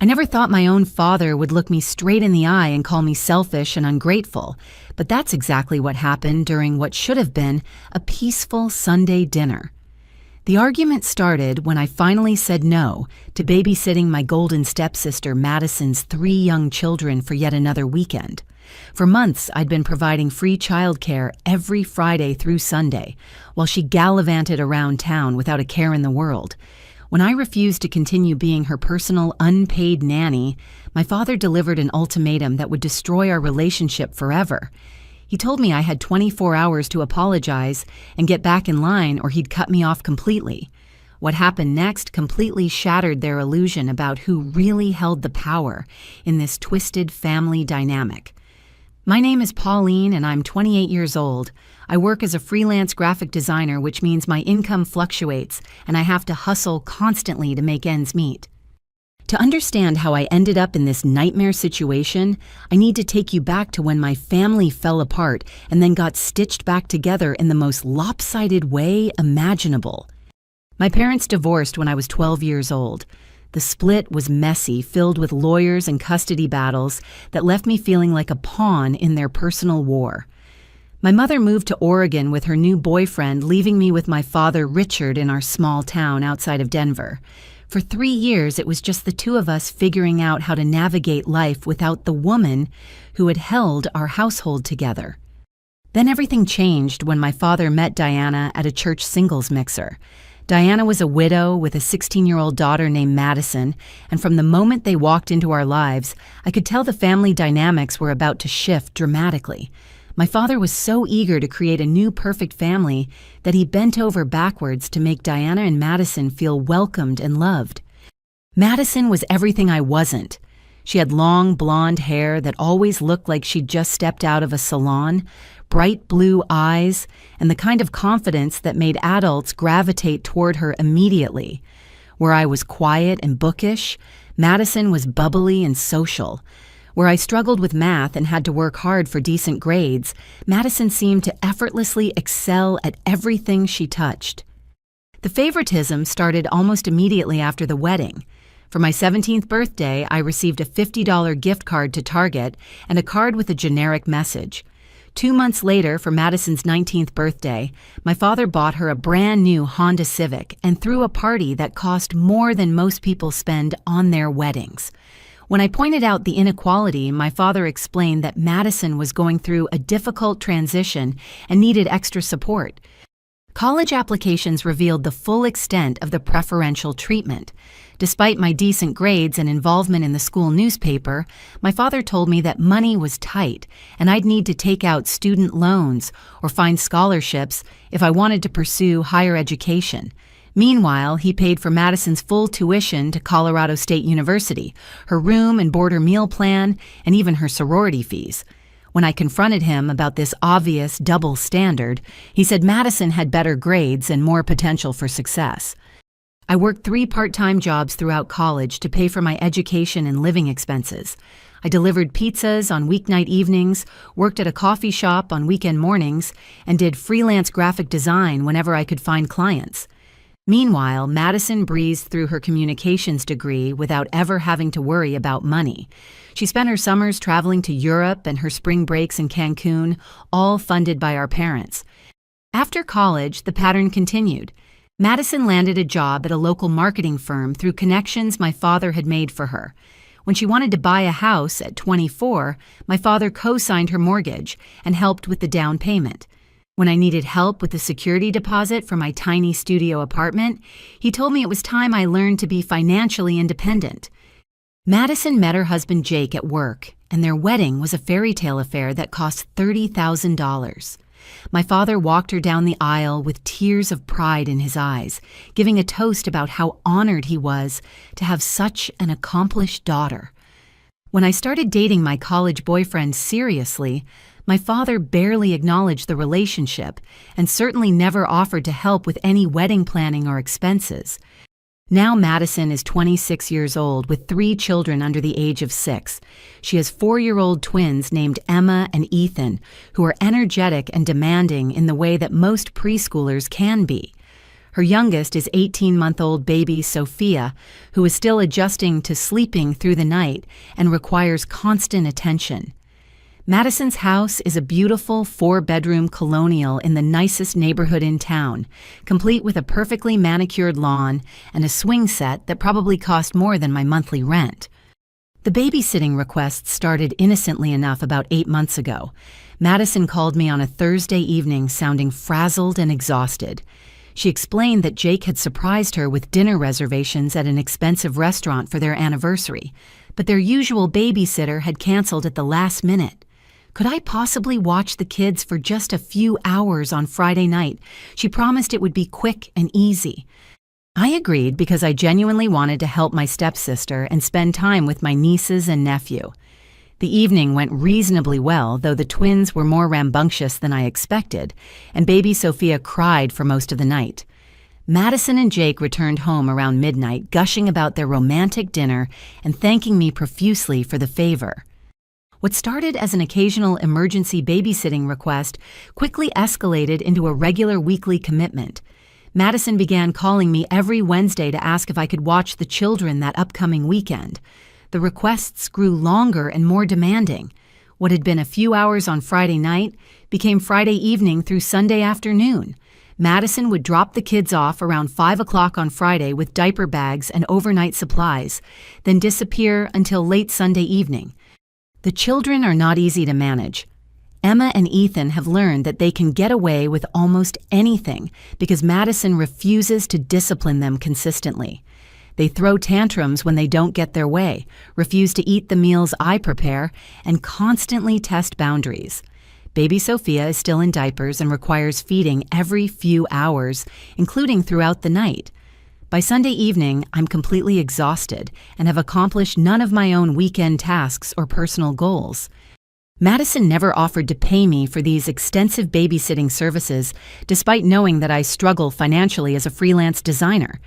I never thought my own father would look me straight in the eye and call me selfish and ungrateful, but that's exactly what happened during what should have been a peaceful Sunday dinner. The argument started when I finally said no to babysitting my golden stepsister Madison's 3 young children for yet another weekend. For months, I'd been providing free childcare every Friday through Sunday, while she gallivanted around town without a care in the world. When I refused to continue being her personal, unpaid nanny, my father delivered an ultimatum that would destroy our relationship forever. He told me I had 24 hours to apologize and get back in line, or he'd cut me off completely. What happened next completely shattered their illusion about who really held the power in this twisted family dynamic. My name is Pauline, and I'm 28 years old. I work as a freelance graphic designer, which means my income fluctuates, and I have to hustle constantly to make ends meet. To understand how I ended up in this nightmare situation, I need to take you back to when my family fell apart and then got stitched back together in the most lopsided way imaginable. My parents divorced when I was 12 years old. The split was messy, filled with lawyers and custody battles that left me feeling like a pawn in their personal war. My mother moved to Oregon with her new boyfriend, leaving me with my father, Richard, in our small town outside of Denver. For 3 years, it was just the two of us figuring out how to navigate life without the woman who had held our household together. Then everything changed when my father met Diana at a church singles mixer. Diana was a widow with a 16-year-old daughter named Madison, and from the moment they walked into our lives, I could tell the family dynamics were about to shift dramatically. My father was so eager to create a new perfect family that he bent over backwards to make Diana and Madison feel welcomed and loved. Madison was everything I wasn't. She had long blonde hair that always looked like she'd just stepped out of a salon, bright blue eyes, and the kind of confidence that made adults gravitate toward her immediately. Where I was quiet and bookish, Madison was bubbly and social. Where I struggled with math and had to work hard for decent grades, Madison seemed to effortlessly excel at everything she touched. The favoritism started almost immediately after the wedding. For my 17th birthday, I received a $50 gift card to Target and a card with a generic message. 2 months later, for Madison's 19th birthday, my father bought her a brand new Honda Civic and threw a party that cost more than most people spend on their weddings. When I pointed out the inequality, my father explained that Madison was going through a difficult transition and needed extra support. College applications revealed the full extent of the preferential treatment. Despite my decent grades and involvement in the school newspaper, my father told me that money was tight and I'd need to take out student loans or find scholarships if I wanted to pursue higher education. Meanwhile, he paid for Madison's full tuition to Colorado State University, her room and board her meal plan, and even her sorority fees. When I confronted him about this obvious double standard, he said Madison had better grades and more potential for success. I worked 3 part-time jobs throughout college to pay for my education and living expenses. I delivered pizzas on weeknight evenings, worked at a coffee shop on weekend mornings, and did freelance graphic design whenever I could find clients. Meanwhile, Madison breezed through her communications degree without ever having to worry about money. She spent her summers traveling to Europe and her spring breaks in Cancun, all funded by our parents. After college, the pattern continued. Madison landed a job at a local marketing firm through connections my father had made for her. When she wanted to buy a house at 24, my father co-signed her mortgage and helped with the down payment. When I needed help with the security deposit for my tiny studio apartment, he told me it was time I learned to be financially independent. Madison met her husband Jake at work, and their wedding was a fairy tale affair that cost $30,000. My father walked her down the aisle with tears of pride in his eyes, giving a toast about how honored he was to have such an accomplished daughter. When I started dating my college boyfriend seriously, my father barely acknowledged the relationship and certainly never offered to help with any wedding planning or expenses. Now Madison is 26 years old with 3 children under the age of 6. She has 4-year-old twins named Emma and Ethan, who are energetic and demanding in the way that most preschoolers can be. Her youngest is 18-month-old baby Sophia, who is still adjusting to sleeping through the night and requires constant attention. Madison's house is a beautiful 4-bedroom colonial in the nicest neighborhood in town, complete with a perfectly manicured lawn and a swing set that probably cost more than my monthly rent. The babysitting requests started innocently enough about 8 months ago. Madison called me on a Thursday evening sounding frazzled and exhausted. She explained that Jake had surprised her with dinner reservations at an expensive restaurant for their anniversary, but their usual babysitter had canceled at the last minute. Could I possibly watch the kids for just a few hours on Friday night? She promised it would be quick and easy. I agreed because I genuinely wanted to help my stepsister and spend time with my nieces and nephew. The evening went reasonably well, though the twins were more rambunctious than I expected, and baby Sophia cried for most of the night. Madison and Jake returned home around midnight, gushing about their romantic dinner and thanking me profusely for the favor. What started as an occasional emergency babysitting request quickly escalated into a regular weekly commitment. Madison began calling me every Wednesday to ask if I could watch the children that upcoming weekend. The requests grew longer and more demanding. What had been a few hours on Friday night became Friday evening through Sunday afternoon. Madison would drop the kids off around 5 o'clock on Friday with diaper bags and overnight supplies, then disappear until late Sunday evening. The children are not easy to manage. Emma and Ethan have learned that they can get away with almost anything because Madison refuses to discipline them consistently. They throw tantrums when they don't get their way, refuse to eat the meals I prepare, and constantly test boundaries. Baby Sophia is still in diapers and requires feeding every few hours, including throughout the night. By Sunday evening, I'm completely exhausted and have accomplished none of my own weekend tasks or personal goals. Madison never offered to pay me for these extensive babysitting services, despite knowing that I struggle financially as a freelance designer.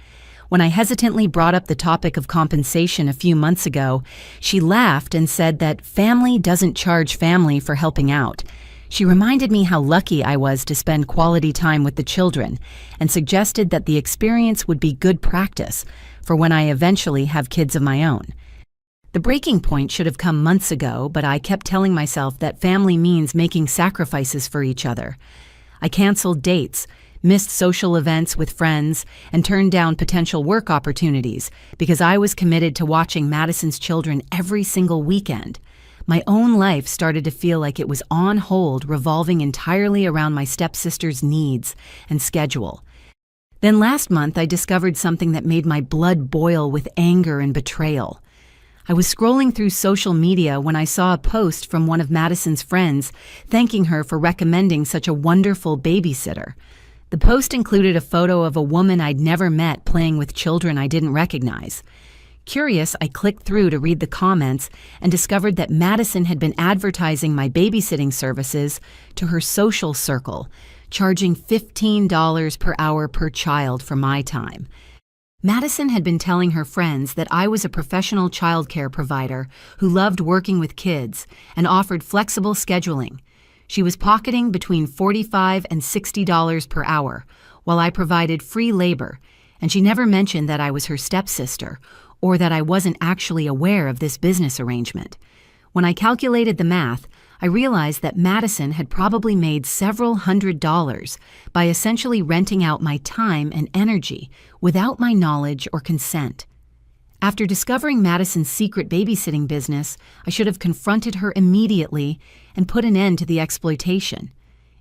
When I hesitantly brought up the topic of compensation a few months ago, she laughed and said that family doesn't charge family for helping out. She reminded me how lucky I was to spend quality time with the children and suggested that the experience would be good practice for when I eventually have kids of my own. The breaking point should have come months ago, but I kept telling myself that family means making sacrifices for each other. I canceled dates, missed social events with friends, and turned down potential work opportunities because I was committed to watching Madison's children every single weekend. My own life started to feel like it was on hold, revolving entirely around my stepsister's needs and schedule. Then last month, I discovered something that made my blood boil with anger and betrayal. I was scrolling through social media when I saw a post from one of Madison's friends thanking her for recommending such a wonderful babysitter. The post included a photo of a woman I'd never met playing with children I didn't recognize. Curious, I clicked through to read the comments and discovered that Madison had been advertising my babysitting services to her social circle, charging $15 per hour per child for my time. Madison had been telling her friends that I was a professional childcare provider who loved working with kids and offered flexible scheduling. She was pocketing between $45 and $60 per hour, while I provided free labor, and she never mentioned that I was her stepsister or that I wasn't actually aware of this business arrangement. When I calculated the math, I realized that Madison had probably made several $100s by essentially renting out my time and energy without my knowledge or consent. After discovering Madison's secret babysitting business, I should have confronted her immediately and put an end to the exploitation.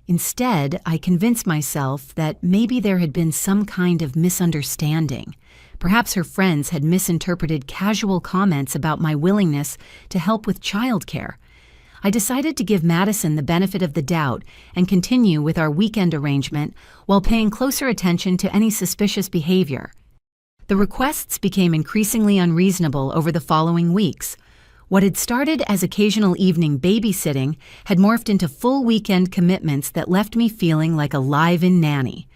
Instead, I convinced myself that maybe there had been some kind of misunderstanding. Perhaps her friends had misinterpreted casual comments about my willingness to help with childcare. I decided to give Madison the benefit of the doubt and continue with our weekend arrangement while paying closer attention to any suspicious behavior. The requests became increasingly unreasonable over the following weeks. What had started as occasional evening babysitting had morphed into full weekend commitments that left me feeling like a live-in nanny.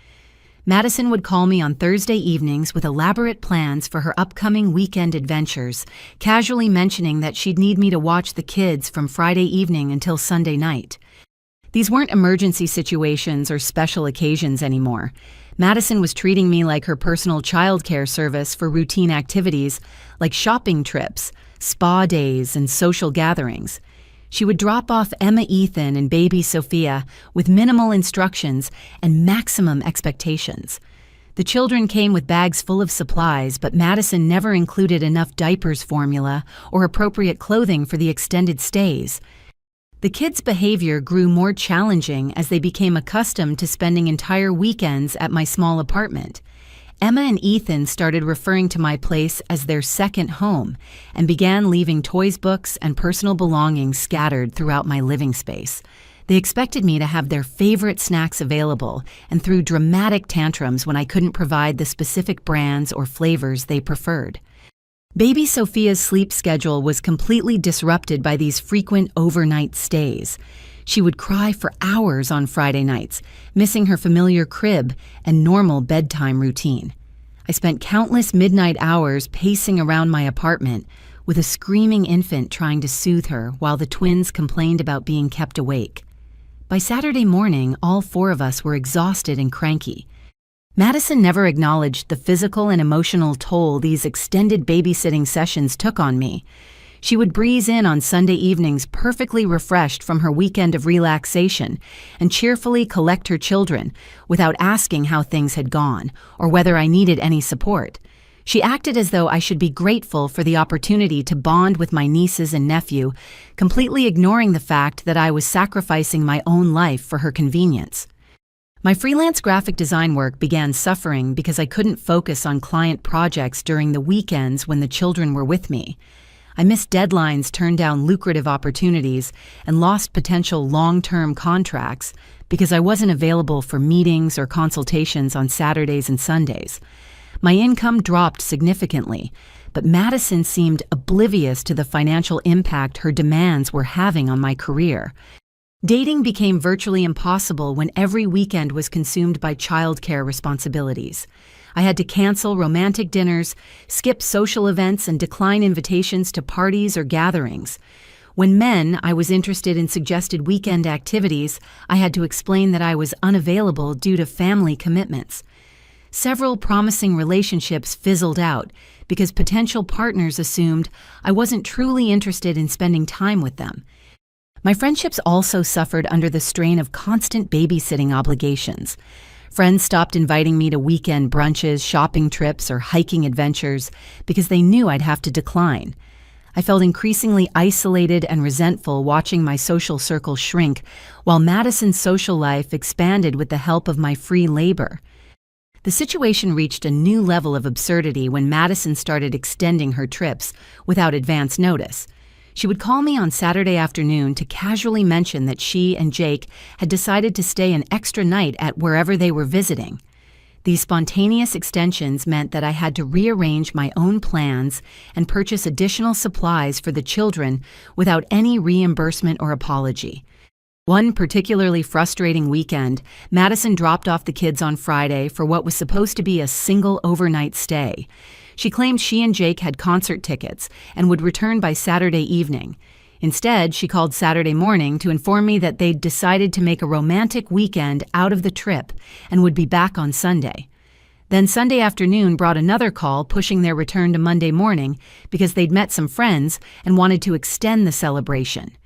Madison would call me on Thursday evenings with elaborate plans for her upcoming weekend adventures, casually mentioning that she'd need me to watch the kids from Friday evening until Sunday night. These weren't emergency situations or special occasions anymore. Madison was treating me like her personal childcare service for routine activities like shopping trips, spa days, and social gatherings. She would drop off Emma Ethan and baby Sophia with minimal instructions and maximum expectations. The children came with bags full of supplies, but Madison never included enough diapers formula or appropriate clothing for the extended stays. The kids' behavior grew more challenging as they became accustomed to spending entire weekends at my small apartment. Emma and Ethan started referring to my place as their second home and began leaving toys, books, and personal belongings scattered throughout my living space. They expected me to have their favorite snacks available and threw dramatic tantrums when I couldn't provide the specific brands or flavors they preferred. Baby Sophia's sleep schedule was completely disrupted by these frequent overnight stays. She would cry for hours on Friday nights, missing her familiar crib and normal bedtime routine. I spent countless midnight hours pacing around my apartment with a screaming infant trying to soothe her while the twins complained about being kept awake. By Saturday morning, all four of us were exhausted and cranky. Madison never acknowledged the physical and emotional toll these extended babysitting sessions took on me. She would breeze in on Sunday evenings perfectly refreshed from her weekend of relaxation and cheerfully collect her children without asking how things had gone or whether I needed any support. She acted as though I should be grateful for the opportunity to bond with my nieces and nephew, completely ignoring the fact that I was sacrificing my own life for her convenience. My freelance graphic design work began suffering because I couldn't focus on client projects during the weekends when the children were with me. I missed deadlines, turned down lucrative opportunities, and lost potential long-term contracts because I wasn't available for meetings or consultations on Saturdays and Sundays. My income dropped significantly, but Madison seemed oblivious to the financial impact her demands were having on my career. Dating became virtually impossible when every weekend was consumed by childcare responsibilities. I had to cancel romantic dinners, skip social events, and decline invitations to parties or gatherings. When I was interested in suggested weekend activities, I had to explain that I was unavailable due to family commitments. Several promising relationships fizzled out because potential partners assumed I wasn't truly interested in spending time with them. My friendships also suffered under the strain of constant babysitting obligations. Friends stopped inviting me to weekend brunches, shopping trips, or hiking adventures because they knew I'd have to decline. I felt increasingly isolated and resentful watching my social circle shrink, while Madison's social life expanded with the help of my free labor. The situation reached a new level of absurdity when Madison started extending her trips without advance notice. She would call me on Saturday afternoon to casually mention that she and Jake had decided to stay an extra night at wherever they were visiting. These spontaneous extensions meant that I had to rearrange my own plans and purchase additional supplies for the children without any reimbursement or apology. One particularly frustrating weekend, Madison dropped off the kids on Friday for what was supposed to be a single overnight stay. She claimed she and Jake had concert tickets and would return by Saturday evening. Instead, she called Saturday morning to inform me that they'd decided to make a romantic weekend out of the trip and would be back on Sunday. Then Sunday afternoon brought another call pushing their return to Monday morning because they'd met some friends and wanted to extend the celebration.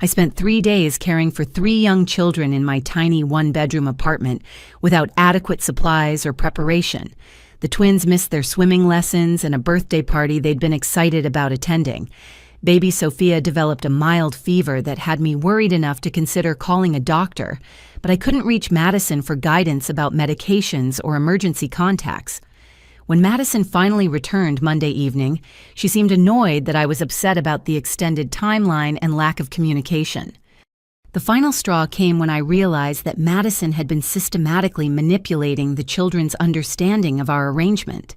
I spent 3 days caring for 3 young children in my tiny one-bedroom apartment without adequate supplies or preparation. The twins missed their swimming lessons and a birthday party they'd been excited about attending. Baby Sophia developed a mild fever that had me worried enough to consider calling a doctor, but I couldn't reach Madison for guidance about medications or emergency contacts. When Madison finally returned Monday evening, she seemed annoyed that I was upset about the extended timeline and lack of communication. The final straw came when I realized that Madison had been systematically manipulating the children's understanding of our arrangement.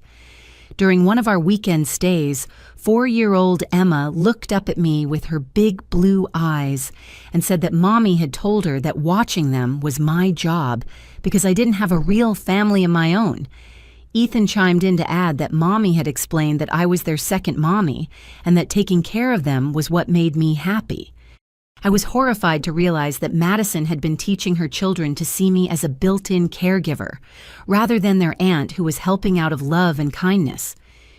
During one of our weekend stays, 4-year-old Emma looked up at me with her big blue eyes and said that Mommy had told her that watching them was my job because I didn't have a real family of my own. Ethan chimed in to add that Mommy had explained that I was their second mommy and that taking care of them was what made me happy. I was horrified to realize that Madison had been teaching her children to see me as a built-in caregiver, rather than their aunt who was helping out of love and kindness.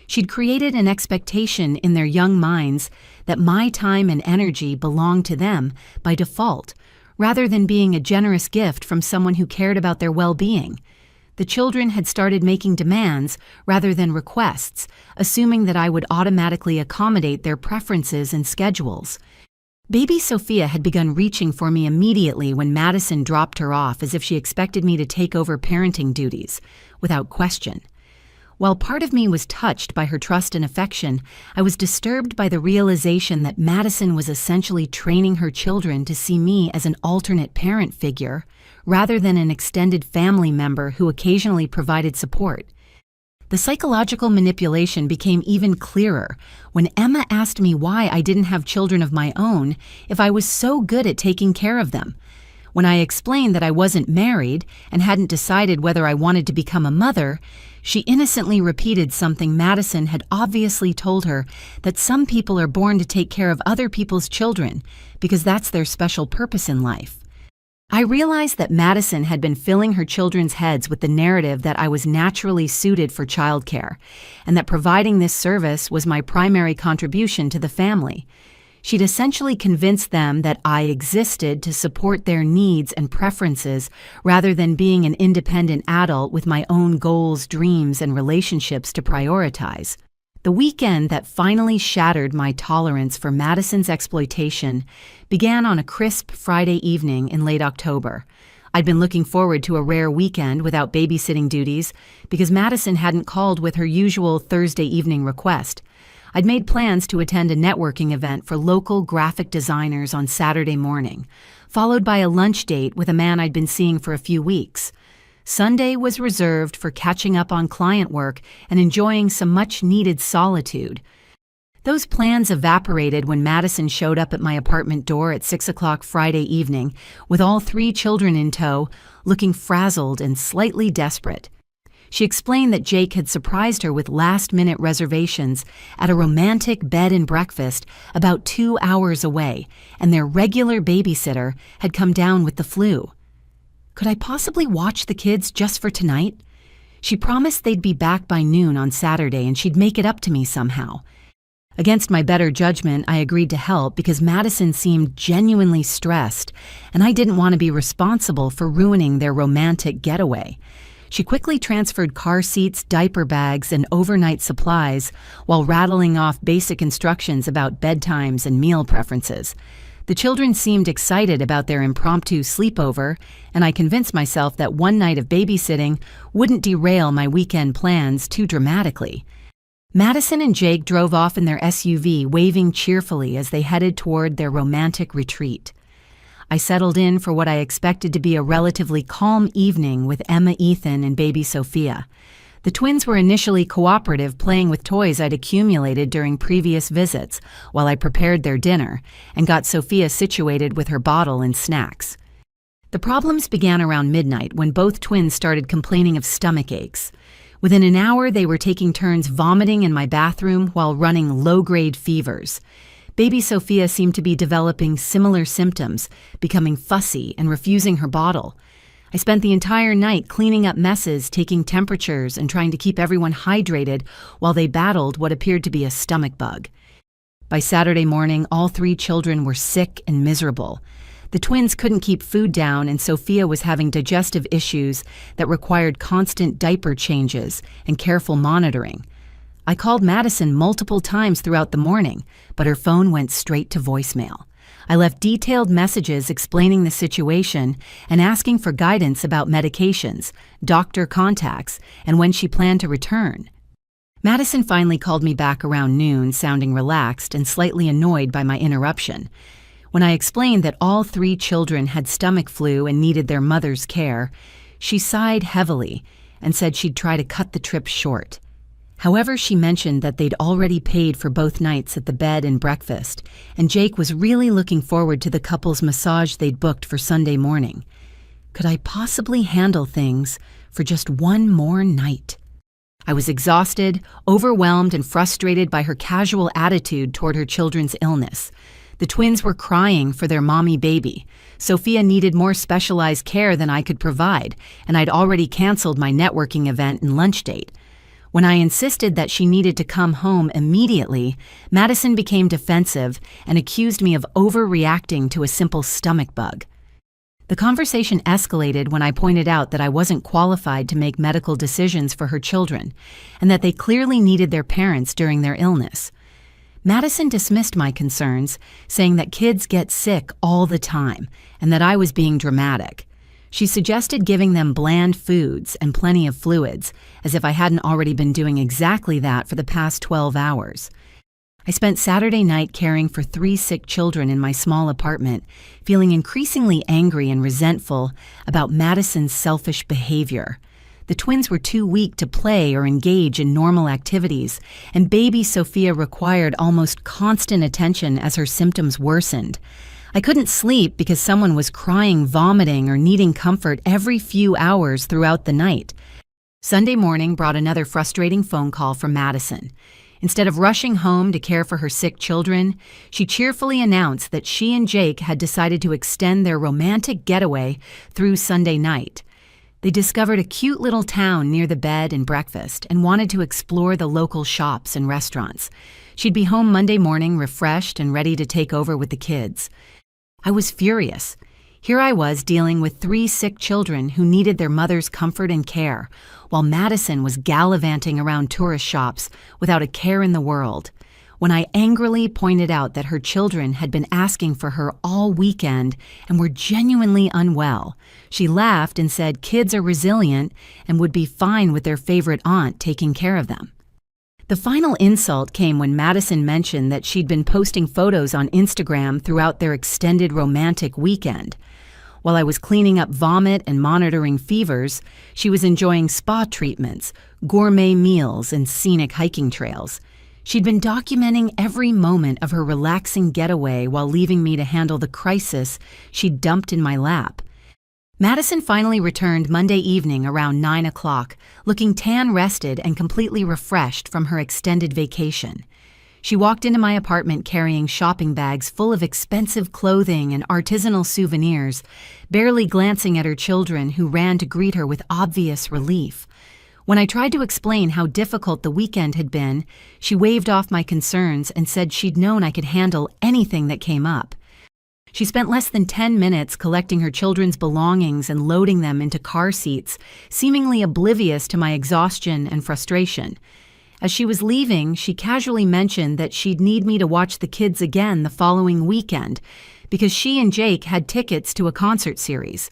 She'd created an expectation in their young minds that my time and energy belonged to them by default, rather than being a generous gift from someone who cared about their well-being. The children had started making demands rather than requests, assuming that I would automatically accommodate their preferences and schedules. Baby Sophia had begun reaching for me immediately when Madison dropped her off as if she expected me to take over parenting duties, without question. While part of me was touched by her trust and affection, I was disturbed by the realization that Madison was essentially training her children to see me as an alternate parent figure, rather than an extended family member who occasionally provided support. The psychological manipulation became even clearer when Emma asked me why I didn't have children of my own if I was so good at taking care of them. When I explained that I wasn't married and hadn't decided whether I wanted to become a mother, she innocently repeated something Madison had obviously told her, that some people are born to take care of other people's children because that's their special purpose in life. I realized that Madison had been filling her children's heads with the narrative that I was naturally suited for childcare, and that providing this service was my primary contribution to the family. She'd essentially convinced them that I existed to support their needs and preferences rather than being an independent adult with my own goals, dreams, and relationships to prioritize. The weekend that finally shattered my tolerance for Madison's exploitation began on a crisp Friday evening in late October. I'd been looking forward to a rare weekend without babysitting duties because Madison hadn't called with her usual Thursday evening request. I'd made plans to attend a networking event for local graphic designers on Saturday morning, followed by a lunch date with a man I'd been seeing for a few weeks. Sunday was reserved for catching up on client work and enjoying some much-needed solitude. Those plans evaporated when Madison showed up at my apartment door at 6 o'clock Friday evening with all 3 children in tow, looking frazzled and slightly desperate. She explained that Jake had surprised her with last-minute reservations at a romantic bed and breakfast about 2 hours away, and their regular babysitter had come down with the flu. Could I possibly watch the kids just for tonight? She promised they'd be back by noon on Saturday and she'd make it up to me somehow. Against my better judgment, I agreed to help because Madison seemed genuinely stressed, and I didn't want to be responsible for ruining their romantic getaway. She quickly transferred car seats, diaper bags, and overnight supplies while rattling off basic instructions about bedtimes and meal preferences. The children seemed excited about their impromptu sleepover, and I convinced myself that one night of babysitting wouldn't derail my weekend plans too dramatically. Madison and Jake drove off in their SUV, waving cheerfully as they headed toward their romantic retreat. I settled in for what I expected to be a relatively calm evening with Emma, Ethan, and baby Sophia. The twins were initially cooperative, playing with toys I'd accumulated during previous visits while I prepared their dinner and got Sophia situated with her bottle and snacks. The problems began around midnight when both twins started complaining of stomach aches. Within an hour, they were taking turns vomiting in my bathroom while running low-grade fevers. Baby Sophia seemed to be developing similar symptoms, becoming fussy and refusing her bottle. I spent the entire night cleaning up messes, taking temperatures, and trying to keep everyone hydrated while they battled what appeared to be a stomach bug. By Saturday morning, all 3 children were sick and miserable. The twins couldn't keep food down, and Sophia was having digestive issues that required constant diaper changes and careful monitoring. I called Madison multiple times throughout the morning, but her phone went straight to voicemail. I left detailed messages explaining the situation and asking for guidance about medications, doctor contacts, and when she planned to return. Madison finally called me back around noon, sounding relaxed and slightly annoyed by my interruption. When I explained that all 3 children had stomach flu and needed their mother's care, she sighed heavily and said she'd try to cut the trip short. However, she mentioned that they'd already paid for both nights at the bed and breakfast, and Jake was really looking forward to the couple's massage they'd booked for Sunday morning. Could I possibly handle things for just one more night? I was exhausted, overwhelmed, and frustrated by her casual attitude toward her children's illness. The twins were crying for their mommy baby. Sophia needed more specialized care than I could provide, and I'd already canceled my networking event and lunch date. When I insisted that she needed to come home immediately, Madison became defensive and accused me of overreacting to a simple stomach bug. The conversation escalated when I pointed out that I wasn't qualified to make medical decisions for her children, and that they clearly needed their parents during their illness. Madison dismissed my concerns, saying that kids get sick all the time, and that I was being dramatic. She suggested giving them bland foods and plenty of fluids, as if I hadn't already been doing exactly that for the past 12 hours. I spent Saturday night caring for 3 sick children in my small apartment, feeling increasingly angry and resentful about Madison's selfish behavior. The twins were too weak to play or engage in normal activities, and baby Sophia required almost constant attention as her symptoms worsened. I couldn't sleep because someone was crying, vomiting, or needing comfort every few hours throughout the night. Sunday morning brought another frustrating phone call from Madison. Instead of rushing home to care for her sick children, she cheerfully announced that she and Jake had decided to extend their romantic getaway through Sunday night. They discovered a cute little town near the bed and breakfast and wanted to explore the local shops and restaurants. She'd be home Monday morning, refreshed and ready to take over with the kids. I was furious. Here I was dealing with 3 sick children who needed their mother's comfort and care, while Madison was gallivanting around tourist shops without a care in the world. When I angrily pointed out that her children had been asking for her all weekend and were genuinely unwell, she laughed and said kids are resilient and would be fine with their favorite aunt taking care of them. The final insult came when Madison mentioned that she'd been posting photos on Instagram throughout their extended romantic weekend. While I was cleaning up vomit and monitoring fevers, she was enjoying spa treatments, gourmet meals, and scenic hiking trails. She'd been documenting every moment of her relaxing getaway while leaving me to handle the crisis she'd dumped in my lap. Madison finally returned Monday evening around 9 o'clock, looking tan-rested and completely refreshed from her extended vacation. She walked into my apartment carrying shopping bags full of expensive clothing and artisanal souvenirs, barely glancing at her children who ran to greet her with obvious relief. When I tried to explain how difficult the weekend had been, she waved off my concerns and said she'd known I could handle anything that came up. She spent less than 10 minutes collecting her children's belongings and loading them into car seats, seemingly oblivious to my exhaustion and frustration. As she was leaving, she casually mentioned that she'd need me to watch the kids again the following weekend because she and Jake had tickets to a concert series.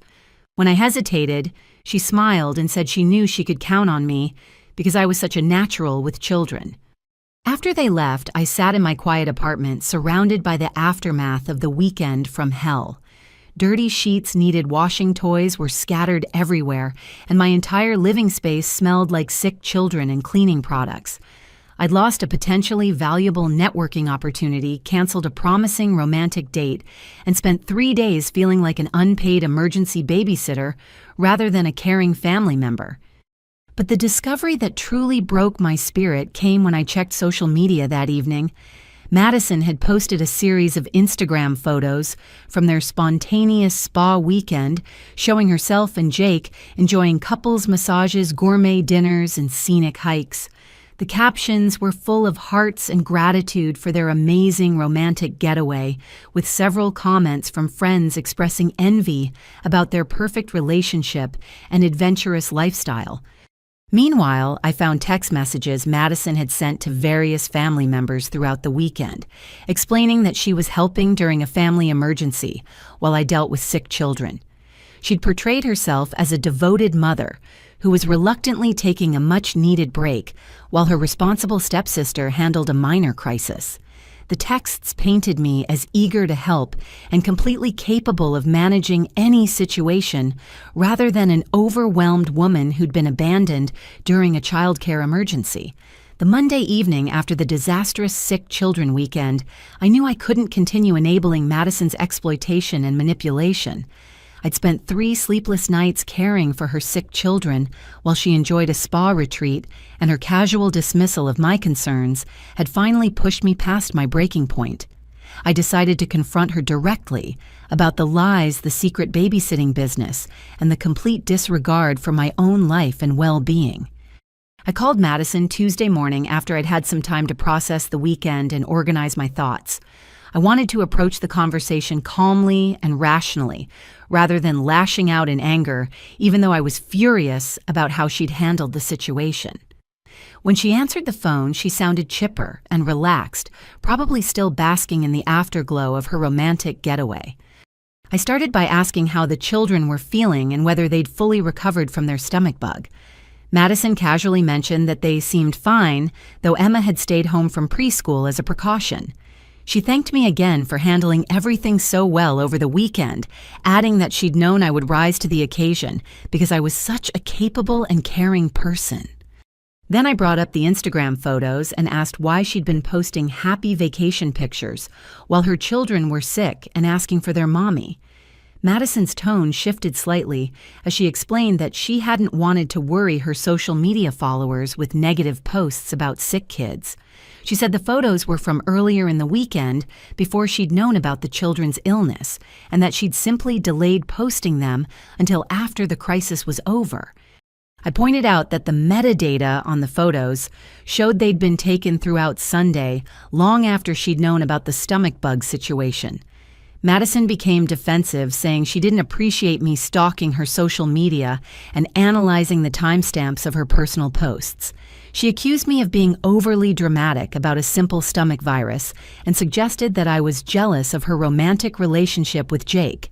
When I hesitated, she smiled and said she knew she could count on me because I was such a natural with children. After they left, I sat in my quiet apartment surrounded by the aftermath of the weekend from hell. Dirty sheets needed washing, toys were scattered everywhere, and my entire living space smelled like sick children and cleaning products. I'd lost a potentially valuable networking opportunity, canceled a promising romantic date, and spent 3 days feeling like an unpaid emergency babysitter rather than a caring family member. But the discovery that truly broke my spirit came when I checked social media that evening. Madison had posted a series of Instagram photos from their spontaneous spa weekend, showing herself and Jake enjoying couples massages, gourmet dinners, and scenic hikes. The captions were full of hearts and gratitude for their amazing romantic getaway, with several comments from friends expressing envy about their perfect relationship and adventurous lifestyle. Meanwhile, I found text messages Madison had sent to various family members throughout the weekend, explaining that she was helping during a family emergency while I dealt with sick children. She'd portrayed herself as a devoted mother who was reluctantly taking a much-needed break while her responsible stepsister handled a minor crisis. The texts painted me as eager to help and completely capable of managing any situation rather than an overwhelmed woman who'd been abandoned during a childcare emergency. The Monday evening after the disastrous sick children weekend, I knew I couldn't continue enabling Madison's exploitation and manipulation. I'd spent 3 sleepless nights caring for her sick children while she enjoyed a spa retreat, and her casual dismissal of my concerns had finally pushed me past my breaking point. I decided to confront her directly about the lies, the secret babysitting business, and the complete disregard for my own life and well-being. I called Madison Tuesday morning after I'd had some time to process the weekend and organize my thoughts. I wanted to approach the conversation calmly and rationally, rather than lashing out in anger, even though I was furious about how she'd handled the situation. When she answered the phone, she sounded chipper and relaxed, probably still basking in the afterglow of her romantic getaway. I started by asking how the children were feeling and whether they'd fully recovered from their stomach bug. Madison casually mentioned that they seemed fine, though Emma had stayed home from preschool as a precaution. She thanked me again for handling everything so well over the weekend, adding that she'd known I would rise to the occasion because I was such a capable and caring person. Then I brought up the Instagram photos and asked why she'd been posting happy vacation pictures while her children were sick and asking for their mommy. Madison's tone shifted slightly as she explained that she hadn't wanted to worry her social media followers with negative posts about sick kids. She said the photos were from earlier in the weekend before she'd known about the children's illness, and that she'd simply delayed posting them until after the crisis was over. I pointed out that the metadata on the photos showed they'd been taken throughout Sunday, long after she'd known about the stomach bug situation. Madison became defensive, saying she didn't appreciate me stalking her social media and analyzing the timestamps of her personal posts. She accused me of being overly dramatic about a simple stomach virus and suggested that I was jealous of her romantic relationship with Jake.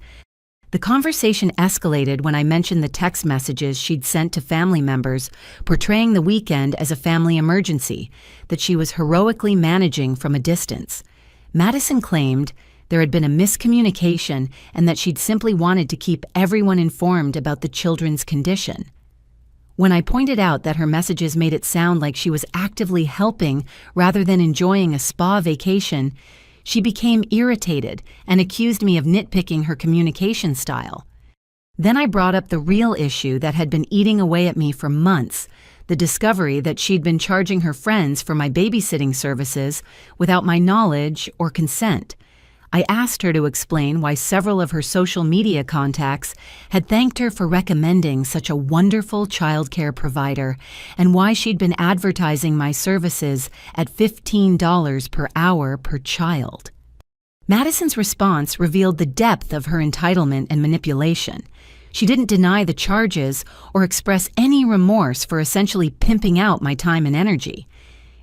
The conversation escalated when I mentioned the text messages she'd sent to family members portraying the weekend as a family emergency that she was heroically managing from a distance. Madison claimed there had been a miscommunication and that she'd simply wanted to keep everyone informed about the children's condition. When I pointed out that her messages made it sound like she was actively helping rather than enjoying a spa vacation, she became irritated and accused me of nitpicking her communication style. Then I brought up the real issue that had been eating away at me for months, the discovery that she'd been charging her friends for my babysitting services without my knowledge or consent. I asked her to explain why several of her social media contacts had thanked her for recommending such a wonderful childcare provider and why she'd been advertising my services at $15 per hour per child. Madison's response revealed the depth of her entitlement and manipulation. She didn't deny the charges or express any remorse for essentially pimping out my time and energy.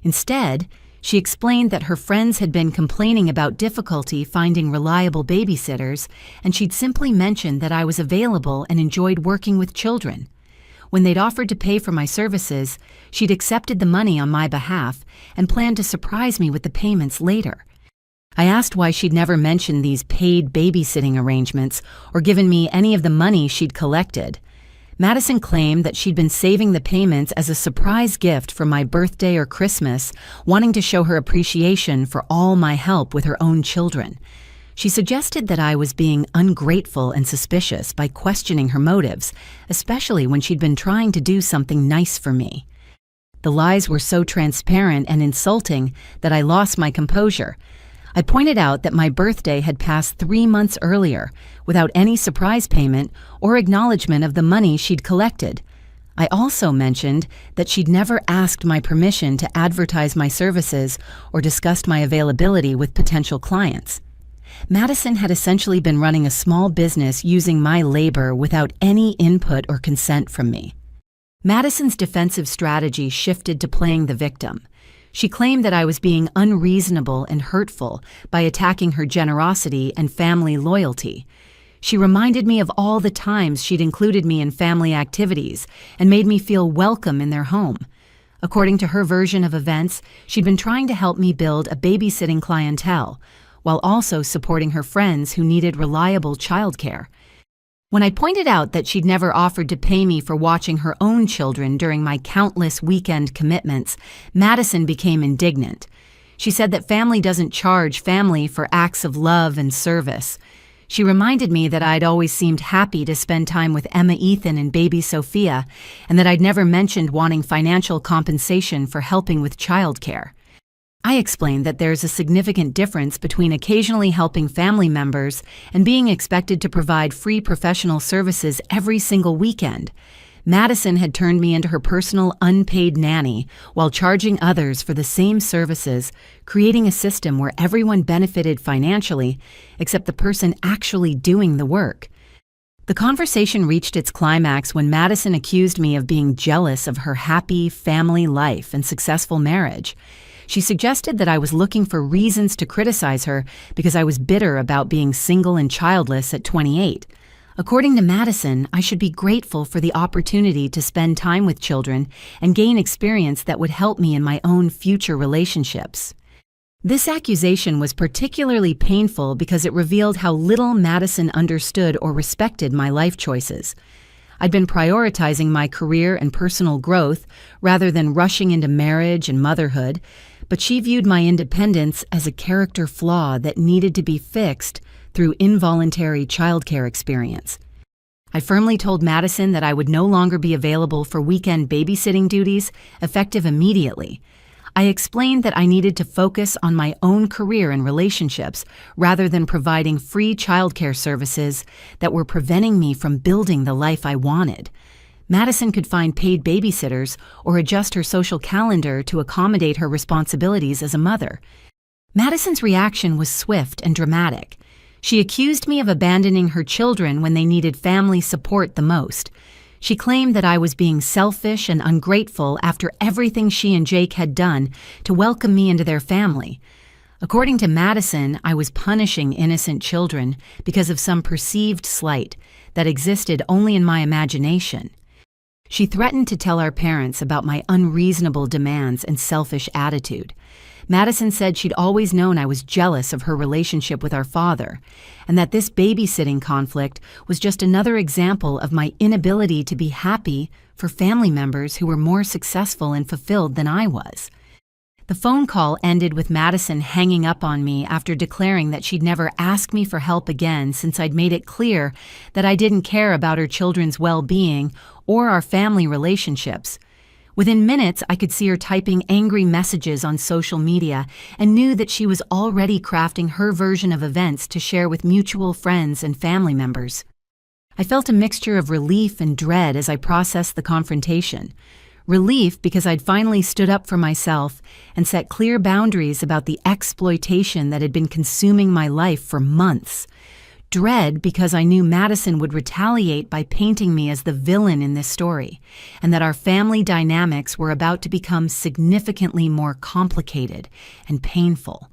Instead, she explained that her friends had been complaining about difficulty finding reliable babysitters, and she'd simply mentioned that I was available and enjoyed working with children. When they'd offered to pay for my services, she'd accepted the money on my behalf and planned to surprise me with the payments later. I asked why she'd never mentioned these paid babysitting arrangements or given me any of the money she'd collected. Madison claimed that she'd been saving the payments as a surprise gift for my birthday or Christmas, wanting to show her appreciation for all my help with her own children. She suggested that I was being ungrateful and suspicious by questioning her motives, especially when she'd been trying to do something nice for me. The lies were so transparent and insulting that I lost my composure. I pointed out that my birthday had passed 3 months earlier, without any surprise payment or acknowledgement of the money she'd collected. I also mentioned that she'd never asked my permission to advertise my services or discussed my availability with potential clients. Madison had essentially been running a small business using my labor without any input or consent from me. Madison's defensive strategy shifted to playing the victim. She claimed that I was being unreasonable and hurtful by attacking her generosity and family loyalty. She reminded me of all the times she'd included me in family activities and made me feel welcome in their home. According to her version of events, she'd been trying to help me build a babysitting clientele, while also supporting her friends who needed reliable childcare. When I pointed out that she'd never offered to pay me for watching her own children during my countless weekend commitments, Madison became indignant. She said that family doesn't charge family for acts of love and service. She reminded me that I'd always seemed happy to spend time with Emma, Ethan, and baby Sophia, and that I'd never mentioned wanting financial compensation for helping with childcare. I explained that there's a significant difference between occasionally helping family members and being expected to provide free professional services every single weekend. Madison had turned me into her personal unpaid nanny while charging others for the same services, creating a system where everyone benefited financially except the person actually doing the work. The conversation reached its climax when Madison accused me of being jealous of her happy family life and successful marriage. She suggested that I was looking for reasons to criticize her because I was bitter about being single and childless at 28. According to Madison, I should be grateful for the opportunity to spend time with children and gain experience that would help me in my own future relationships. This accusation was particularly painful because it revealed how little Madison understood or respected my life choices. I'd been prioritizing my career and personal growth rather than rushing into marriage and motherhood, but she viewed my independence as a character flaw that needed to be fixed through involuntary childcare experience. I firmly told Madison that I would no longer be available for weekend babysitting duties, effective immediately. I explained that I needed to focus on my own career and relationships rather than providing free childcare services that were preventing me from building the life I wanted. Madison could find paid babysitters or adjust her social calendar to accommodate her responsibilities as a mother. Madison's reaction was swift and dramatic. She accused me of abandoning her children when they needed family support the most. She claimed that I was being selfish and ungrateful after everything she and Jake had done to welcome me into their family. According to Madison, I was punishing innocent children because of some perceived slight that existed only in my imagination. She threatened to tell our parents about my unreasonable demands and selfish attitude. Madison said she'd always known I was jealous of her relationship with our father, and that this babysitting conflict was just another example of my inability to be happy for family members who were more successful and fulfilled than I was. The phone call ended with Madison hanging up on me after declaring that she'd never ask me for help again since I'd made it clear that I didn't care about her children's well-being or our family relationships. Within minutes, I could see her typing angry messages on social media and knew that she was already crafting her version of events to share with mutual friends and family members. I felt a mixture of relief and dread as I processed the confrontation. Relief because I'd finally stood up for myself and set clear boundaries about the exploitation that had been consuming my life for months. Dread because I knew Madison would retaliate by painting me as the villain in this story, and that our family dynamics were about to become significantly more complicated and painful.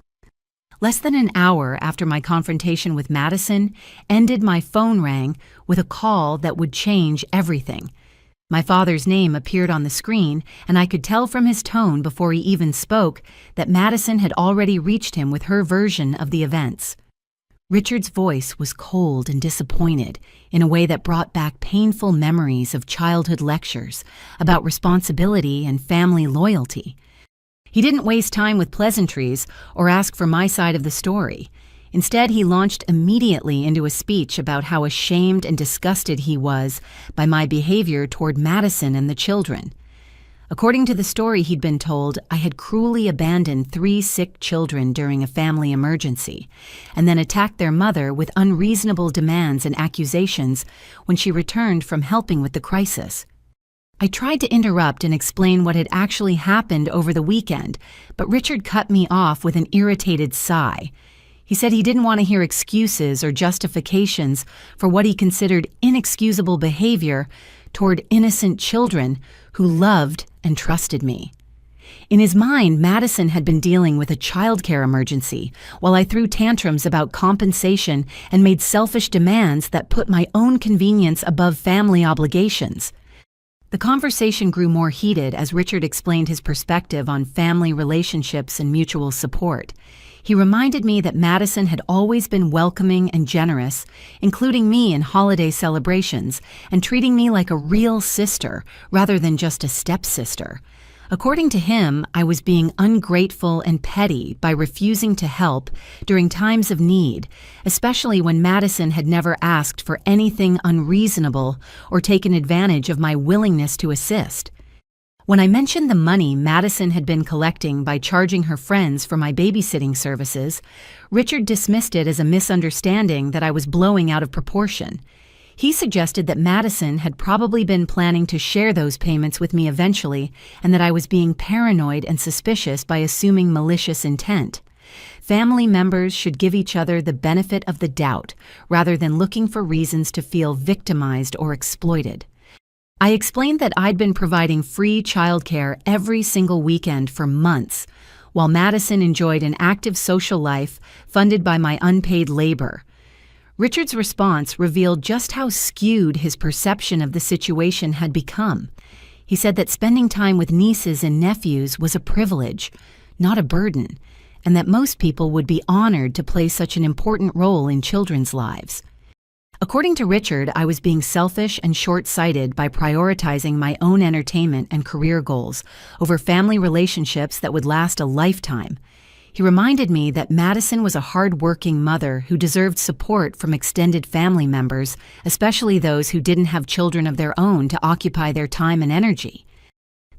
Less than an hour after my confrontation with Madison ended, my phone rang with a call that would change everything. My father's name appeared on the screen, and I could tell from his tone before he even spoke that Madison had already reached him with her version of the events. Richard's voice was cold and disappointed in a way that brought back painful memories of childhood lectures about responsibility and family loyalty. He didn't waste time with pleasantries or ask for my side of the story. Instead, he launched immediately into a speech about how ashamed and disgusted he was by my behavior toward Madison and the children. According to the story he'd been told, I had cruelly abandoned 3 sick children during a family emergency, and then attacked their mother with unreasonable demands and accusations when she returned from helping with the crisis. I tried to interrupt and explain what had actually happened over the weekend, but Richard cut me off with an irritated sigh. He said he didn't want to hear excuses or justifications for what he considered inexcusable behavior toward innocent children who loved and trusted me. In his mind, Madison had been dealing with a childcare emergency while I threw tantrums about compensation and made selfish demands that put my own convenience above family obligations. The conversation grew more heated as Richard explained his perspective on family relationships and mutual support. He reminded me that Madison had always been welcoming and generous, including me in holiday celebrations, and treating me like a real sister rather than just a stepsister. According to him, I was being ungrateful and petty by refusing to help during times of need, especially when Madison had never asked for anything unreasonable or taken advantage of my willingness to assist. When I mentioned the money Madison had been collecting by charging her friends for my babysitting services, Richard dismissed it as a misunderstanding that I was blowing out of proportion. He suggested that Madison had probably been planning to share those payments with me eventually, and that I was being paranoid and suspicious by assuming malicious intent. Family members should give each other the benefit of the doubt, rather than looking for reasons to feel victimized or exploited. I explained that I'd been providing free childcare every single weekend for months, while Madison enjoyed an active social life funded by my unpaid labor. Richard's response revealed just how skewed his perception of the situation had become. He said that spending time with nieces and nephews was a privilege, not a burden, and that most people would be honored to play such an important role in children's lives. According to Richard, I was being selfish and short-sighted by prioritizing my own entertainment and career goals over family relationships that would last a lifetime. He reminded me that Madison was a hard-working mother who deserved support from extended family members, especially those who didn't have children of their own to occupy their time and energy.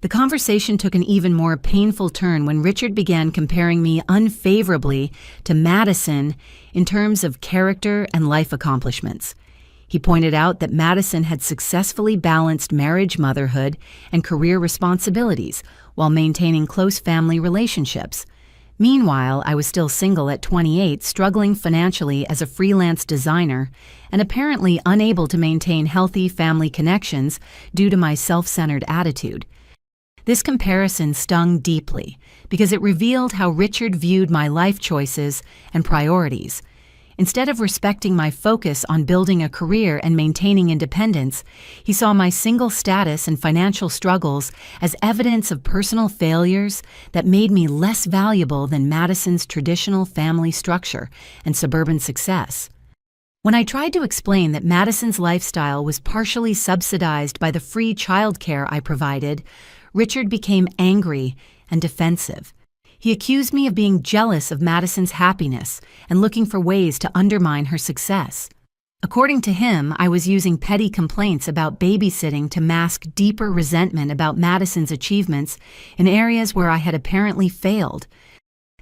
The conversation took an even more painful turn when Richard began comparing me unfavorably to Madison in terms of character and life accomplishments. He pointed out that Madison had successfully balanced marriage, motherhood, and career responsibilities while maintaining close family relationships. Meanwhile, I was still single at 28, struggling financially as a freelance designer, and apparently unable to maintain healthy family connections due to my self-centered attitude. This comparison stung deeply because it revealed how Richard viewed my life choices and priorities. Instead of respecting my focus on building a career and maintaining independence, he saw my single status and financial struggles as evidence of personal failures that made me less valuable than Madison's traditional family structure and suburban success. When I tried to explain that Madison's lifestyle was partially subsidized by the free childcare I provided, Richard became angry and defensive. He accused me of being jealous of Madison's happiness and looking for ways to undermine her success. According to him, I was using petty complaints about babysitting to mask deeper resentment about Madison's achievements in areas where I had apparently failed.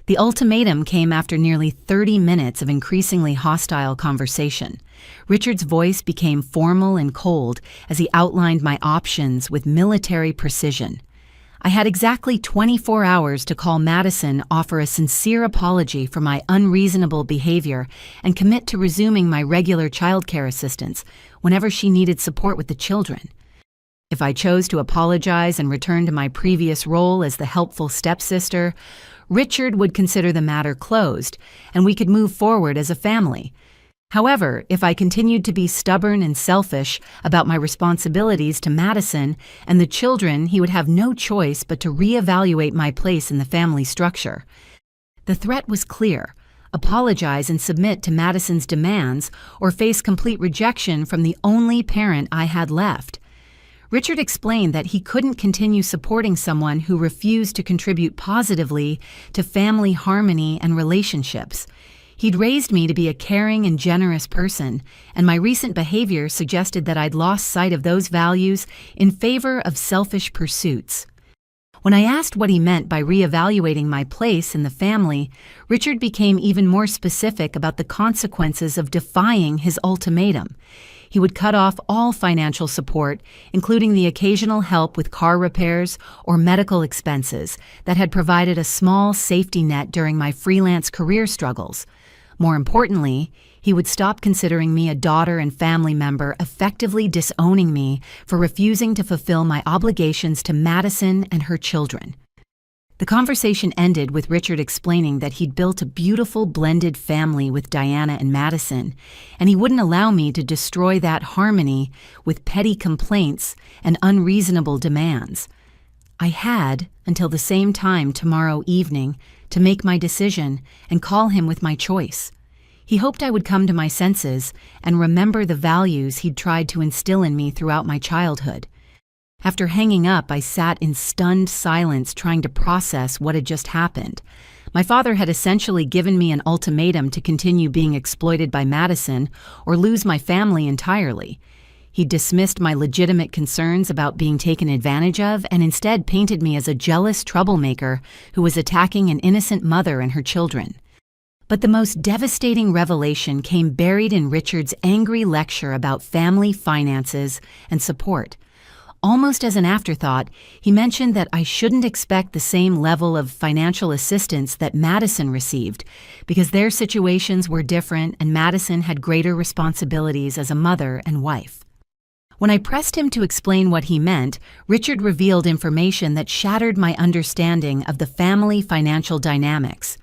The ultimatum came after nearly 30 minutes of increasingly hostile conversation. Richard's voice became formal and cold as he outlined my options with military precision. I had exactly 24 hours to call Madison, offer a sincere apology for my unreasonable behavior, and commit to resuming my regular childcare assistance whenever she needed support with the children. If I chose to apologize and return to my previous role as the helpful stepsister, Richard would consider the matter closed, and we could move forward as a family. However, if I continued to be stubborn and selfish about my responsibilities to Madison and the children, he would have no choice but to reevaluate my place in the family structure. The threat was clear: apologize and submit to Madison's demands, or face complete rejection from the only parent I had left. Richard explained that he couldn't continue supporting someone who refused to contribute positively to family harmony and relationships. He'd raised me to be a caring and generous person, and my recent behavior suggested that I'd lost sight of those values in favor of selfish pursuits. When I asked what he meant by reevaluating my place in the family, Richard became even more specific about the consequences of defying his ultimatum. He would cut off all financial support, including the occasional help with car repairs or medical expenses that had provided a small safety net during my freelance career struggles. More importantly, he would stop considering me a daughter and family member, effectively disowning me for refusing to fulfill my obligations to Madison and her children. The conversation ended with Richard explaining that he'd built a beautiful blended family with Diana and Madison, and he wouldn't allow me to destroy that harmony with petty complaints and unreasonable demands. I had until the same time tomorrow evening to make my decision and call him with my choice. He hoped I would come to my senses and remember the values he'd tried to instill in me throughout my childhood. After hanging up, I sat in stunned silence trying to process what had just happened. My father had essentially given me an ultimatum to continue being exploited by Madison or lose my family entirely. He dismissed my legitimate concerns about being taken advantage of and instead painted me as a jealous troublemaker who was attacking an innocent mother and her children. But the most devastating revelation came buried in Richard's angry lecture about family finances and support. Almost as an afterthought, he mentioned that I shouldn't expect the same level of financial assistance that Madison received, because their situations were different and Madison had greater responsibilities as a mother and wife. When I pressed him to explain what he meant, Richard revealed information that shattered my understanding of the family financial dynamics.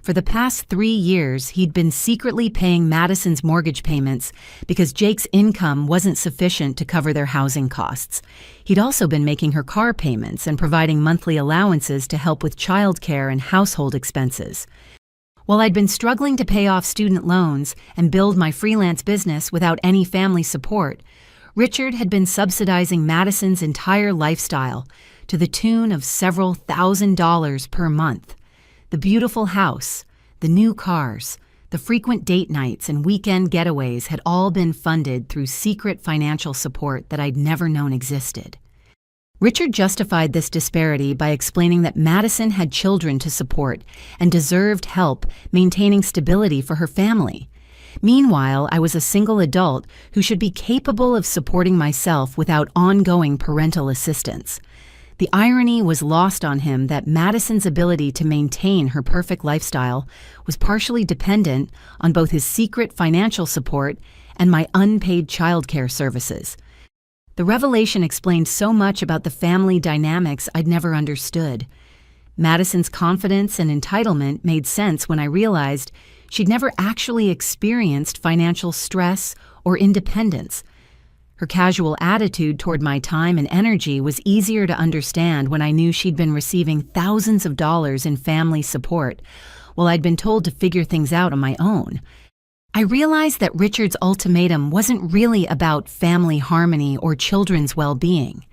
For the past 3 years, he'd been secretly paying Madison's mortgage payments because Jake's income wasn't sufficient to cover their housing costs. He'd also been making her car payments and providing monthly allowances to help with childcare and household expenses. While I'd been struggling to pay off student loans and build my freelance business without any family support, Richard had been subsidizing Madison's entire lifestyle to the tune of several $1,000s per month. The beautiful house, the new cars, the frequent date nights and weekend getaways had all been funded through secret financial support that I'd never known existed. Richard justified this disparity by explaining that Madison had children to support and deserved help maintaining stability for her family. Meanwhile, I was a single adult who should be capable of supporting myself without ongoing parental assistance. The irony was lost on him that Madison's ability to maintain her perfect lifestyle was partially dependent on both his secret financial support and my unpaid childcare services. The revelation explained so much about the family dynamics I'd never understood. Madison's confidence and entitlement made sense when I realized she'd never actually experienced financial stress or independence. Her casual attitude toward my time and energy was easier to understand when I knew she'd been receiving thousands of dollars in family support, while I'd been told to figure things out on my own. I realized that Richard's ultimatum wasn't really about family harmony or children's well-being.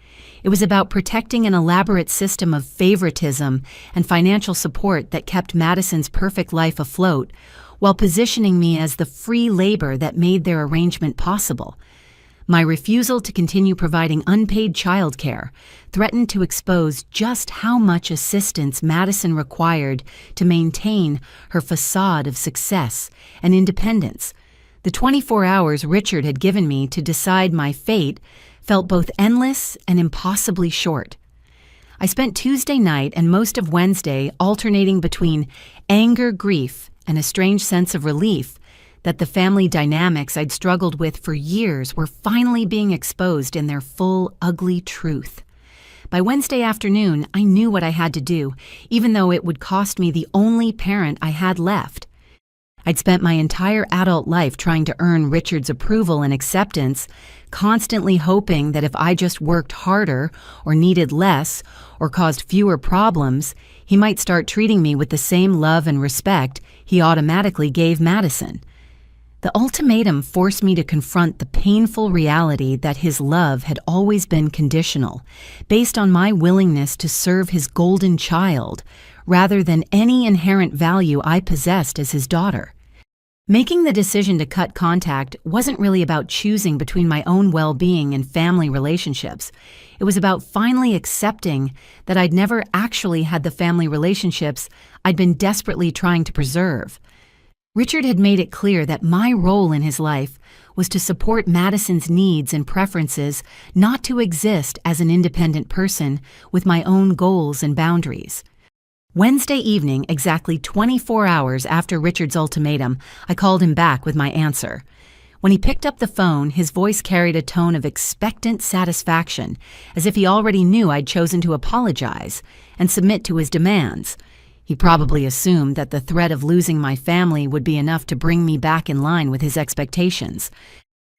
It was about protecting an elaborate system of favoritism and financial support that kept Madison's perfect life afloat, while positioning me as the free labor that made their arrangement possible. My refusal to continue providing unpaid childcare threatened to expose just how much assistance Madison required to maintain her facade of success and independence. The 24 hours Richard had given me to decide my fate felt both endless and impossibly short. I spent Tuesday night and most of Wednesday alternating between anger, grief, and a strange sense of relief that the family dynamics I'd struggled with for years were finally being exposed in their full, ugly truth. By Wednesday afternoon, I knew what I had to do, even though it would cost me the only parent I had left. I'd spent my entire adult life trying to earn Richard's approval and acceptance, constantly hoping that if I just worked harder or needed less or caused fewer problems, he might start treating me with the same love and respect he automatically gave Madison. The ultimatum forced me to confront the painful reality that his love had always been conditional, based on my willingness to serve his golden child, rather than any inherent value I possessed as his daughter. Making the decision to cut contact wasn't really about choosing between my own well-being and family relationships. It was about finally accepting that I'd never actually had the family relationships I'd been desperately trying to preserve. Richard had made it clear that my role in his life was to support Madison's needs and preferences, not to exist as an independent person with my own goals and boundaries. Wednesday evening, exactly 24 hours after Richard's ultimatum, I called him back with my answer. When he picked up the phone, his voice carried a tone of expectant satisfaction, as if he already knew I'd chosen to apologize and submit to his demands. He probably assumed that the threat of losing my family would be enough to bring me back in line with his expectations.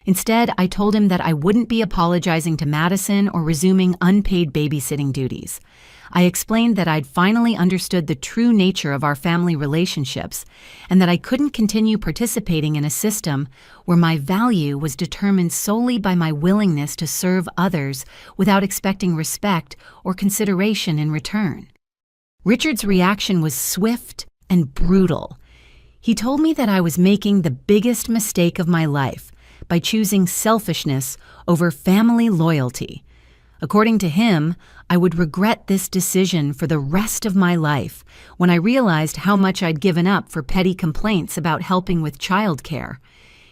Instead, I told him that I wouldn't be apologizing to Madison or resuming unpaid babysitting duties. I explained that I'd finally understood the true nature of our family relationships and that I couldn't continue participating in a system where my value was determined solely by my willingness to serve others without expecting respect or consideration in return. Richard's reaction was swift and brutal. He told me that I was making the biggest mistake of my life by choosing selfishness over family loyalty. According to him, I would regret this decision for the rest of my life when I realized how much I'd given up for petty complaints about helping with childcare.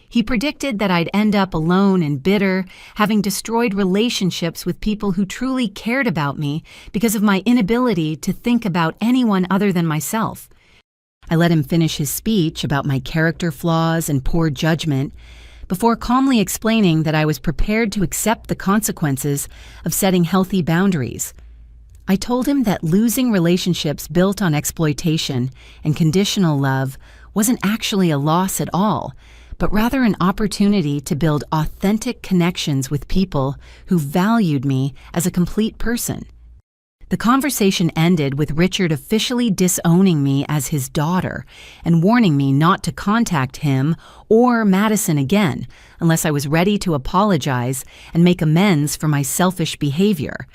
He predicted that I'd end up alone and bitter, having destroyed relationships with people who truly cared about me because of my inability to think about anyone other than myself. I let him finish his speech about my character flaws and poor judgment before calmly explaining that I was prepared to accept the consequences of setting healthy boundaries. I told him that losing relationships built on exploitation and conditional love wasn't actually a loss at all, but rather an opportunity to build authentic connections with people who valued me as a complete person. The conversation ended with Richard officially disowning me as his daughter and warning me not to contact him or Madison again unless I was ready to apologize and make amends for my selfish behavior.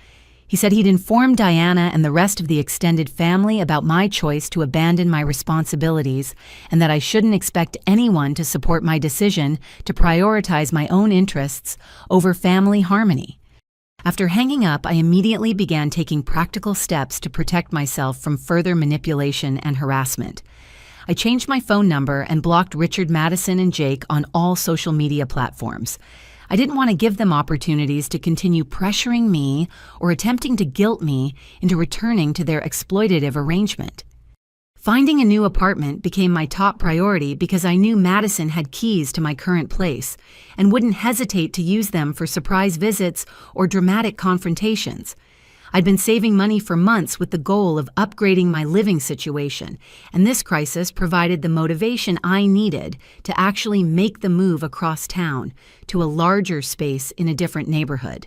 He said he'd informed Diana and the rest of the extended family about my choice to abandon my responsibilities and that I shouldn't expect anyone to support my decision to prioritize my own interests over family harmony. After hanging up, I immediately began taking practical steps to protect myself from further manipulation and harassment. I changed my phone number and blocked Richard, Madison, and Jake on all social media platforms. I didn't want to give them opportunities to continue pressuring me or attempting to guilt me into returning to their exploitative arrangement. Finding a new apartment became my top priority because I knew Madison had keys to my current place and wouldn't hesitate to use them for surprise visits or dramatic confrontations. I'd been saving money for months with the goal of upgrading my living situation, and this crisis provided the motivation I needed to actually make the move across town to a larger space in a different neighborhood.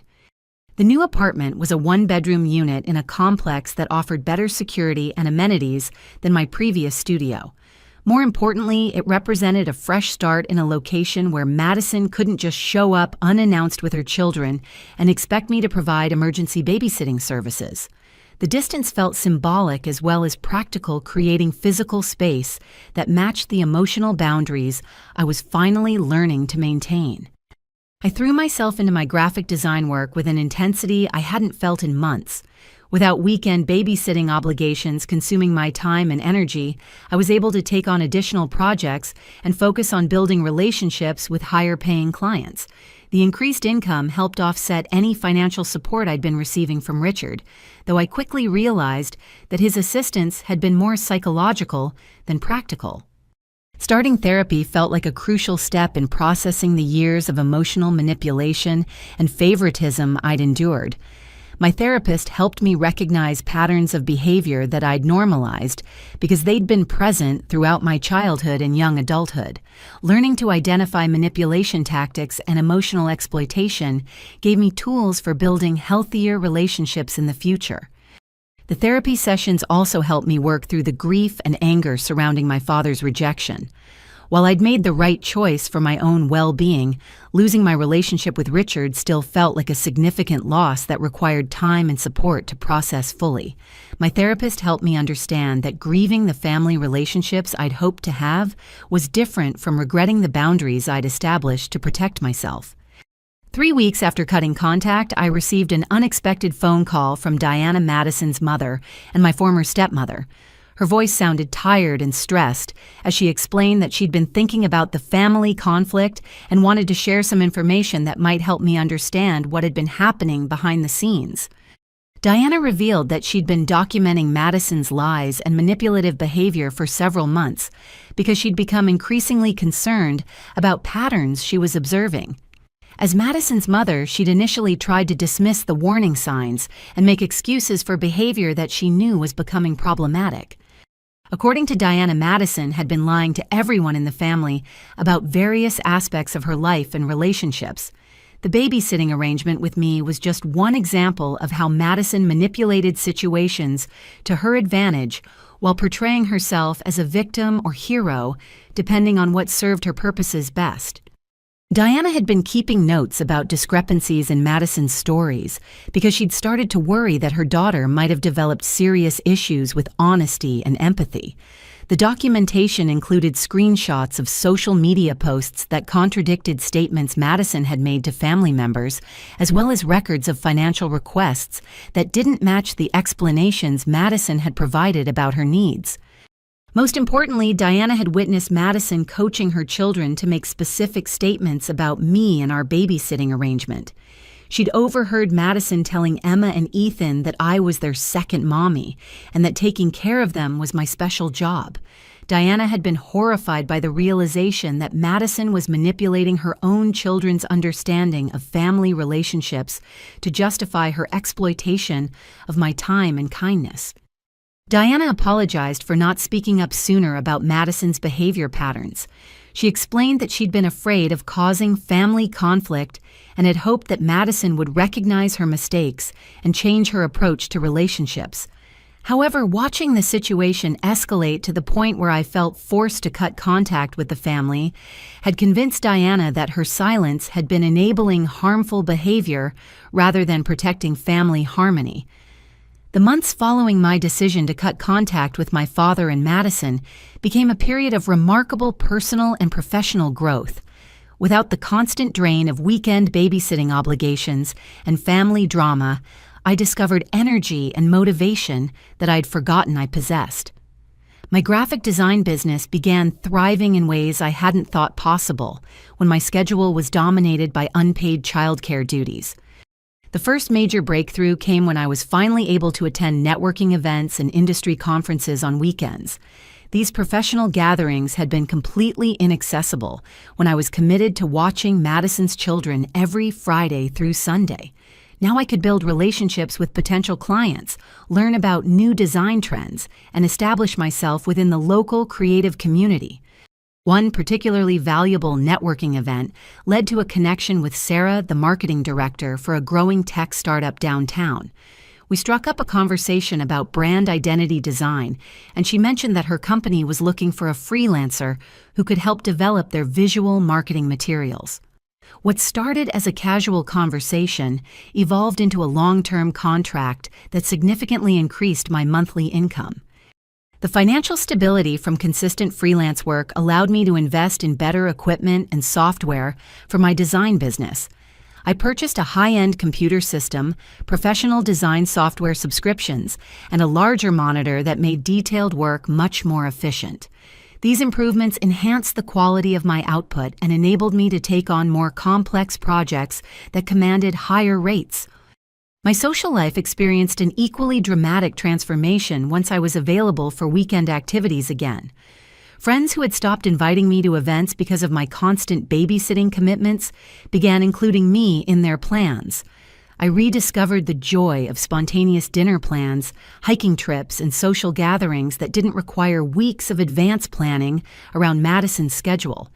The new apartment was a one-bedroom unit in a complex that offered better security and amenities than my previous studio. More importantly, it represented a fresh start in a location where Madison couldn't just show up unannounced with her children and expect me to provide emergency babysitting services. The distance felt symbolic as well as practical, creating physical space that matched the emotional boundaries I was finally learning to maintain. I threw myself into my graphic design work with an intensity I hadn't felt in months. Without weekend babysitting obligations consuming my time and energy, I was able to take on additional projects and focus on building relationships with higher-paying clients. The increased income helped offset any financial support I'd been receiving from Richard, though I quickly realized that his assistance had been more psychological than practical. Starting therapy felt like a crucial step in processing the years of emotional manipulation and favoritism I'd endured. My therapist helped me recognize patterns of behavior that I'd normalized because they'd been present throughout my childhood and young adulthood. Learning to identify manipulation tactics and emotional exploitation gave me tools for building healthier relationships in the future. The therapy sessions also helped me work through the grief and anger surrounding my father's rejection. While I'd made the right choice for my own well-being, losing my relationship with Richard still felt like a significant loss that required time and support to process fully. My therapist helped me understand that grieving the family relationships I'd hoped to have was different from regretting the boundaries I'd established to protect myself. 3 weeks after cutting contact, I received an unexpected phone call from Diana Madison's mother and my former stepmother. Her voice sounded tired and stressed as she explained that she'd been thinking about the family conflict and wanted to share some information that might help me understand what had been happening behind the scenes. Diana revealed that she'd been documenting Madison's lies and manipulative behavior for several months because she'd become increasingly concerned about patterns she was observing. As Madison's mother, she'd initially tried to dismiss the warning signs and make excuses for behavior that she knew was becoming problematic. According to Diana, Madison had been lying to everyone in the family about various aspects of her life and relationships. The babysitting arrangement with me was just one example of how Madison manipulated situations to her advantage while portraying herself as a victim or hero, depending on what served her purposes best. Diana had been keeping notes about discrepancies in Madison's stories because she'd started to worry that her daughter might have developed serious issues with honesty and empathy. The documentation included screenshots of social media posts that contradicted statements Madison had made to family members, as well as records of financial requests that didn't match the explanations Madison had provided about her needs. Most importantly, Diana had witnessed Madison coaching her children to make specific statements about me and our babysitting arrangement. She'd overheard Madison telling Emma and Ethan that I was their second mommy and that taking care of them was my special job. Diana had been horrified by the realization that Madison was manipulating her own children's understanding of family relationships to justify her exploitation of my time and kindness. Diana apologized for not speaking up sooner about Madison's behavior patterns. She explained that she'd been afraid of causing family conflict and had hoped that Madison would recognize her mistakes and change her approach to relationships. However, watching the situation escalate to the point where I felt forced to cut contact with the family had convinced Diana that her silence had been enabling harmful behavior rather than protecting family harmony. The months following my decision to cut contact with my father and Madison became a period of remarkable personal and professional growth. Without the constant drain of weekend babysitting obligations and family drama, I discovered energy and motivation that I'd forgotten I possessed. My graphic design business began thriving in ways I hadn't thought possible when my schedule was dominated by unpaid childcare duties. The first major breakthrough came when I was finally able to attend networking events and industry conferences on weekends. These professional gatherings had been completely inaccessible when I was committed to watching Madison's children every Friday through Sunday. Now I could build relationships with potential clients, learn about new design trends, and establish myself within the local creative community. One particularly valuable networking event led to a connection with Sarah, the marketing director for a growing tech startup downtown. We struck up a conversation about brand identity design, and she mentioned that her company was looking for a freelancer who could help develop their visual marketing materials. What started as a casual conversation evolved into a long-term contract that significantly increased my monthly income. The financial stability from consistent freelance work allowed me to invest in better equipment and software for my design business. I purchased a high-end computer system, professional design software subscriptions, and a larger monitor that made detailed work much more efficient. These improvements enhanced the quality of my output and enabled me to take on more complex projects that commanded higher rates. My social life experienced an equally dramatic transformation once I was available for weekend activities again. Friends who had stopped inviting me to events because of my constant babysitting commitments began including me in their plans. I rediscovered the joy of spontaneous dinner plans, hiking trips, and social gatherings that didn't require weeks of advance planning around Madison's schedule.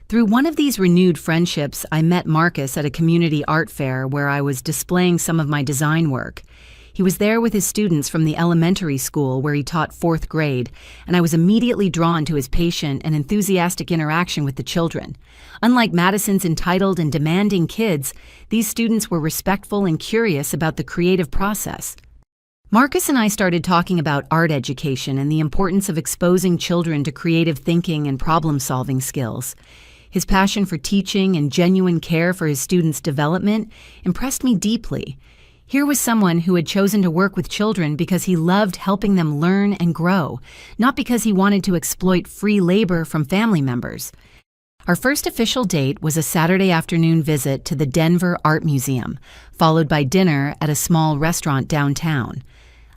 Through one of these renewed friendships, I met Marcus at a community art fair where I was displaying some of my design work. He was there with his students from the elementary school where he taught 4th grade, and I was immediately drawn to his patient and enthusiastic interaction with the children. Unlike Madison's entitled and demanding kids, these students were respectful and curious about the creative process. Marcus and I started talking about art education and the importance of exposing children to creative thinking and problem-solving skills. His passion for teaching and genuine care for his students' development impressed me deeply. Here was someone who had chosen to work with children because he loved helping them learn and grow, not because he wanted to exploit free labor from family members. Our first official date was a Saturday afternoon visit to the Denver Art Museum, followed by dinner at a small restaurant downtown.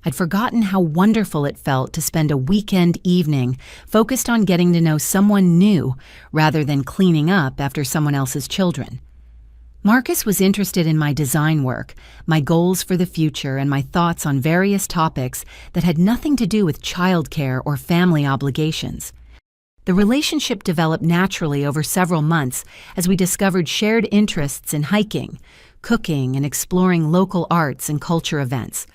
I'd forgotten how wonderful it felt to spend a weekend evening focused on getting to know someone new rather than cleaning up after someone else's children. Marcus was interested in my design work, my goals for the future, and my thoughts on various topics that had nothing to do with childcare or family obligations. The relationship developed naturally over several months as we discovered shared interests in hiking, cooking, and exploring local arts and culture events.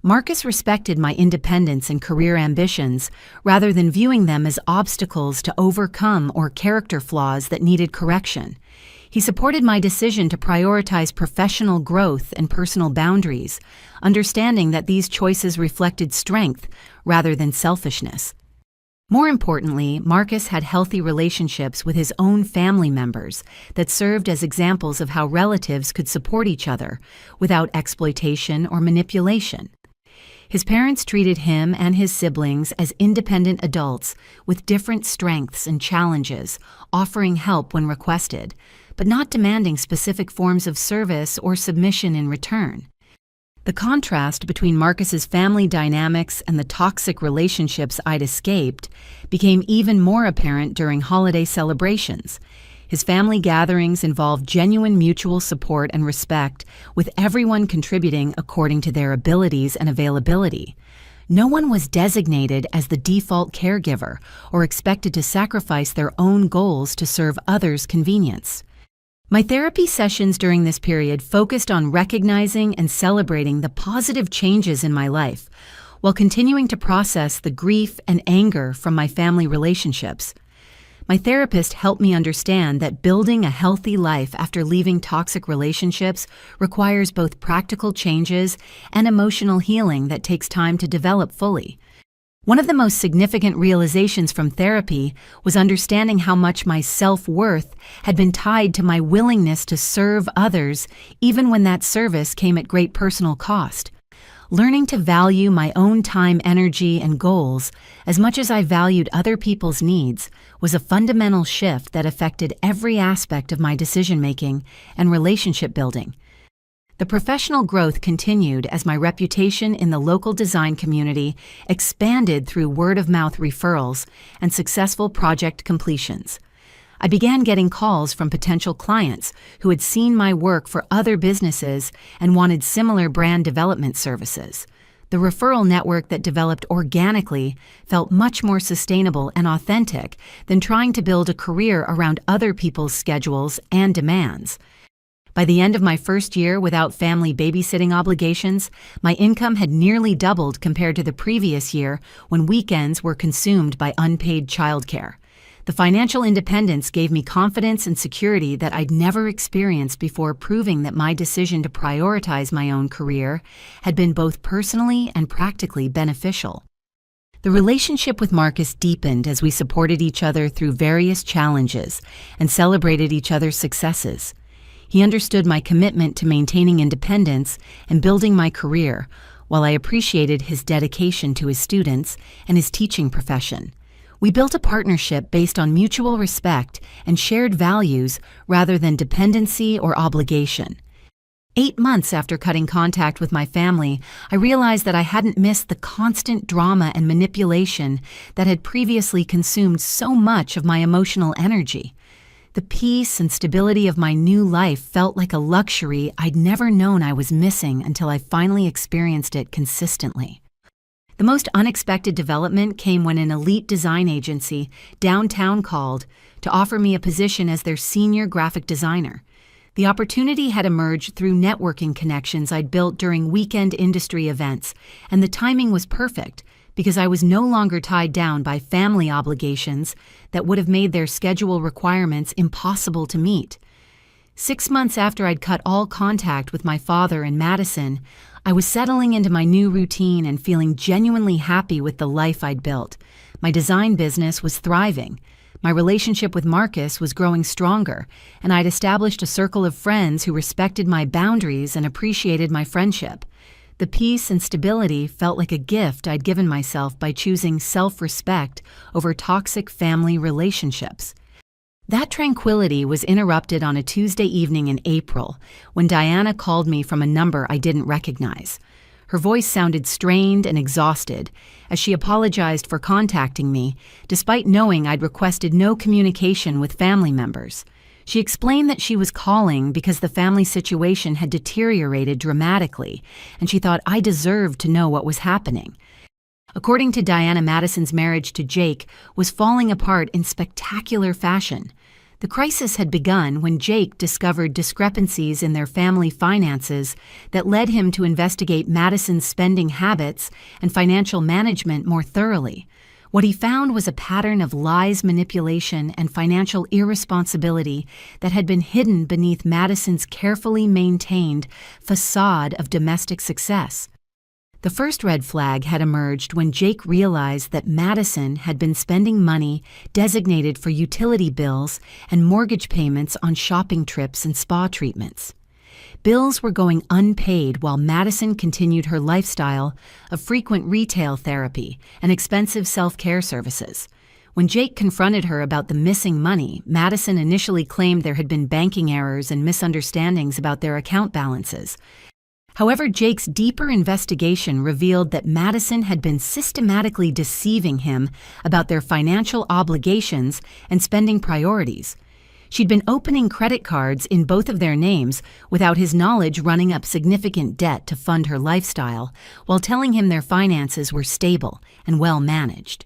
Marcus respected my independence and career ambitions rather than viewing them as obstacles to overcome or character flaws that needed correction. He supported my decision to prioritize professional growth and personal boundaries, understanding that these choices reflected strength rather than selfishness. More importantly, Marcus had healthy relationships with his own family members that served as examples of how relatives could support each other without exploitation or manipulation. His parents treated him and his siblings as independent adults with different strengths and challenges, offering help when requested, but not demanding specific forms of service or submission in return. The contrast between Marcus's family dynamics and the toxic relationships I'd escaped became even more apparent during holiday celebrations. His family gatherings involved genuine mutual support and respect, with everyone contributing according to their abilities and availability. No one was designated as the default caregiver or expected to sacrifice their own goals to serve others' convenience. My therapy sessions during this period focused on recognizing and celebrating the positive changes in my life, while continuing to process the grief and anger from my family relationships. My therapist helped me understand that building a healthy life after leaving toxic relationships requires both practical changes and emotional healing that takes time to develop fully. One of the most significant realizations from therapy was understanding how much my self-worth had been tied to my willingness to serve others, even when that service came at great personal cost. Learning to value my own time, energy, and goals as much as I valued other people's needs was a fundamental shift that affected every aspect of my decision-making and relationship building. The professional growth continued as my reputation in the local design community expanded through word-of-mouth referrals and successful project completions. I began getting calls from potential clients who had seen my work for other businesses and wanted similar brand development services. The referral network that developed organically felt much more sustainable and authentic than trying to build a career around other people's schedules and demands. By the end of my first year without family babysitting obligations, my income had nearly doubled compared to the previous year when weekends were consumed by unpaid childcare. The financial independence gave me confidence and security that I'd never experienced before, proving that my decision to prioritize my own career had been both personally and practically beneficial. The relationship with Marcus deepened as we supported each other through various challenges and celebrated each other's successes. He understood my commitment to maintaining independence and building my career, while I appreciated his dedication to his students and his teaching profession. We built a partnership based on mutual respect and shared values rather than dependency or obligation. 8 months after cutting contact with my family, I realized that I hadn't missed the constant drama and manipulation that had previously consumed so much of my emotional energy. The peace and stability of my new life felt like a luxury I'd never known I was missing until I finally experienced it consistently. The most unexpected development came when an elite design agency downtown called to offer me a position as their senior graphic designer. The opportunity had emerged through networking connections I'd built during weekend industry events, and the timing was perfect because I was no longer tied down by family obligations that would have made their schedule requirements impossible to meet. 6 months after I'd cut all contact with my father in Madison, I was settling into my new routine and feeling genuinely happy with the life I'd built. My design business was thriving. My relationship with Marcus was growing stronger, and I'd established a circle of friends who respected my boundaries and appreciated my friendship. The peace and stability felt like a gift I'd given myself by choosing self-respect over toxic family relationships. That tranquility was interrupted on a Tuesday evening in April when Diana called me from a number I didn't recognize. Her voice sounded strained and exhausted as she apologized for contacting me, despite knowing I'd requested no communication with family members. She explained that she was calling because the family situation had deteriorated dramatically, and she thought I deserved to know what was happening. According to Diana, Madison's marriage to Jake was falling apart in spectacular fashion. The crisis had begun when Jake discovered discrepancies in their family finances that led him to investigate Madison's spending habits and financial management more thoroughly. What he found was a pattern of lies, manipulation, and financial irresponsibility that had been hidden beneath Madison's carefully maintained facade of domestic success. The first red flag had emerged when Jake realized that Madison had been spending money designated for utility bills and mortgage payments on shopping trips and spa treatments. Bills were going unpaid while Madison continued her lifestyle of frequent retail therapy and expensive self-care services. When Jake confronted her about the missing money, Madison initially claimed there had been banking errors and misunderstandings about their account balances. However, Jake's deeper investigation revealed that Madison had been systematically deceiving him about their financial obligations and spending priorities. She'd been opening credit cards in both of their names without his knowledge, running up significant debt to fund her lifestyle, while telling him their finances were stable and well managed.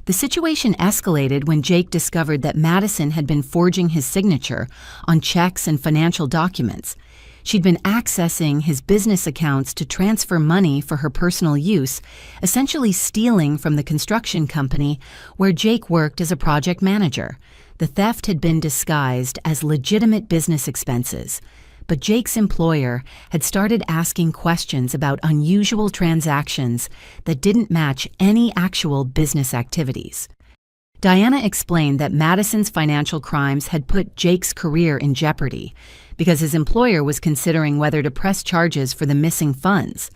The situation escalated when Jake discovered that Madison had been forging his signature on checks and financial documents. She'd been accessing his business accounts to transfer money for her personal use, essentially stealing from the construction company where Jake worked as a project manager. The theft had been disguised as legitimate business expenses, but Jake's employer had started asking questions about unusual transactions that didn't match any actual business activities. Diana explained that Madison's financial crimes had put Jake's career in jeopardy because his employer was considering whether to press charges for the missing funds.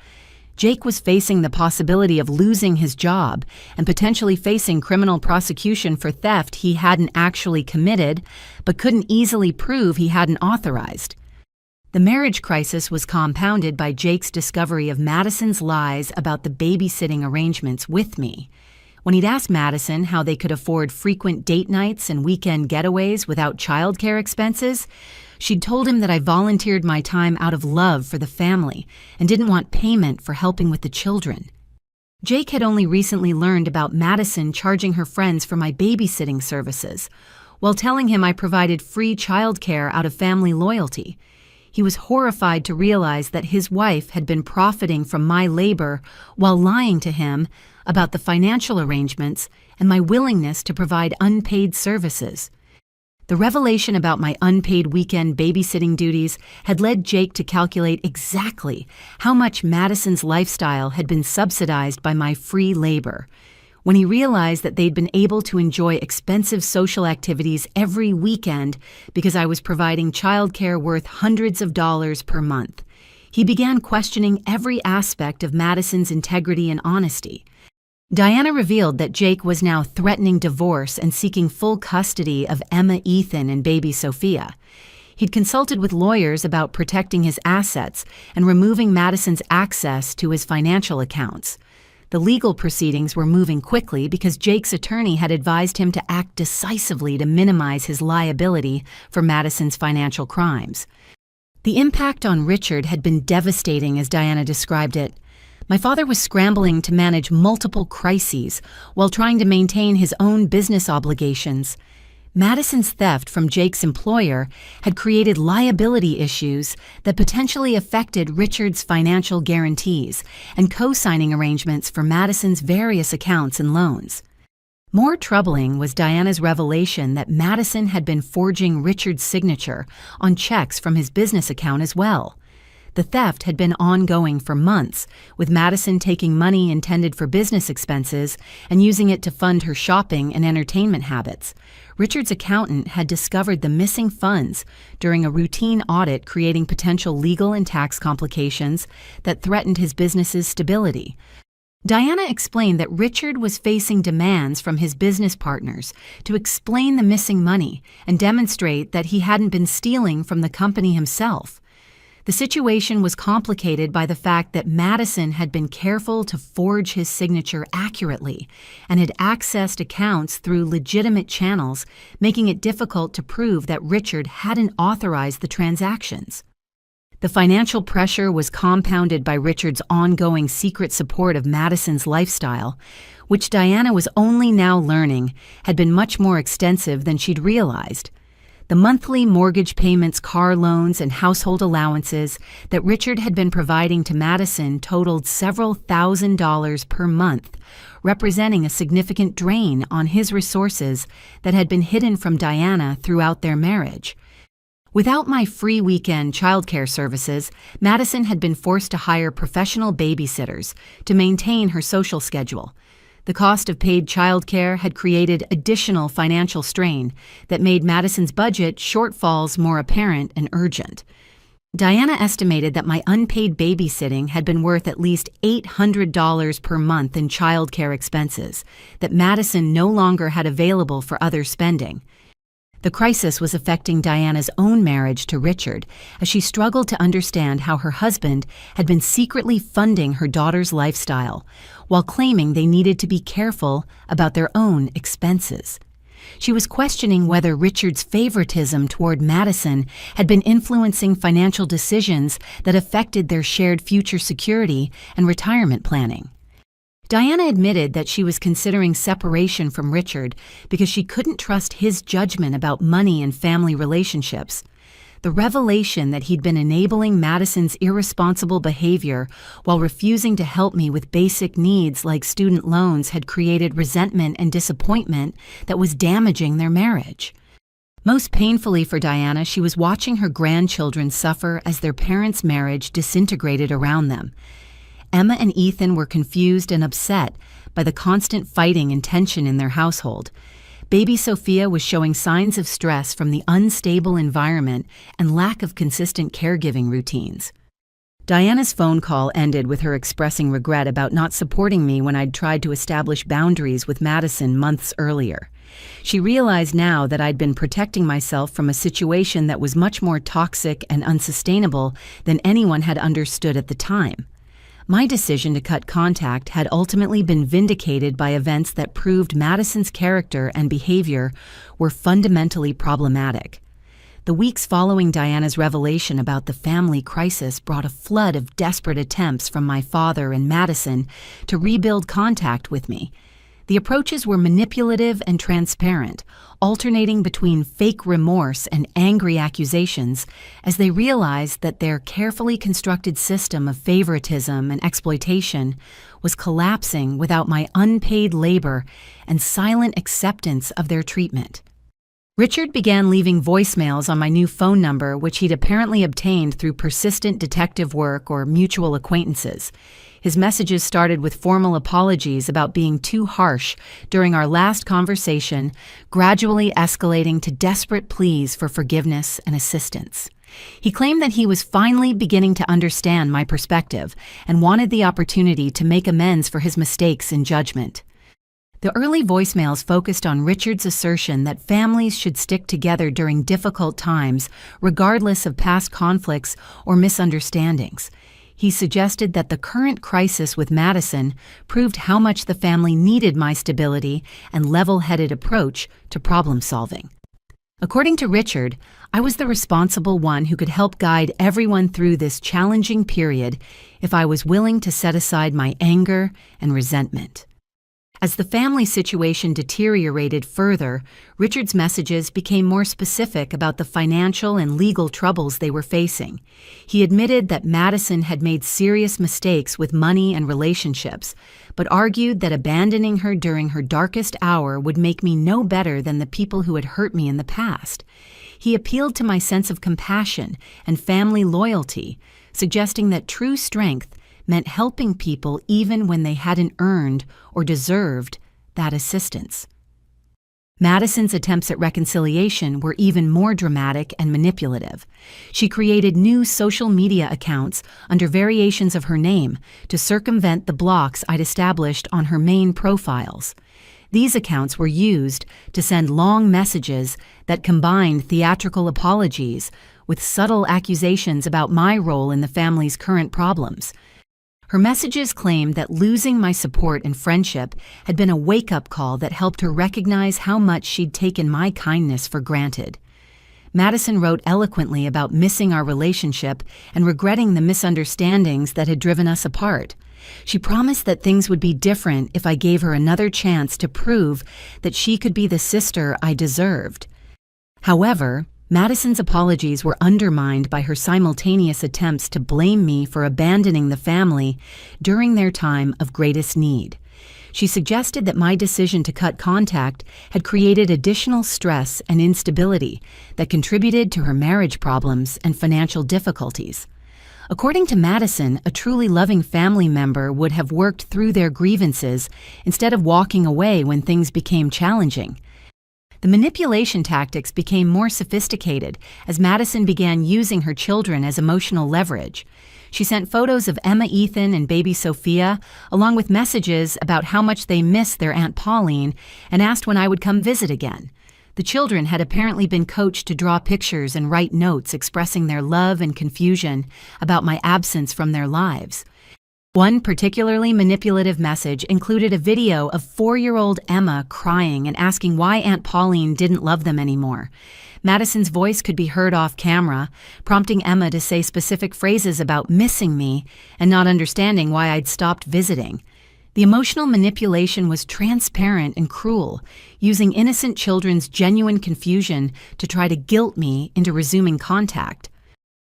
Jake was facing the possibility of losing his job and potentially facing criminal prosecution for theft he hadn't actually committed but couldn't easily prove he hadn't authorized. The marriage crisis was compounded by Jake's discovery of Madison's lies about the babysitting arrangements with me. When he'd asked Madison how they could afford frequent date nights and weekend getaways without childcare expenses, she'd told him that I volunteered my time out of love for the family and didn't want payment for helping with the children. Jake had only recently learned about Madison charging her friends for my babysitting services, while telling him I provided free childcare out of family loyalty. He was horrified to realize that his wife had been profiting from my labor while lying to him about the financial arrangements and my willingness to provide unpaid services. The revelation about my unpaid weekend babysitting duties had led Jake to calculate exactly how much Madison's lifestyle had been subsidized by my free labor. When he realized that they'd been able to enjoy expensive social activities every weekend because I was providing childcare worth hundreds of dollars per month, he began questioning every aspect of Madison's integrity and honesty. Diana revealed that Jake was now threatening divorce and seeking full custody of Emma, Ethan, and baby Sophia. He'd consulted with lawyers about protecting his assets and removing Madison's access to his financial accounts. The legal proceedings were moving quickly because Jake's attorney had advised him to act decisively to minimize his liability for Madison's financial crimes. The impact on Richard had been devastating, as Diana described it. My father was scrambling to manage multiple crises while trying to maintain his own business obligations. Madison's theft from Jake's employer had created liability issues that potentially affected Richard's financial guarantees and co-signing arrangements for Madison's various accounts and loans. More troubling was Diana's revelation that Madison had been forging Richard's signature on checks from his business account as well. The theft had been ongoing for months, with Madison taking money intended for business expenses and using it to fund her shopping and entertainment habits. Richard's accountant had discovered the missing funds during a routine audit, creating potential legal and tax complications that threatened his business's stability. Diana explained that Richard was facing demands from his business partners to explain the missing money and demonstrate that he hadn't been stealing from the company himself. The situation was complicated by the fact that Madison had been careful to forge his signature accurately and had accessed accounts through legitimate channels, making it difficult to prove that Richard hadn't authorized the transactions. The financial pressure was compounded by Richard's ongoing secret support of Madison's lifestyle, which Diana was only now learning had been much more extensive than she'd realized. The monthly mortgage payments, car loans, and household allowances that Richard had been providing to Madison totaled several $1,000s per month, representing a significant drain on his resources that had been hidden from Diana throughout their marriage. Without my free weekend childcare services, Madison had been forced to hire professional babysitters to maintain her social schedule. The cost of paid childcare had created additional financial strain that made Madison's budget shortfalls more apparent and urgent. Diana estimated that my unpaid babysitting had been worth at least $800 per month in childcare expenses that Madison no longer had available for other spending. The crisis was affecting Diana's own marriage to Richard, as she struggled to understand how her husband had been secretly funding her daughter's lifestyle, while claiming they needed to be careful about their own expenses. She was questioning whether Richard's favoritism toward Madison had been influencing financial decisions that affected their shared future security and retirement planning. Diana admitted that she was considering separation from Richard because she couldn't trust his judgment about money and family relationships. The revelation that he'd been enabling Madison's irresponsible behavior while refusing to help me with basic needs like student loans had created resentment and disappointment that was damaging their marriage. Most painfully for Diana, she was watching her grandchildren suffer as their parents' marriage disintegrated around them. Emma and Ethan were confused and upset by the constant fighting and tension in their household. Baby Sophia was showing signs of stress from the unstable environment and lack of consistent caregiving routines. Diana's phone call ended with her expressing regret about not supporting me when I'd tried to establish boundaries with Madison months earlier. She realized now that I'd been protecting myself from a situation that was much more toxic and unsustainable than anyone had understood at the time. My decision to cut contact had ultimately been vindicated by events that proved Madison's character and behavior were fundamentally problematic. The weeks following Diana's revelation about the family crisis brought a flood of desperate attempts from my father and Madison to rebuild contact with me. The approaches were manipulative and transparent, alternating between fake remorse and angry accusations as they realized that their carefully constructed system of favoritism and exploitation was collapsing without my unpaid labor and silent acceptance of their treatment. Richard began leaving voicemails on my new phone number, which he'd apparently obtained through persistent detective work or mutual acquaintances. His messages started with formal apologies about being too harsh during our last conversation, gradually escalating to desperate pleas for forgiveness and assistance. He claimed that he was finally beginning to understand my perspective and wanted the opportunity to make amends for his mistakes in judgment. The early voicemails focused on Richard's assertion that families should stick together during difficult times, regardless of past conflicts or misunderstandings. He suggested that the current crisis with Madison proved how much the family needed my stability and level-headed approach to problem solving. According to Richard, I was the responsible one who could help guide everyone through this challenging period if I was willing to set aside my anger and resentment. As the family situation deteriorated further, Richard's messages became more specific about the financial and legal troubles they were facing. He admitted that Madison had made serious mistakes with money and relationships, but argued that abandoning her during her darkest hour would make me no better than the people who had hurt me in the past. He appealed to my sense of compassion and family loyalty, suggesting that true strength meant helping people even when they hadn't earned or deserved that assistance. Madison's attempts at reconciliation were even more dramatic and manipulative. She created new social media accounts under variations of her name to circumvent the blocks I'd established on her main profiles. These accounts were used to send long messages that combined theatrical apologies with subtle accusations about my role in the family's current problems. Her messages claimed that losing my support and friendship had been a wake-up call that helped her recognize how much she'd taken my kindness for granted. Madison wrote eloquently about missing our relationship and regretting the misunderstandings that had driven us apart. She promised that things would be different if I gave her another chance to prove that she could be the sister I deserved. However, Madison's apologies were undermined by her simultaneous attempts to blame me for abandoning the family during their time of greatest need. She suggested that my decision to cut contact had created additional stress and instability that contributed to her marriage problems and financial difficulties. According to Madison, a truly loving family member would have worked through their grievances instead of walking away when things became challenging. The manipulation tactics became more sophisticated as Madison began using her children as emotional leverage. She sent photos of Emma, Ethan, and baby Sophia, along with messages about how much they miss their Aunt Pauline, and asked when I would come visit again. The children had apparently been coached to draw pictures and write notes expressing their love and confusion about my absence from their lives. One particularly manipulative message included a video of 4-year-old Emma crying and asking why Aunt Pauline didn't love them anymore. Madison's voice could be heard off camera, prompting Emma to say specific phrases about missing me and not understanding why I'd stopped visiting. The emotional manipulation was transparent and cruel, using innocent children's genuine confusion to try to guilt me into resuming contact.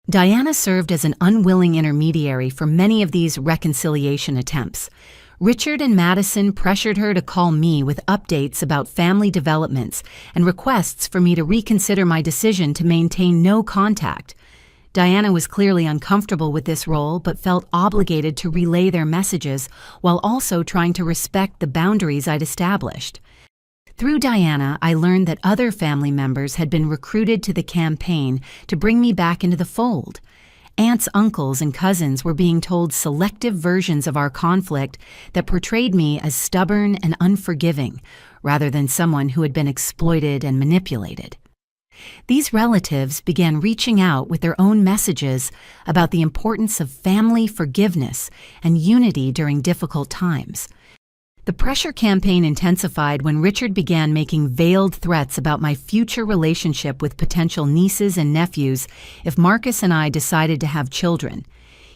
Diana served as an unwilling intermediary for many of these reconciliation attempts. Richard and Madison pressured her to call me with updates about family developments and requests for me to reconsider my decision to maintain no contact. Diana was clearly uncomfortable with this role but felt obligated to relay their messages while also trying to respect the boundaries I'd established. Through Diana, I learned that other family members had been recruited to the campaign to bring me back into the fold. Aunts, uncles, and cousins were being told selective versions of our conflict that portrayed me as stubborn and unforgiving, rather than someone who had been exploited and manipulated. These relatives began reaching out with their own messages about the importance of family forgiveness and unity during difficult times. The pressure campaign intensified when Richard began making veiled threats about my future relationship with potential nieces and nephews if Marcus and I decided to have children.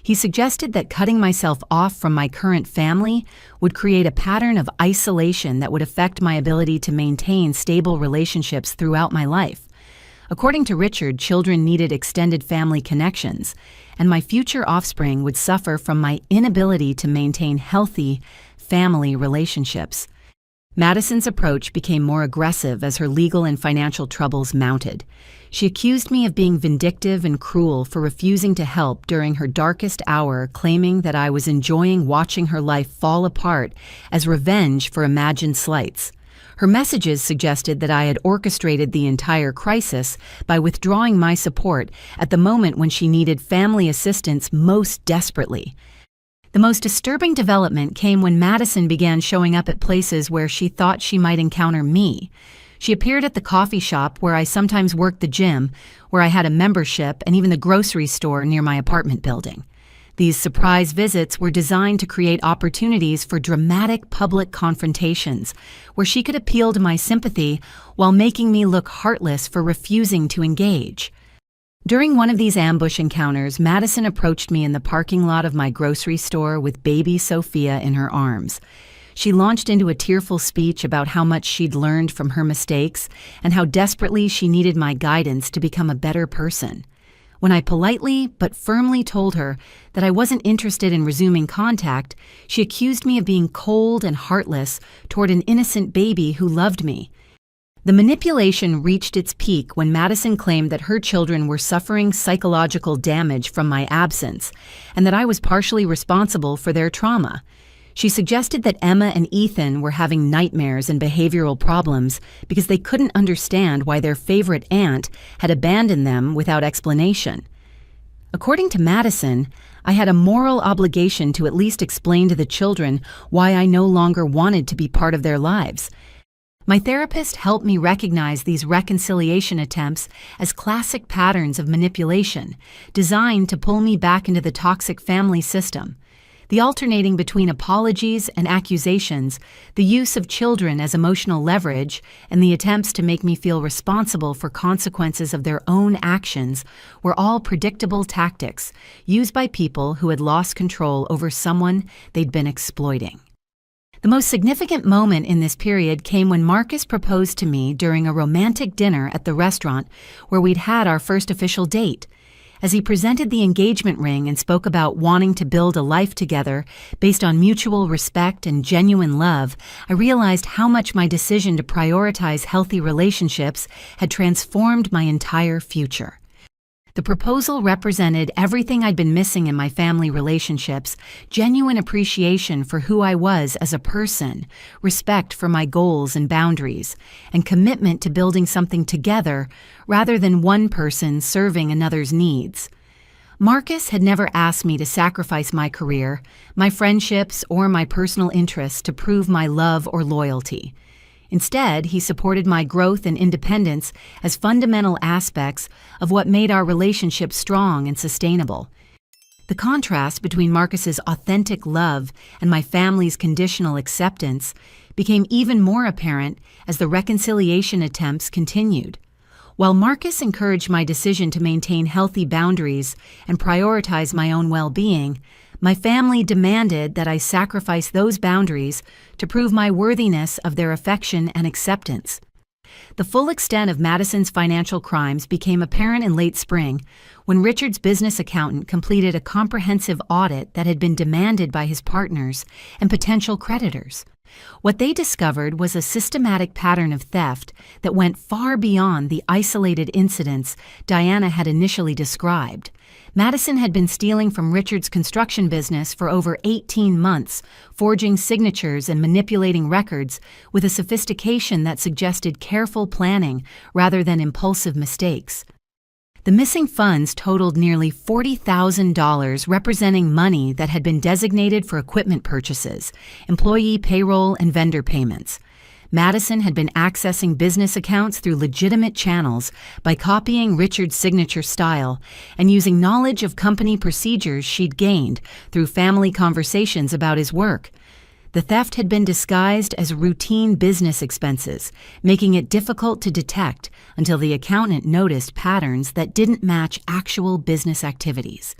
He suggested that cutting myself off from my current family would create a pattern of isolation that would affect my ability to maintain stable relationships throughout my life. According to Richard, children needed extended family connections, and my future offspring would suffer from my inability to maintain healthy family relationships. Madison's approach became more aggressive as her legal and financial troubles mounted. She accused me of being vindictive and cruel for refusing to help during her darkest hour, claiming that I was enjoying watching her life fall apart as revenge for imagined slights. Her messages suggested that I had orchestrated the entire crisis by withdrawing my support at the moment when she needed family assistance most desperately. The most disturbing development came when Madison began showing up at places where she thought she might encounter me. She appeared at the coffee shop where I sometimes worked, the gym, where I had a membership, and even the grocery store near my apartment building. These surprise visits were designed to create opportunities for dramatic public confrontations, where she could appeal to my sympathy while making me look heartless for refusing to engage. During one of these ambush encounters, Madison approached me in the parking lot of my grocery store with baby Sophia in her arms. She launched into a tearful speech about how much she'd learned from her mistakes and how desperately she needed my guidance to become a better person. When I politely but firmly told her that I wasn't interested in resuming contact, she accused me of being cold and heartless toward an innocent baby who loved me. The manipulation reached its peak when Madison claimed that her children were suffering psychological damage from my absence and that I was partially responsible for their trauma. She suggested that Emma and Ethan were having nightmares and behavioral problems because they couldn't understand why their favorite aunt had abandoned them without explanation. According to Madison, I had a moral obligation to at least explain to the children why I no longer wanted to be part of their lives. My therapist helped me recognize these reconciliation attempts as classic patterns of manipulation, designed to pull me back into the toxic family system. The alternating between apologies and accusations, the use of children as emotional leverage, and the attempts to make me feel responsible for consequences of their own actions were all predictable tactics used by people who had lost control over someone they'd been exploiting. The most significant moment in this period came when Marcus proposed to me during a romantic dinner at the restaurant where we'd had our first official date. As he presented the engagement ring and spoke about wanting to build a life together based on mutual respect and genuine love, I realized how much my decision to prioritize healthy relationships had transformed my entire future. The proposal represented everything I'd been missing in my family relationships: genuine appreciation for who I was as a person, respect for my goals and boundaries, and commitment to building something together rather than one person serving another's needs. Marcus had never asked me to sacrifice my career, my friendships, or my personal interests to prove my love or loyalty. Instead, he supported my growth and independence as fundamental aspects of what made our relationship strong and sustainable. The contrast between Marcus's authentic love and my family's conditional acceptance became even more apparent as the reconciliation attempts continued. While Marcus encouraged my decision to maintain healthy boundaries and prioritize my own well-being, my family demanded that I sacrifice those boundaries to prove my worthiness of their affection and acceptance. The full extent of Madison's financial crimes became apparent in late spring when Richard's business accountant completed a comprehensive audit that had been demanded by his partners and potential creditors. What they discovered was a systematic pattern of theft that went far beyond the isolated incidents Diana had initially described. Madison had been stealing from Richard's construction business for over 18 months, forging signatures and manipulating records with a sophistication that suggested careful planning rather than impulsive mistakes. The missing funds totaled nearly $40,000, representing money that had been designated for equipment purchases, employee payroll, and vendor payments. Madison had been accessing business accounts through legitimate channels by copying Richard's signature style and using knowledge of company procedures she'd gained through family conversations about his work. The theft had been disguised as routine business expenses, making it difficult to detect until the accountant noticed patterns that didn't match actual business activities.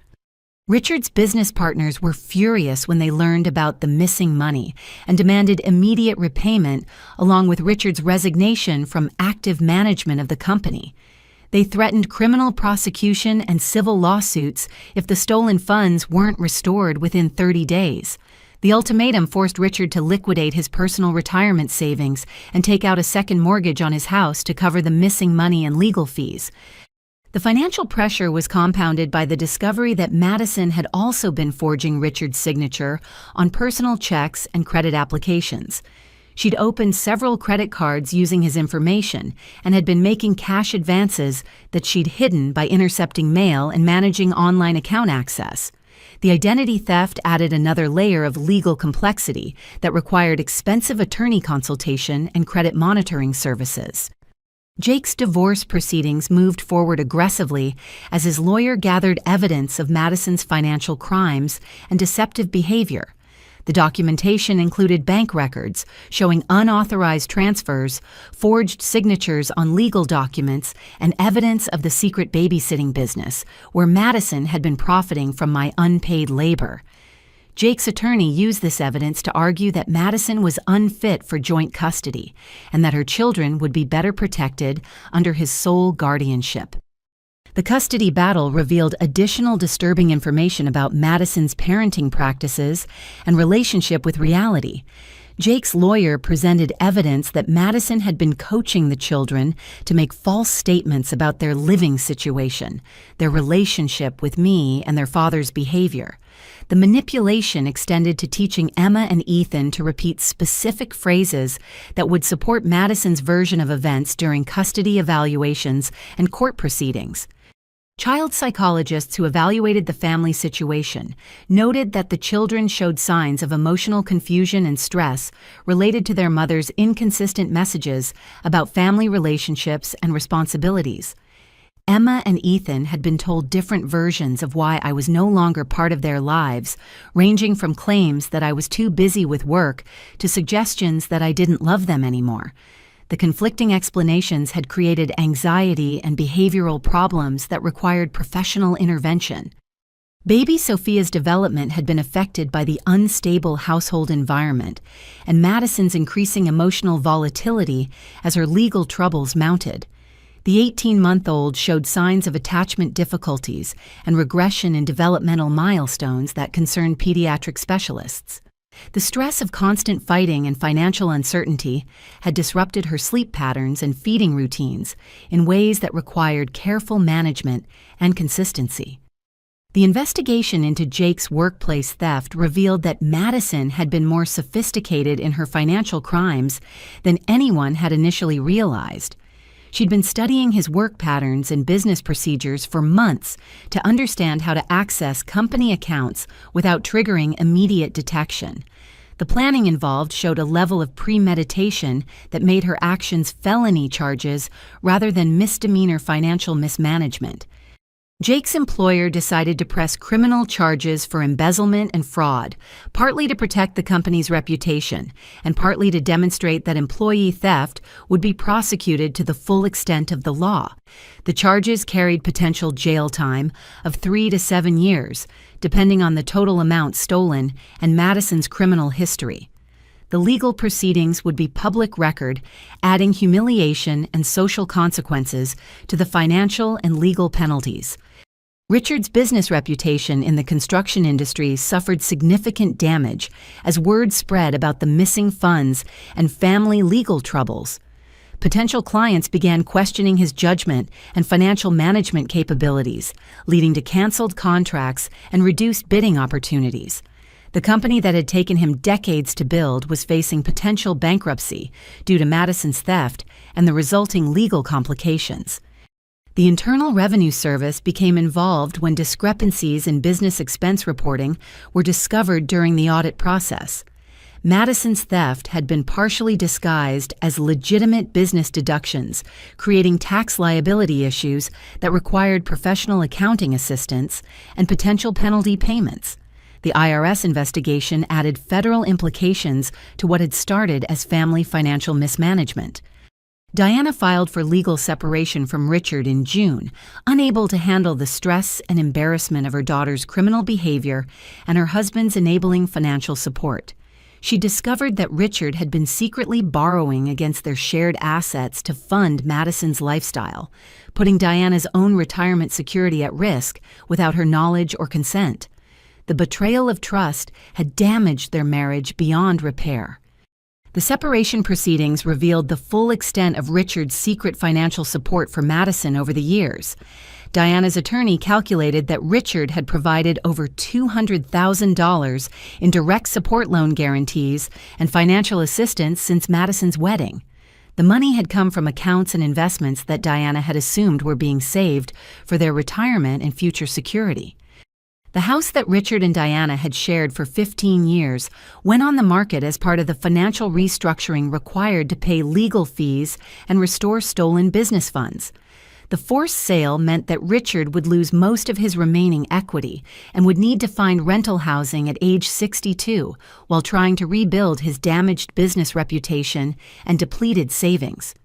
Richard's business partners were furious when they learned about the missing money and demanded immediate repayment along with Richard's resignation from active management of the company. They threatened criminal prosecution and civil lawsuits if the stolen funds weren't restored within 30 days. The ultimatum forced Richard to liquidate his personal retirement savings and take out a second mortgage on his house to cover the missing money and legal fees. The financial pressure was compounded by the discovery that Madison had also been forging Richard's signature on personal checks and credit applications. She'd opened several credit cards using his information and had been making cash advances that she'd hidden by intercepting mail and managing online account access. The identity theft added another layer of legal complexity that required expensive attorney consultation and credit monitoring services. Jake's divorce proceedings moved forward aggressively as his lawyer gathered evidence of Madison's financial crimes and deceptive behavior. The documentation included bank records showing unauthorized transfers, forged signatures on legal documents, and evidence of the secret babysitting business, where Madison had been profiting from my unpaid labor. Jake's attorney used this evidence to argue that Madison was unfit for joint custody and that her children would be better protected under his sole guardianship. The custody battle revealed additional disturbing information about Madison's parenting practices and relationship with reality. Jake's lawyer presented evidence that Madison had been coaching the children to make false statements about their living situation, their relationship with me, and their father's behavior. The manipulation extended to teaching Emma and Ethan to repeat specific phrases that would support Madison's version of events during custody evaluations and court proceedings. Child psychologists who evaluated the family situation noted that the children showed signs of emotional confusion and stress related to their mother's inconsistent messages about family relationships and responsibilities. Emma and Ethan had been told different versions of why I was no longer part of their lives, ranging from claims that I was too busy with work to suggestions that I didn't love them anymore. The conflicting explanations had created anxiety and behavioral problems that required professional intervention. Baby Sophia's development had been affected by the unstable household environment and Madison's increasing emotional volatility as her legal troubles mounted. The 18-month-old showed signs of attachment difficulties and regression in developmental milestones that concerned pediatric specialists. The stress of constant fighting and financial uncertainty had disrupted her sleep patterns and feeding routines in ways that required careful management and consistency. The investigation into Jake's workplace theft revealed that Madison had been more sophisticated in her financial crimes than anyone had initially realized. She'd been studying his work patterns and business procedures for months to understand how to access company accounts without triggering immediate detection. The planning involved showed a level of premeditation that made her actions felony charges rather than misdemeanor financial mismanagement. Jake's employer decided to press criminal charges for embezzlement and fraud, partly to protect the company's reputation, and partly to demonstrate that employee theft would be prosecuted to the full extent of the law. The charges carried potential jail time of 3 to 7 years, depending on the total amount stolen and Madison's criminal history. The legal proceedings would be public record, adding humiliation and social consequences to the financial and legal penalties. Richard's business reputation in the construction industry suffered significant damage as word spread about the missing funds and family legal troubles. Potential clients began questioning his judgment and financial management capabilities, leading to canceled contracts and reduced bidding opportunities. The company that had taken him decades to build was facing potential bankruptcy due to Madison's theft and the resulting legal complications. The Internal Revenue Service became involved when discrepancies in business expense reporting were discovered during the audit process. Madison's theft had been partially disguised as legitimate business deductions, creating tax liability issues that required professional accounting assistance and potential penalty payments. The IRS investigation added federal implications to what had started as family financial mismanagement. Diana filed for legal separation from Richard in June, unable to handle the stress and embarrassment of her daughter's criminal behavior and her husband's enabling financial support. She discovered that Richard had been secretly borrowing against their shared assets to fund Madison's lifestyle, putting Diana's own retirement security at risk without her knowledge or consent. The betrayal of trust had damaged their marriage beyond repair. The separation proceedings revealed the full extent of Richard's secret financial support for Madison over the years. Diana's attorney calculated that Richard had provided over $200,000 in direct support loan guarantees and financial assistance since Madison's wedding. The money had come from accounts and investments that Diana had assumed were being saved for their retirement and future security. The house that Richard and Diana had shared for 15 years went on the market as part of the financial restructuring required to pay legal fees and restore stolen business funds. The forced sale meant that Richard would lose most of his remaining equity and would need to find rental housing at age 62 while trying to rebuild his damaged business reputation and depleted savings.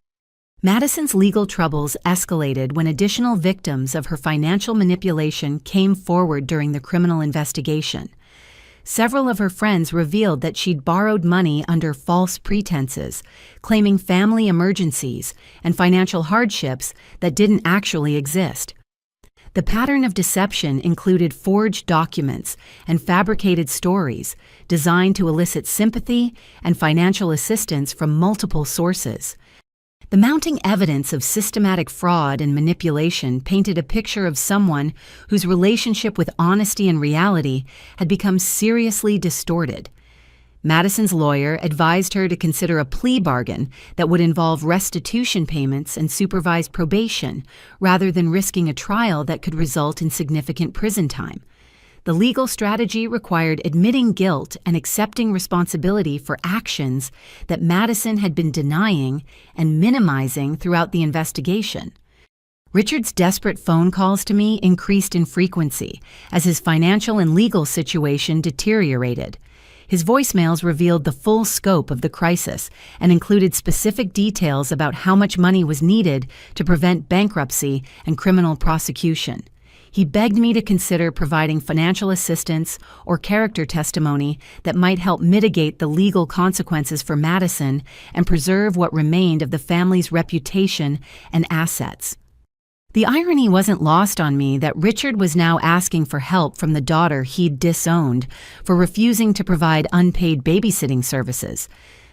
Madison's legal troubles escalated when additional victims of her financial manipulation came forward during the criminal investigation. Several of her friends revealed that she'd borrowed money under false pretenses, claiming family emergencies and financial hardships that didn't actually exist. The pattern of deception included forged documents and fabricated stories designed to elicit sympathy and financial assistance from multiple sources. The mounting evidence of systematic fraud and manipulation painted a picture of someone whose relationship with honesty and reality had become seriously distorted. Madison's lawyer advised her to consider a plea bargain that would involve restitution payments and supervised probation, rather than risking a trial that could result in significant prison time. The legal strategy required admitting guilt and accepting responsibility for actions that Madison had been denying and minimizing throughout the investigation. Richard's desperate phone calls to me increased in frequency as his financial and legal situation deteriorated. His voicemails revealed the full scope of the crisis and included specific details about how much money was needed to prevent bankruptcy and criminal prosecution. He begged me to consider providing financial assistance or character testimony that might help mitigate the legal consequences for Madison and preserve what remained of the family's reputation and assets. The irony wasn't lost on me that Richard was now asking for help from the daughter he'd disowned for refusing to provide unpaid babysitting services.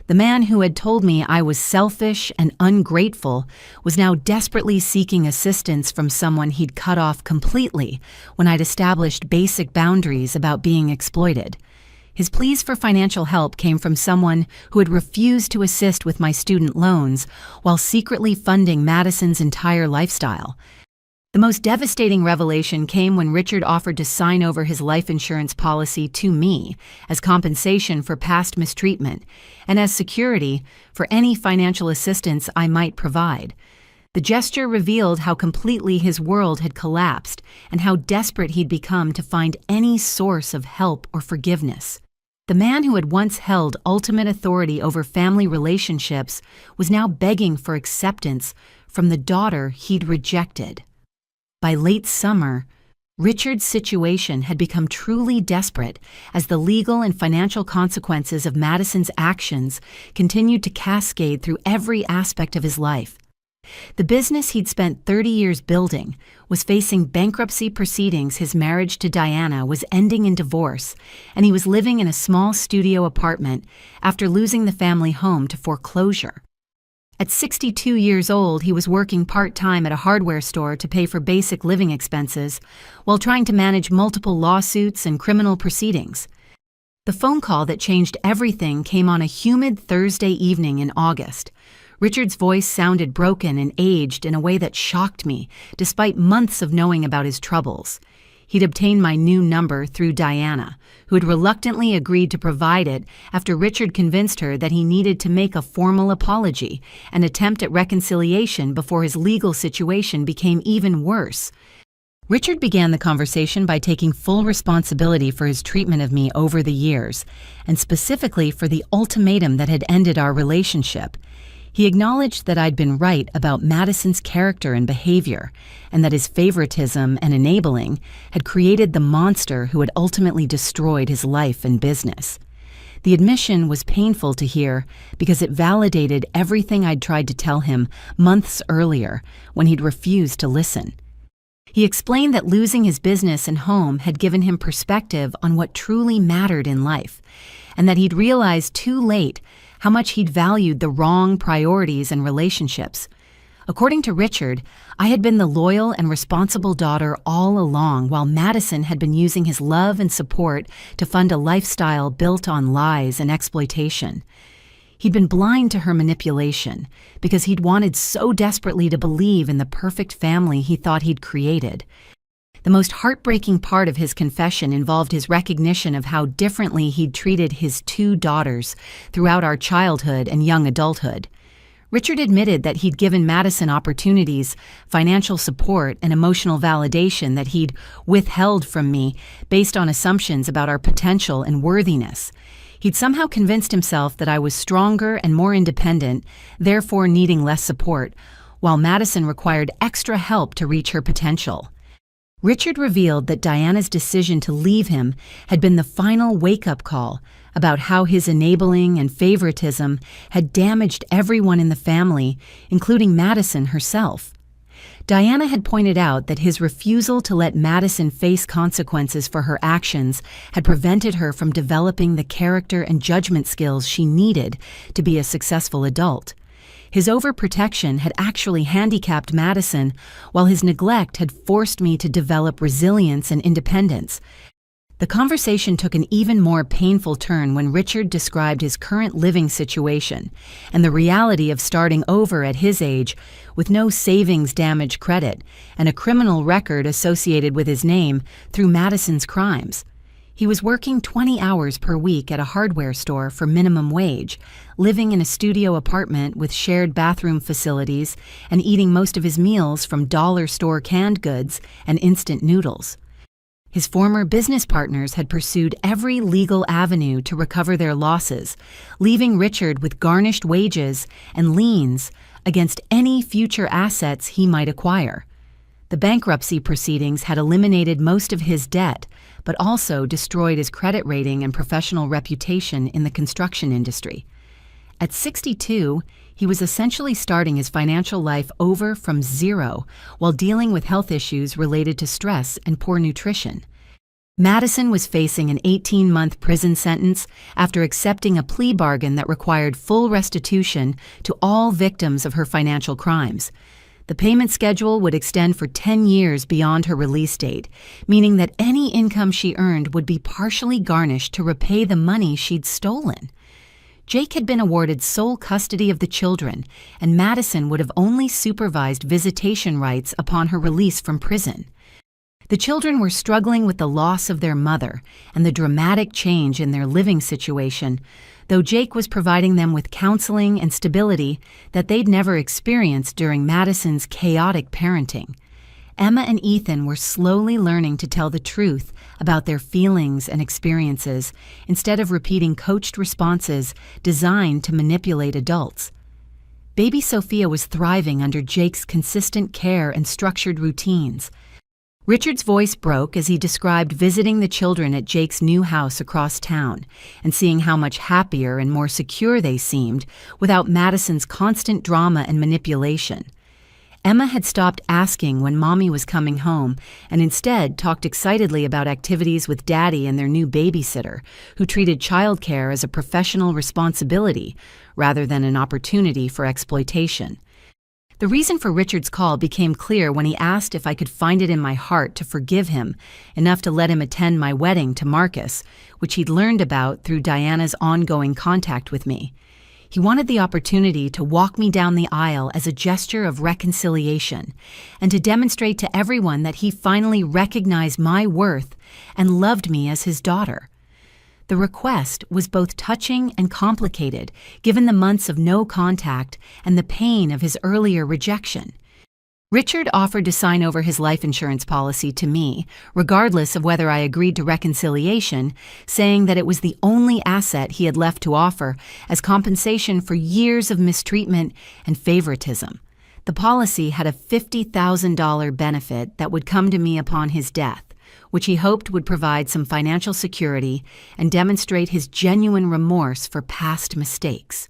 The man who had told me I was selfish and ungrateful was now desperately seeking assistance from someone he'd cut off completely when I'd established basic boundaries about being exploited. His pleas for financial help came from someone who had refused to assist with my student loans while secretly funding Madison's entire lifestyle. The most devastating revelation came when Richard offered to sign over his life insurance policy to me as compensation for past mistreatment and as security for any financial assistance I might provide. The gesture revealed how completely his world had collapsed and how desperate he'd become to find any source of help or forgiveness. The man who had once held ultimate authority over family relationships was now begging for acceptance from the daughter he'd rejected. By late summer, Richard's situation had become truly desperate as the legal and financial consequences of Madison's actions continued to cascade through every aspect of his life. The business he'd spent 30 years building was facing bankruptcy proceedings. His marriage to Diana was ending in divorce, and he was living in a small studio apartment after losing the family home to foreclosure. At 62 years old, he was working part-time at a hardware store to pay for basic living expenses while trying to manage multiple lawsuits and criminal proceedings. The phone call that changed everything came on a humid Thursday evening in August. Richard's voice sounded broken and aged in a way that shocked me, despite months of knowing about his troubles. He'd obtained my new number through Diana, who had reluctantly agreed to provide it after Richard convinced her that he needed to make a formal apology and attempt at reconciliation before his legal situation became even worse. Richard began the conversation by taking full responsibility for his treatment of me over the years, and specifically for the ultimatum that had ended our relationship. He acknowledged that I'd been right about Madison's character and behavior, and that his favoritism and enabling had created the monster who had ultimately destroyed his life and business. The admission was painful to hear because it validated everything I'd tried to tell him months earlier when he'd refused to listen. He explained that losing his business and home had given him perspective on what truly mattered in life, and that he'd realized too late how much he'd valued the wrong priorities and relationships. According to Richard, I had been the loyal and responsible daughter all along, while Madison had been using his love and support to fund a lifestyle built on lies and exploitation. He'd been blind to her manipulation because he'd wanted so desperately to believe in the perfect family he thought he'd created. The most heartbreaking part of his confession involved his recognition of how differently he'd treated his two daughters throughout our childhood and young adulthood. Richard admitted that he'd given Madison opportunities, financial support, and emotional validation that he'd withheld from me based on assumptions about our potential and worthiness. He'd somehow convinced himself that I was stronger and more independent, therefore needing less support, while Madison required extra help to reach her potential. Richard revealed that Diana's decision to leave him had been the final wake-up call about how his enabling and favoritism had damaged everyone in the family, including Madison herself. Diana had pointed out that his refusal to let Madison face consequences for her actions had prevented her from developing the character and judgment skills she needed to be a successful adult. His overprotection had actually handicapped Madison, while his neglect had forced me to develop resilience and independence. The conversation took an even more painful turn when Richard described his current living situation and the reality of starting over at his age with no savings damage credit and a criminal record associated with his name through Madison's crimes. He was working 20 hours per week at a hardware store for minimum wage, living in a studio apartment with shared bathroom facilities, and eating most of his meals from dollar store canned goods and instant noodles. His former business partners had pursued every legal avenue to recover their losses, leaving Richard with garnished wages and liens against any future assets he might acquire. The bankruptcy proceedings had eliminated most of his debt, but also destroyed his credit rating and professional reputation in the construction industry. At 62, he was essentially starting his financial life over from zero while dealing with health issues related to stress and poor nutrition. Madison was facing an 18-month prison sentence after accepting a plea bargain that required full restitution to all victims of her financial crimes. The payment schedule would extend for 10 years beyond her release date, meaning that any income she earned would be partially garnished to repay the money she'd stolen. Jake had been awarded sole custody of the children, and Madison would have only supervised visitation rights upon her release from prison. The children were struggling with the loss of their mother and the dramatic change in their living situation, though Jake was providing them with counseling and stability that they'd never experienced during Madison's chaotic parenting. Emma and Ethan were slowly learning to tell the truth about their feelings and experiences instead of repeating coached responses designed to manipulate adults. Baby Sophia was thriving under Jake's consistent care and structured routines. Richard's voice broke as he described visiting the children at Jake's new house across town and seeing how much happier and more secure they seemed without Madison's constant drama and manipulation. Emma had stopped asking when Mommy was coming home and instead talked excitedly about activities with Daddy and their new babysitter, who treated childcare as a professional responsibility rather than an opportunity for exploitation. The reason for Richard's call became clear when he asked if I could find it in my heart to forgive him enough to let him attend my wedding to Marcus, which he'd learned about through Diana's ongoing contact with me. He wanted the opportunity to walk me down the aisle as a gesture of reconciliation and to demonstrate to everyone that he finally recognized my worth and loved me as his daughter. The request was both touching and complicated, given the months of no contact and the pain of his earlier rejection. Richard offered to sign over his life insurance policy to me, regardless of whether I agreed to reconciliation, saying that it was the only asset he had left to offer as compensation for years of mistreatment and favoritism. The policy had a $50,000 benefit that would come to me upon his death, which he hoped would provide some financial security and demonstrate his genuine remorse for past mistakes.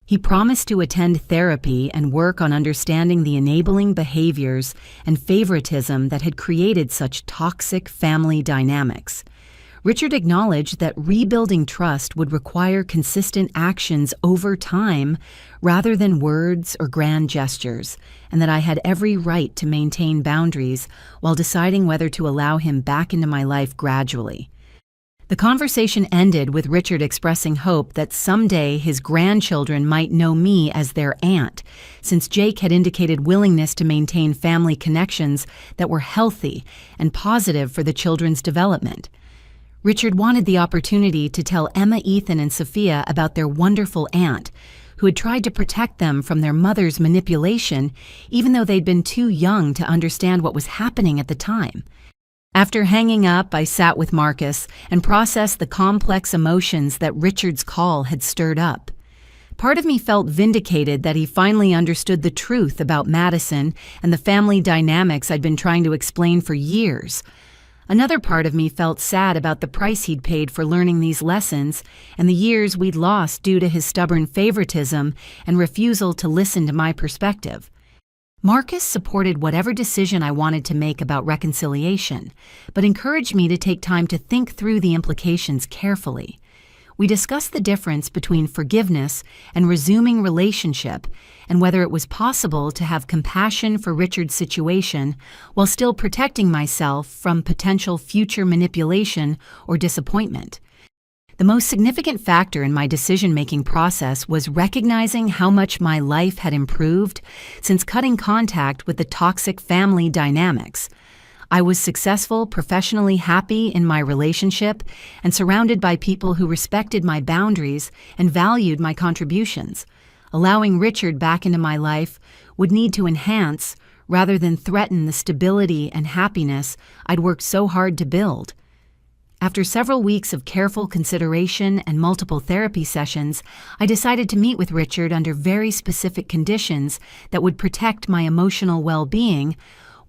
He promised to attend therapy and work on understanding the enabling behaviors and favoritism that had created such toxic family dynamics. Richard acknowledged that rebuilding trust would require consistent actions over time rather than words or grand gestures, and that I had every right to maintain boundaries while deciding whether to allow him back into my life gradually. The conversation ended with Richard expressing hope that someday his grandchildren might know me as their aunt, since Jake had indicated willingness to maintain family connections that were healthy and positive for the children's development. Richard wanted the opportunity to tell Emma, Ethan, and Sophia about their wonderful aunt, who had tried to protect them from their mother's manipulation, even though they'd been too young to understand what was happening at the time. After hanging up, I sat with Marcus and processed the complex emotions that Richard's call had stirred up. Part of me felt vindicated that he finally understood the truth about Madison and the family dynamics I'd been trying to explain for years. Another part of me felt sad about the price he'd paid for learning these lessons and the years we'd lost due to his stubborn favoritism and refusal to listen to my perspective. Marcus supported whatever decision I wanted to make about reconciliation, but encouraged me to take time to think through the implications carefully. We discussed the difference between forgiveness and resuming relationship and whether it was possible to have compassion for Richard's situation while still protecting myself from potential future manipulation or disappointment. The most significant factor in my decision-making process was recognizing how much my life had improved since cutting contact with the toxic family dynamics. I was successful, professionally happy in my relationship, and surrounded by people who respected my boundaries and valued my contributions. Allowing Richard back into my life would need to enhance rather than threaten the stability and happiness I'd worked so hard to build. After several weeks of careful consideration and multiple therapy sessions, I decided to meet with Richard under very specific conditions that would protect my emotional well-being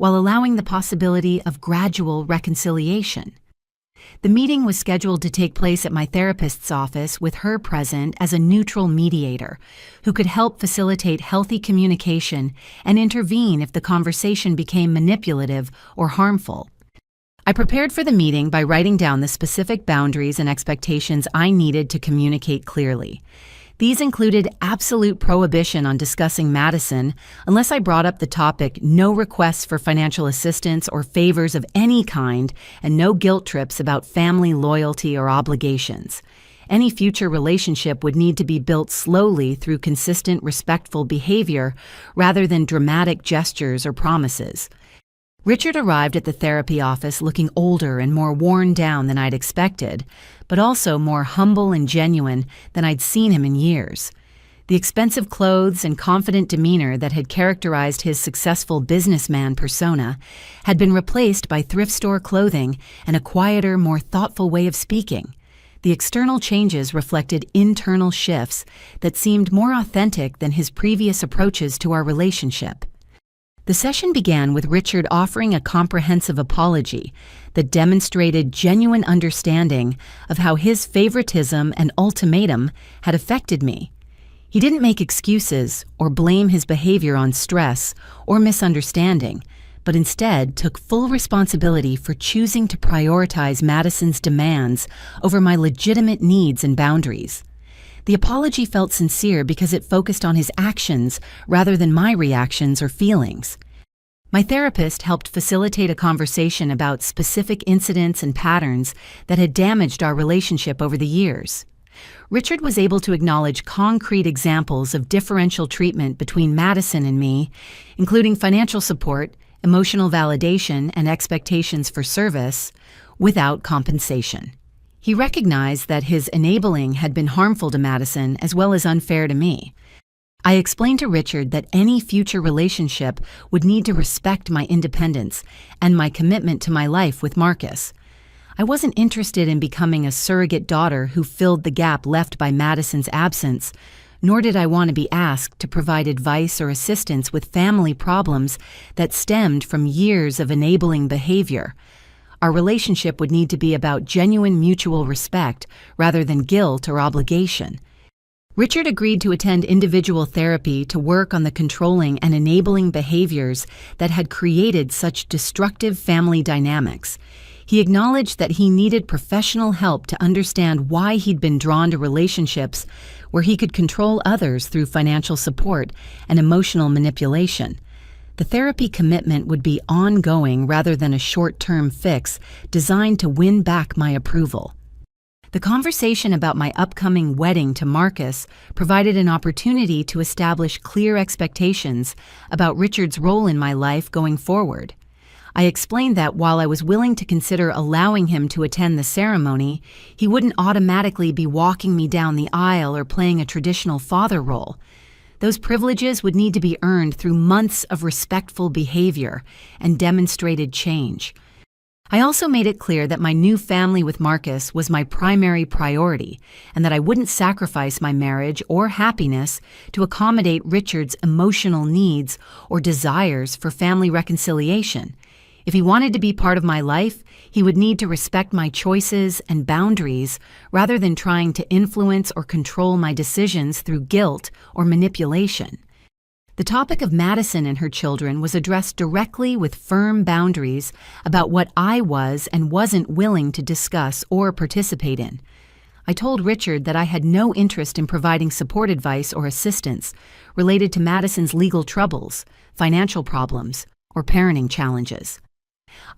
while allowing the possibility of gradual reconciliation. The meeting was scheduled to take place at my therapist's office with her present as a neutral mediator who could help facilitate healthy communication and intervene if the conversation became manipulative or harmful. I prepared for the meeting by writing down the specific boundaries and expectations I needed to communicate clearly. These included absolute prohibition on discussing Madison unless I brought up the topic, no requests for financial assistance or favors of any kind, and no guilt trips about family loyalty or obligations. Any future relationship would need to be built slowly through consistent, respectful behavior rather than dramatic gestures or promises. Richard arrived at the therapy office looking older and more worn down than I'd expected, but also more humble and genuine than I'd seen him in years. The expensive clothes and confident demeanor that had characterized his successful businessman persona had been replaced by thrift store clothing and a quieter, more thoughtful way of speaking. The external changes reflected internal shifts that seemed more authentic than his previous approaches to our relationship. The session began with Richard offering a comprehensive apology that demonstrated genuine understanding of how his favoritism and ultimatum had affected me. He didn't make excuses or blame his behavior on stress or misunderstanding, but instead took full responsibility for choosing to prioritize Madison's demands over my legitimate needs and boundaries. The apology felt sincere because it focused on his actions rather than my reactions or feelings. My therapist helped facilitate a conversation about specific incidents and patterns that had damaged our relationship over the years. Richard was able to acknowledge concrete examples of differential treatment between Madison and me, including financial support, emotional validation, and expectations for service, without compensation. He recognized that his enabling had been harmful to Madison as well as unfair to me. I explained to Richard that any future relationship would need to respect my independence and my commitment to my life with Marcus. I wasn't interested in becoming a surrogate daughter who filled the gap left by Madison's absence, nor did I want to be asked to provide advice or assistance with family problems that stemmed from years of enabling behavior. Our relationship would need to be about genuine mutual respect rather than guilt or obligation. Richard agreed to attend individual therapy to work on the controlling and enabling behaviors that had created such destructive family dynamics. He acknowledged that he needed professional help to understand why he'd been drawn to relationships where he could control others through financial support and emotional manipulation. The therapy commitment would be ongoing rather than a short-term fix designed to win back my approval. The conversation about my upcoming wedding to Marcus provided an opportunity to establish clear expectations about Richard's role in my life going forward. I explained that while I was willing to consider allowing him to attend the ceremony, he wouldn't automatically be walking me down the aisle or playing a traditional father role. Those privileges would need to be earned through months of respectful behavior and demonstrated change. I also made it clear that my new family with Marcus was my primary priority and that I wouldn't sacrifice my marriage or happiness to accommodate Richard's emotional needs or desires for family reconciliation. If he wanted to be part of my life, he would need to respect my choices and boundaries rather than trying to influence or control my decisions through guilt or manipulation. The topic of Madison and her children was addressed directly with firm boundaries about what I was and wasn't willing to discuss or participate in. I told Richard that I had no interest in providing support advice or assistance related to Madison's legal troubles, financial problems, or parenting challenges.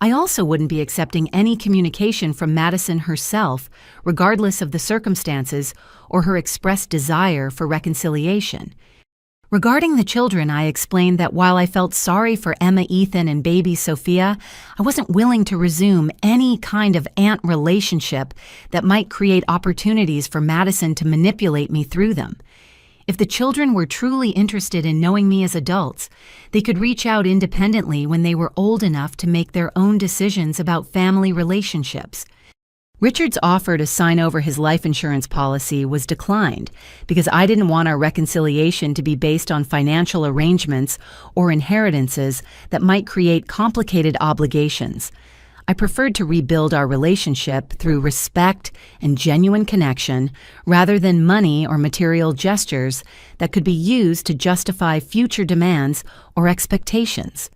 I also wouldn't be accepting any communication from Madison herself, regardless of the circumstances or her expressed desire for reconciliation. Regarding the children, I explained that while I felt sorry for Emma, Ethan, and baby Sophia, I wasn't willing to resume any kind of aunt relationship that might create opportunities for Madison to manipulate me through them. If the children were truly interested in knowing me as adults, they could reach out independently when they were old enough to make their own decisions about family relationships. Richard's offer to sign over his life insurance policy was declined because I didn't want our reconciliation to be based on financial arrangements or inheritances that might create complicated obligations. I preferred to rebuild our relationship through respect and genuine connection rather than money or material gestures that could be used to justify future demands or expectations.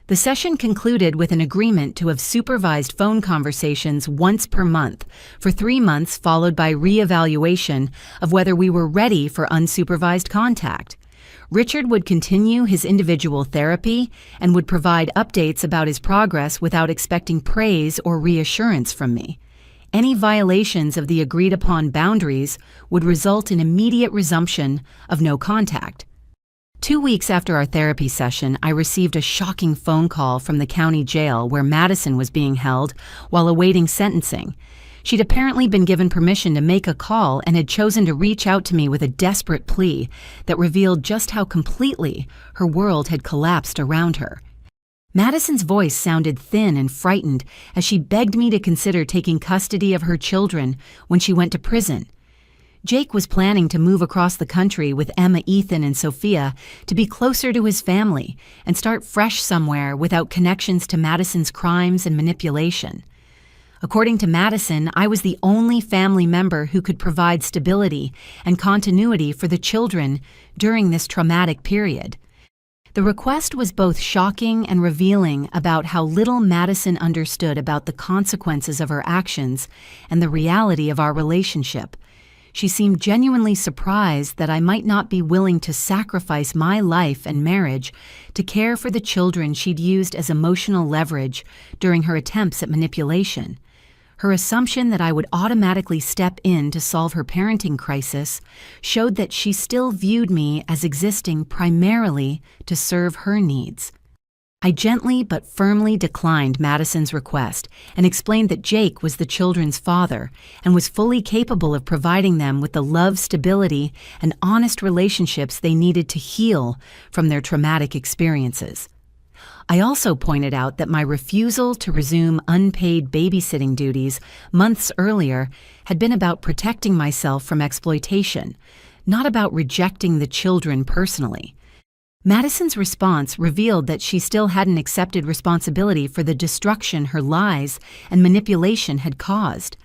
The session concluded with an agreement to have supervised phone conversations once per month for 3 months, followed by re-evaluation of whether we were ready for unsupervised contact. Richard would continue his individual therapy and would provide updates about his progress without expecting praise or reassurance from me. Any violations of the agreed-upon boundaries would result in immediate resumption of no contact. 2 weeks after our therapy session, I received a shocking phone call from the county jail where Madison was being held while awaiting sentencing. She'd apparently been given permission to make a call and had chosen to reach out to me with a desperate plea that revealed just how completely her world had collapsed around her. Madison's voice sounded thin and frightened as she begged me to consider taking custody of her children when she went to prison. Jake was planning to move across the country with Emma, Ethan, and Sophia to be closer to his family and start fresh somewhere without connections to Madison's crimes and manipulation. According to Madison, I was the only family member who could provide stability and continuity for the children during this traumatic period. The request was both shocking and revealing about how little Madison understood about the consequences of her actions and the reality of our relationship. She seemed genuinely surprised that I might not be willing to sacrifice my life and marriage to care for the children she'd used as emotional leverage during her attempts at manipulation. Her assumption that I would automatically step in to solve her parenting crisis showed that she still viewed me as existing primarily to serve her needs. I gently but firmly declined Madison's request and explained that Jake was the children's father and was fully capable of providing them with the love, stability, and honest relationships they needed to heal from their traumatic experiences. I also pointed out that my refusal to resume unpaid babysitting duties months earlier had been about protecting myself from exploitation, not about rejecting the children personally. Madison's response revealed that she still hadn't accepted responsibility for the destruction her lies and manipulation had caused.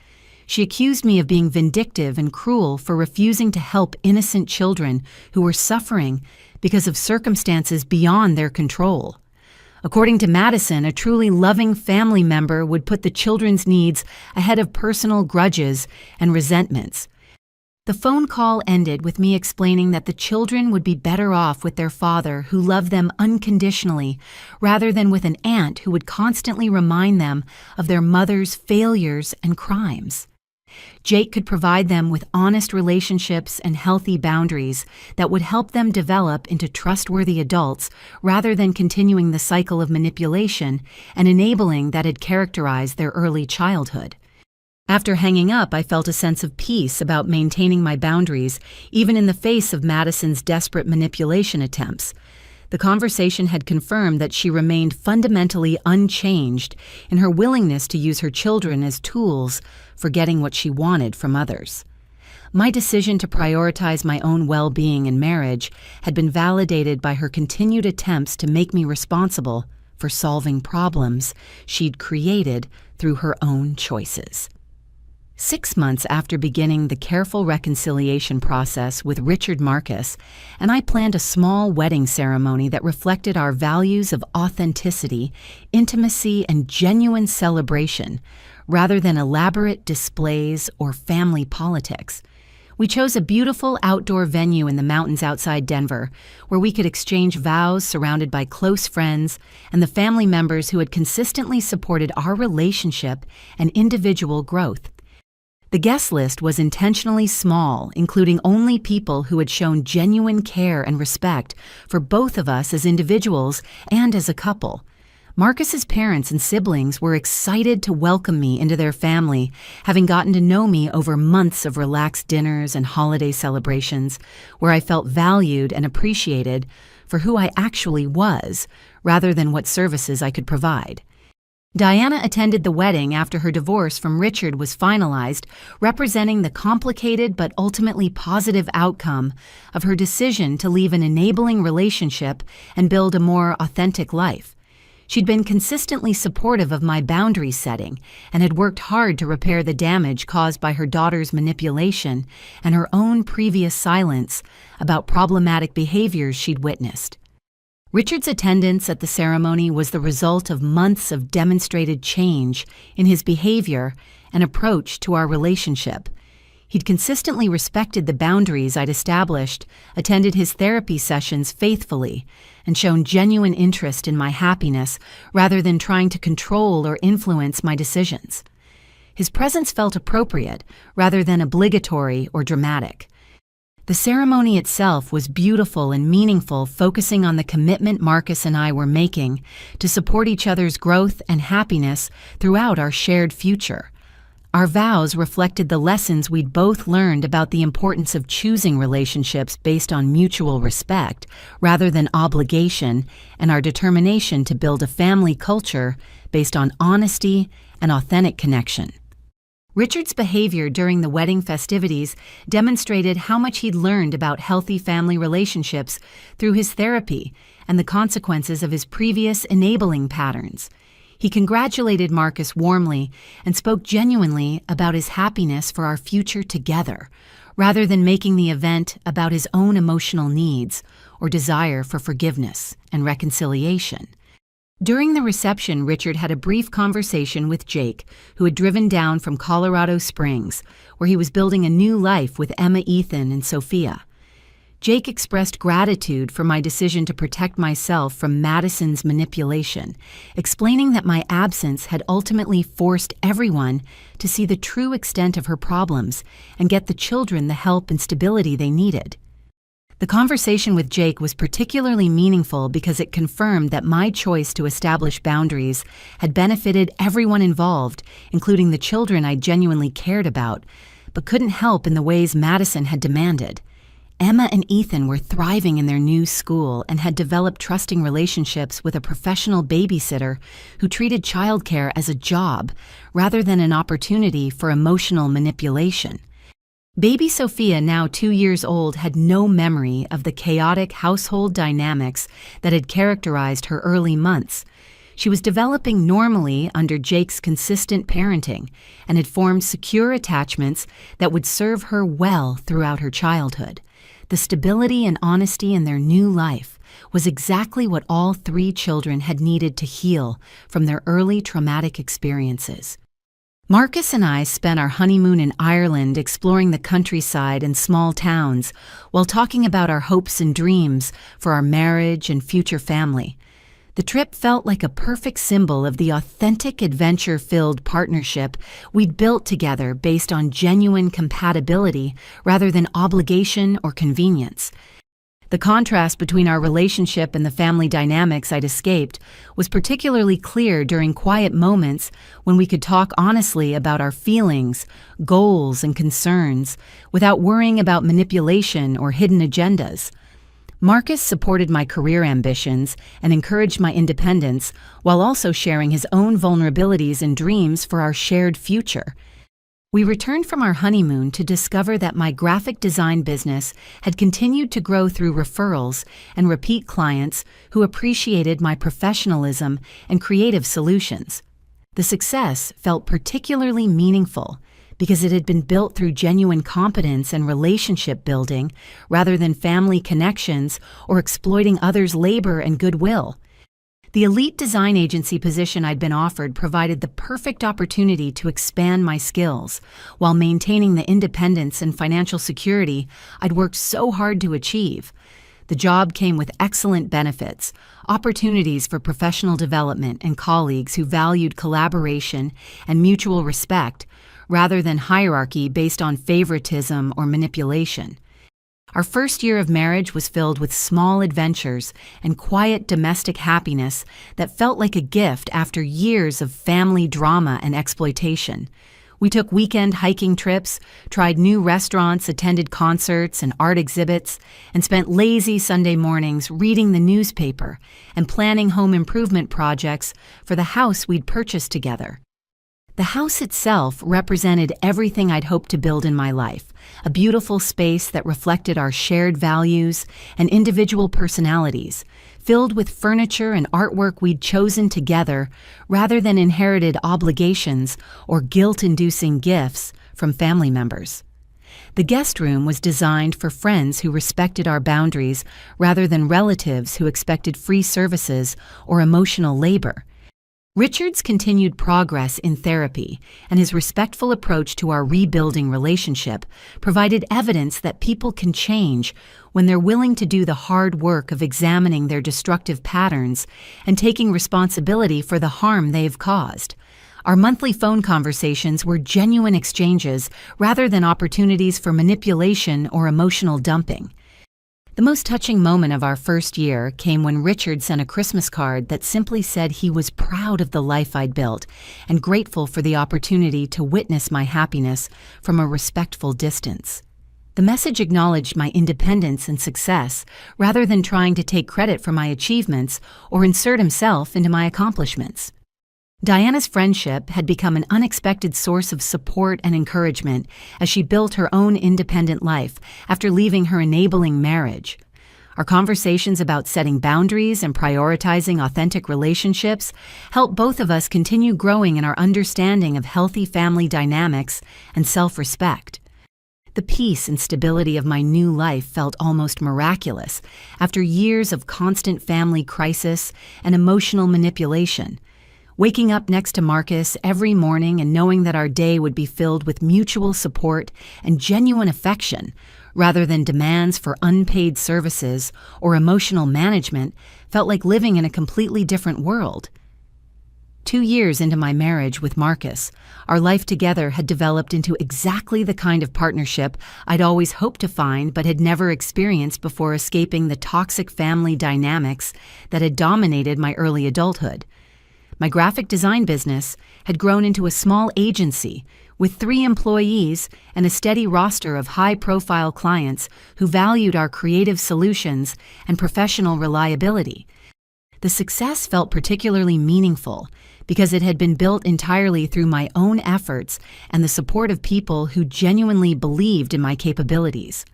She accused me of being vindictive and cruel for refusing to help innocent children who were suffering because of circumstances beyond their control. According to Madison, a truly loving family member would put the children's needs ahead of personal grudges and resentments. The phone call ended with me explaining that the children would be better off with their father who loved them unconditionally, rather than with an aunt who would constantly remind them of their mother's failures and crimes. Jake could provide them with honest relationships and healthy boundaries that would help them develop into trustworthy adults rather than continuing the cycle of manipulation and enabling that had characterized their early childhood. After hanging up, I felt a sense of peace about maintaining my boundaries, even in the face of Madison's desperate manipulation attempts. The conversation had confirmed that she remained fundamentally unchanged in her willingness to use her children as tools for getting what she wanted from others. My decision to prioritize my own well-being in marriage had been validated by her continued attempts to make me responsible for solving problems she'd created through her own choices. 6 months after beginning the careful reconciliation process with Richard Marcus, and I planned a small wedding ceremony that reflected our values of authenticity, intimacy, and genuine celebration, rather than elaborate displays or family politics. We chose a beautiful outdoor venue in the mountains outside Denver, where we could exchange vows surrounded by close friends and the family members who had consistently supported our relationship and individual growth. The guest list was intentionally small, including only people who had shown genuine care and respect for both of us as individuals and as a couple. Marcus's parents and siblings were excited to welcome me into their family, having gotten to know me over months of relaxed dinners and holiday celebrations, where I felt valued and appreciated for who I actually was, rather than what services I could provide. Diana attended the wedding after her divorce from Richard was finalized, representing the complicated but ultimately positive outcome of her decision to leave an enabling relationship and build a more authentic life. She'd been consistently supportive of my boundary setting and had worked hard to repair the damage caused by her daughter's manipulation and her own previous silence about problematic behaviors she'd witnessed. Richard's attendance at the ceremony was the result of months of demonstrated change in his behavior and approach to our relationship. He'd consistently respected the boundaries I'd established, attended his therapy sessions faithfully, and shown genuine interest in my happiness rather than trying to control or influence my decisions. His presence felt appropriate rather than obligatory or dramatic. The ceremony itself was beautiful and meaningful, focusing on the commitment Marcus and I were making to support each other's growth and happiness throughout our shared future. Our vows reflected the lessons we'd both learned about the importance of choosing relationships based on mutual respect rather than obligation, and our determination to build a family culture based on honesty and authentic connection. Richard's behavior during the wedding festivities demonstrated how much he'd learned about healthy family relationships through his therapy and the consequences of his previous enabling patterns. He congratulated Marcus warmly and spoke genuinely about his happiness for our future together, rather than making the event about his own emotional needs or desire for forgiveness and reconciliation. During the reception, Richard had a brief conversation with Jake, who had driven down from Colorado Springs, where he was building a new life with Emma, Ethan, and Sophia. Jake expressed gratitude for my decision to protect myself from Madison's manipulation, explaining that my absence had ultimately forced everyone to see the true extent of her problems and get the children the help and stability they needed. The conversation with Jake was particularly meaningful because it confirmed that my choice to establish boundaries had benefited everyone involved, including the children I genuinely cared about, but couldn't help in the ways Madison had demanded. Emma and Ethan were thriving in their new school and had developed trusting relationships with a professional babysitter who treated childcare as a job rather than an opportunity for emotional manipulation. Baby Sophia, now 2 years old, had no memory of the chaotic household dynamics that had characterized her early months. She was developing normally under Jake's consistent parenting and had formed secure attachments that would serve her well throughout her childhood. The stability and honesty in their new life was exactly what all 3 children had needed to heal from their early traumatic experiences. Marcus and I spent our honeymoon in Ireland exploring the countryside and small towns while talking about our hopes and dreams for our marriage and future family. The trip felt like a perfect symbol of the authentic, adventure-filled partnership we'd built together based on genuine compatibility rather than obligation or convenience. The contrast between our relationship and the family dynamics I'd escaped was particularly clear during quiet moments when we could talk honestly about our feelings, goals, and concerns without worrying about manipulation or hidden agendas. Marcus supported my career ambitions and encouraged my independence while also sharing his own vulnerabilities and dreams for our shared future. We returned from our honeymoon to discover that my graphic design business had continued to grow through referrals and repeat clients who appreciated my professionalism and creative solutions. The success felt particularly meaningful because it had been built through genuine competence and relationship building rather than family connections or exploiting others' labor and goodwill. The elite design agency position I'd been offered provided the perfect opportunity to expand my skills while maintaining the independence and financial security I'd worked so hard to achieve. The job came with excellent benefits, opportunities for professional development, and colleagues who valued collaboration and mutual respect rather than hierarchy based on favoritism or manipulation. Our first year of marriage was filled with small adventures and quiet domestic happiness that felt like a gift after years of family drama and exploitation. We took weekend hiking trips, tried new restaurants, attended concerts and art exhibits, and spent lazy Sunday mornings reading the newspaper and planning home improvement projects for the house we'd purchased together. The house itself represented everything I'd hoped to build in my life, a beautiful space that reflected our shared values and individual personalities, filled with furniture and artwork we'd chosen together rather than inherited obligations or guilt-inducing gifts from family members. The guest room was designed for friends who respected our boundaries rather than relatives who expected free services or emotional labor. Richard's continued progress in therapy and his respectful approach to our rebuilding relationship provided evidence that people can change when they're willing to do the hard work of examining their destructive patterns and taking responsibility for the harm they've caused. Our monthly phone conversations were genuine exchanges rather than opportunities for manipulation or emotional dumping. The most touching moment of our first year came when Richard sent a Christmas card that simply said he was proud of the life I'd built and grateful for the opportunity to witness my happiness from a respectful distance. The message acknowledged my independence and success rather than trying to take credit for my achievements or insert himself into my accomplishments. Diana's friendship had become an unexpected source of support and encouragement as she built her own independent life after leaving her enabling marriage. Our conversations about setting boundaries and prioritizing authentic relationships helped both of us continue growing in our understanding of healthy family dynamics and self-respect. The peace and stability of my new life felt almost miraculous after years of constant family crisis and emotional manipulation. Waking up next to Marcus every morning and knowing that our day would be filled with mutual support and genuine affection, rather than demands for unpaid services or emotional management, felt like living in a completely different world. 2 years into my marriage with Marcus, our life together had developed into exactly the kind of partnership I'd always hoped to find but had never experienced before escaping the toxic family dynamics that had dominated my early adulthood. My graphic design business had grown into a small agency with 3 employees and a steady roster of high-profile clients who valued our creative solutions and professional reliability. The success felt particularly meaningful because it had been built entirely through my own efforts and the support of people who genuinely believed in my capabilities.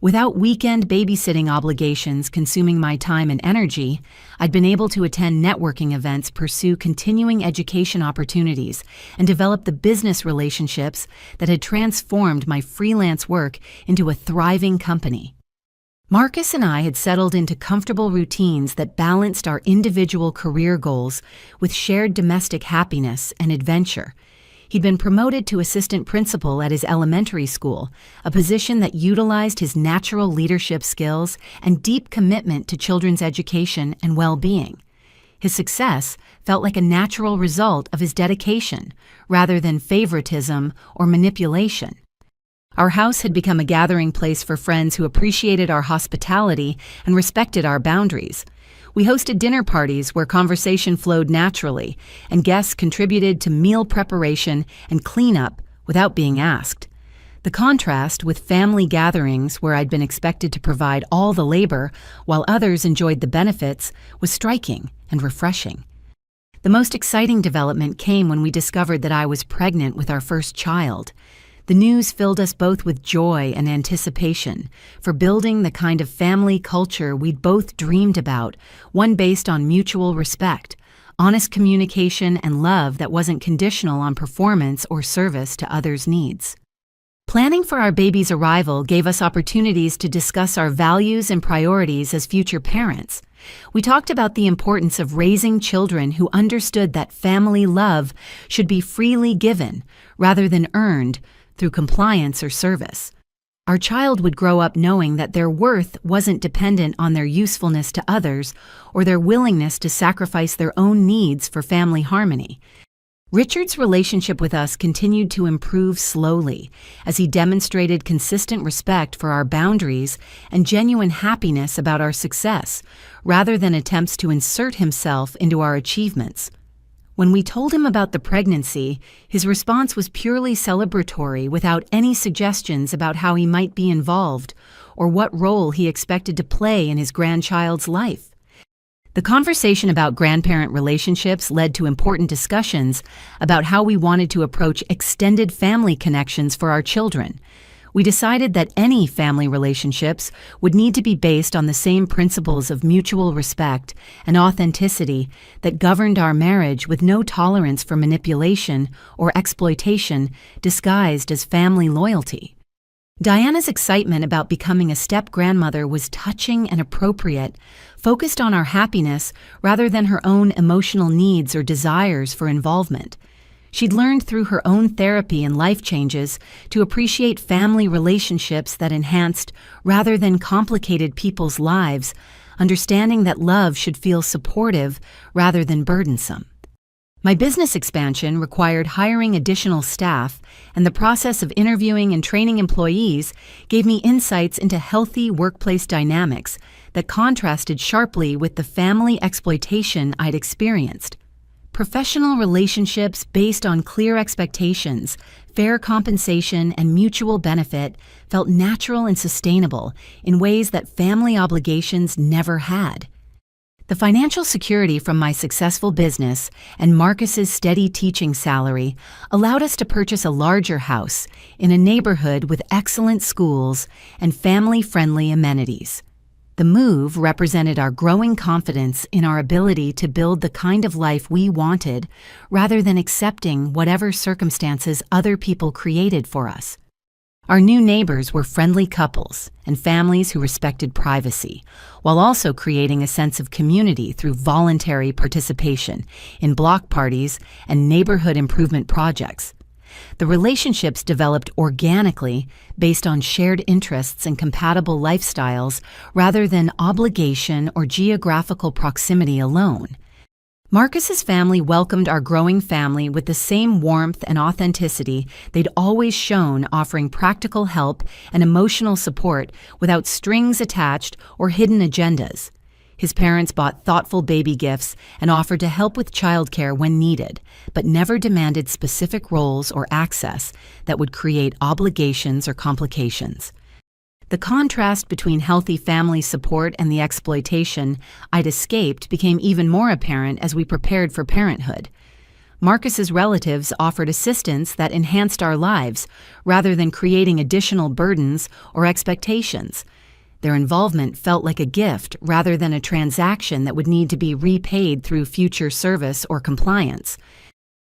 Without weekend babysitting obligations consuming my time and energy, I'd been able to attend networking events, pursue continuing education opportunities, and develop the business relationships that had transformed my freelance work into a thriving company. Marcus and I had settled into comfortable routines that balanced our individual career goals with shared domestic happiness and adventure. He'd been promoted to assistant principal at his elementary school, a position that utilized his natural leadership skills and deep commitment to children's education and well-being. His success felt like a natural result of his dedication, rather than favoritism or manipulation. Our house had become a gathering place for friends who appreciated our hospitality and respected our boundaries. We hosted dinner parties where conversation flowed naturally, and guests contributed to meal preparation and cleanup without being asked. The contrast with family gatherings where I'd been expected to provide all the labor while others enjoyed the benefits was striking and refreshing. The most exciting development came when we discovered that I was pregnant with our first child. The news filled us both with joy and anticipation for building the kind of family culture we'd both dreamed about, one based on mutual respect, honest communication, and love that wasn't conditional on performance or service to others' needs. Planning for our baby's arrival gave us opportunities to discuss our values and priorities as future parents. We talked about the importance of raising children who understood that family love should be freely given rather than earned through compliance or service. Our child would grow up knowing that their worth wasn't dependent on their usefulness to others or their willingness to sacrifice their own needs for family harmony. Richard's relationship with us continued to improve slowly as he demonstrated consistent respect for our boundaries and genuine happiness about our success, rather than attempts to insert himself into our achievements. When we told him about the pregnancy, his response was purely celebratory without any suggestions about how he might be involved or what role he expected to play in his grandchild's life. The conversation about grandparent relationships led to important discussions about how we wanted to approach extended family connections for our children. We decided that any family relationships would need to be based on the same principles of mutual respect and authenticity that governed our marriage, with no tolerance for manipulation or exploitation disguised as family loyalty. Diana's excitement about becoming a step-grandmother was touching and appropriate, focused on our happiness rather than her own emotional needs or desires for involvement. She'd learned through her own therapy and life changes to appreciate family relationships that enhanced rather than complicated people's lives, understanding that love should feel supportive rather than burdensome. My business expansion required hiring additional staff, and the process of interviewing and training employees gave me insights into healthy workplace dynamics that contrasted sharply with the family exploitation I'd experienced. Professional relationships based on clear expectations, fair compensation, and mutual benefit felt natural and sustainable in ways that family obligations never had. The financial security from my successful business and Marcus's steady teaching salary allowed us to purchase a larger house in a neighborhood with excellent schools and family-friendly amenities. The move represented our growing confidence in our ability to build the kind of life we wanted rather than accepting whatever circumstances other people created for us. Our new neighbors were friendly couples and families who respected privacy, while also creating a sense of community through voluntary participation in block parties and neighborhood improvement projects. The relationships developed organically based on shared interests and compatible lifestyles rather than obligation or geographical proximity alone. Marcus's family welcomed our growing family with the same warmth and authenticity they'd always shown, offering practical help and emotional support without strings attached or hidden agendas. His parents bought thoughtful baby gifts and offered to help with childcare when needed, but never demanded specific roles or access that would create obligations or complications. The contrast between healthy family support and the exploitation I'd escaped became even more apparent as we prepared for parenthood. Marcus's relatives offered assistance that enhanced our lives rather than creating additional burdens or expectations. Their involvement felt like a gift rather than a transaction that would need to be repaid through future service or compliance.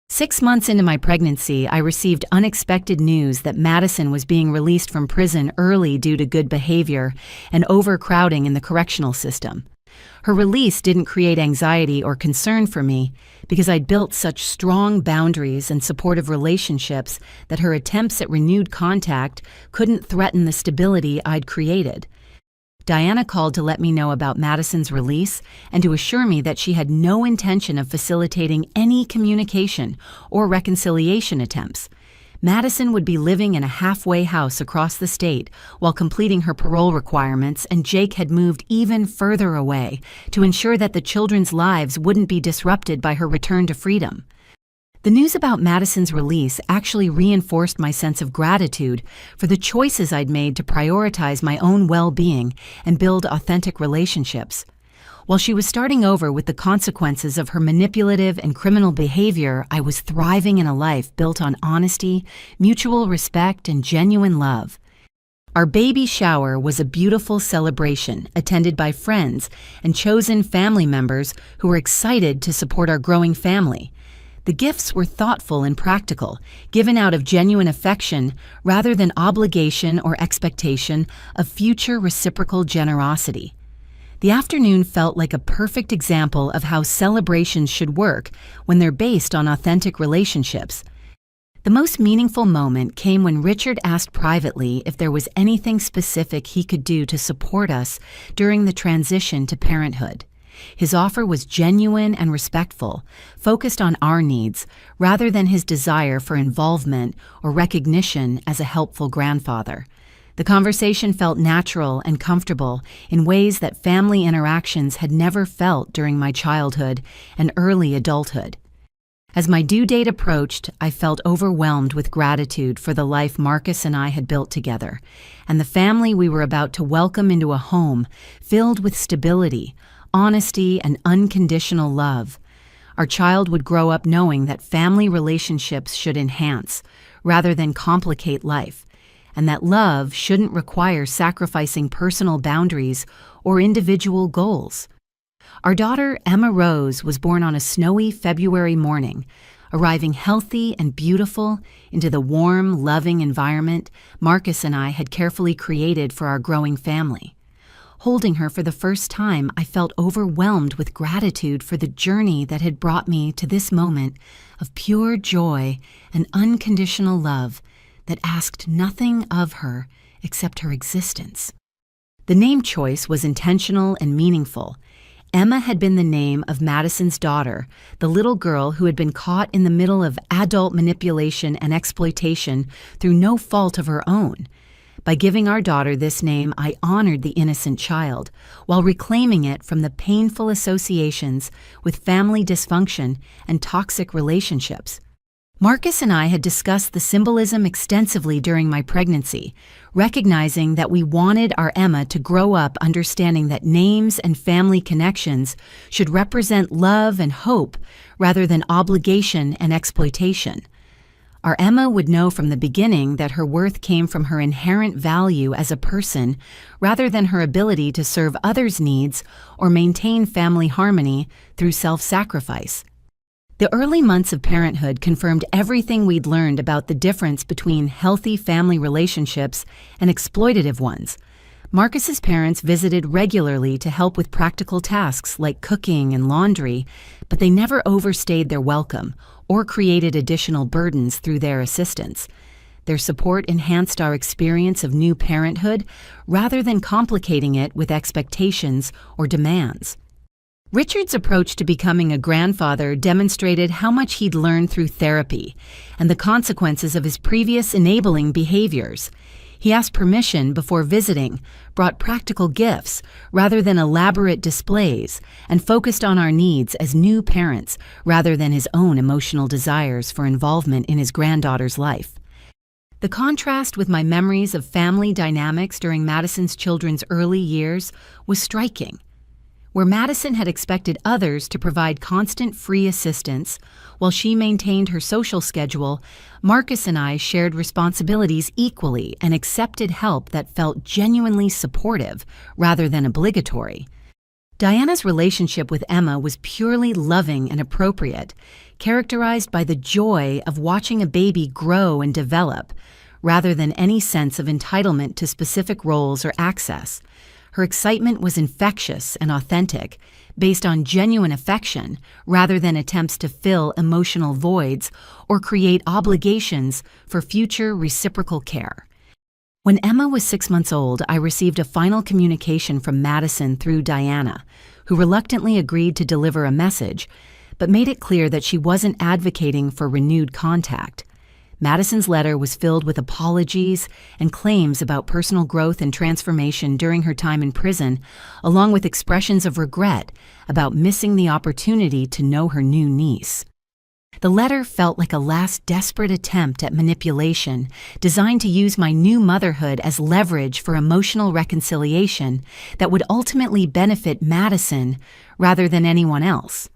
6 months into my pregnancy, I received unexpected news that Madison was being released from prison early due to good behavior and overcrowding in the correctional system. Her release didn't create anxiety or concern for me because I'd built such strong boundaries and supportive relationships that her attempts at renewed contact couldn't threaten the stability I'd created. Diana called to let me know about Madison's release and to assure me that she had no intention of facilitating any communication or reconciliation attempts. Madison would be living in a halfway house across the state while completing her parole requirements, and Jake had moved even further away to ensure that the children's lives wouldn't be disrupted by her return to freedom. The news about Madison's release actually reinforced my sense of gratitude for the choices I'd made to prioritize my own well-being and build authentic relationships. While she was starting over with the consequences of her manipulative and criminal behavior, I was thriving in a life built on honesty, mutual respect, and genuine love. Our baby shower was a beautiful celebration attended by friends and chosen family members who were excited to support our growing family. The gifts were thoughtful and practical, given out of genuine affection rather than obligation or expectation of future reciprocal generosity. The afternoon felt like a perfect example of how celebrations should work when they're based on authentic relationships. The most meaningful moment came when Richard asked privately if there was anything specific he could do to support us during the transition to parenthood. His offer was genuine and respectful, focused on our needs rather than his desire for involvement or recognition as a helpful grandfather. The conversation felt natural and comfortable in ways that family interactions had never felt during my childhood and early adulthood. As my due date approached, I felt overwhelmed with gratitude for the life Marcus and I had built together, and the family we were about to welcome into a home filled with stability, honesty, and unconditional love. Our child would grow up knowing that family relationships should enhance, rather than complicate life, and that love shouldn't require sacrificing personal boundaries or individual goals. Our daughter, Emma Rose, was born on a snowy February morning, arriving healthy and beautiful into the warm, loving environment Marcus and I had carefully created for our growing family. Holding her for the first time, I felt overwhelmed with gratitude for the journey that had brought me to this moment of pure joy and unconditional love that asked nothing of her except her existence. The name choice was intentional and meaningful. Emma had been the name of Madison's daughter, the little girl who had been caught in the middle of adult manipulation and exploitation through no fault of her own. By giving our daughter this name, I honored the innocent child, while reclaiming it from the painful associations with family dysfunction and toxic relationships. Marcus and I had discussed the symbolism extensively during my pregnancy, recognizing that we wanted our Emma to grow up understanding that names and family connections should represent love and hope rather than obligation and exploitation. Our Emma would know from the beginning that her worth came from her inherent value as a person rather than her ability to serve others' needs or maintain family harmony through self-sacrifice. The early months of parenthood confirmed everything we'd learned about the difference between healthy family relationships and exploitative ones. Marcus's parents visited regularly to help with practical tasks like cooking and laundry, but they never overstayed their welcome or created additional burdens through their assistance. Their support enhanced our experience of new parenthood rather than complicating it with expectations or demands. Richard's approach to becoming a grandfather demonstrated how much he'd learned through therapy and the consequences of his previous enabling behaviors. He asked permission before visiting, brought practical gifts rather than elaborate displays, and focused on our needs as new parents rather than his own emotional desires for involvement in his granddaughter's life. The contrast with my memories of family dynamics during Madison's children's early years was striking. Where Madison had expected others to provide constant free assistance while she maintained her social schedule, Marcus and I shared responsibilities equally and accepted help that felt genuinely supportive rather than obligatory. Diana's relationship with Emma was purely loving and appropriate, characterized by the joy of watching a baby grow and develop, rather than any sense of entitlement to specific roles or access. Her excitement was infectious and authentic, based on genuine affection rather than attempts to fill emotional voids or create obligations for future reciprocal care. When Emma was 6 months old, I received a final communication from Madison through Diana, who reluctantly agreed to deliver a message, but made it clear that she wasn't advocating for renewed contact. Madison's letter was filled with apologies and claims about personal growth and transformation during her time in prison, along with expressions of regret about missing the opportunity to know her new niece. The letter felt like a last desperate attempt at manipulation, designed to use my new motherhood as leverage for emotional reconciliation that would ultimately benefit Madison rather than anyone else.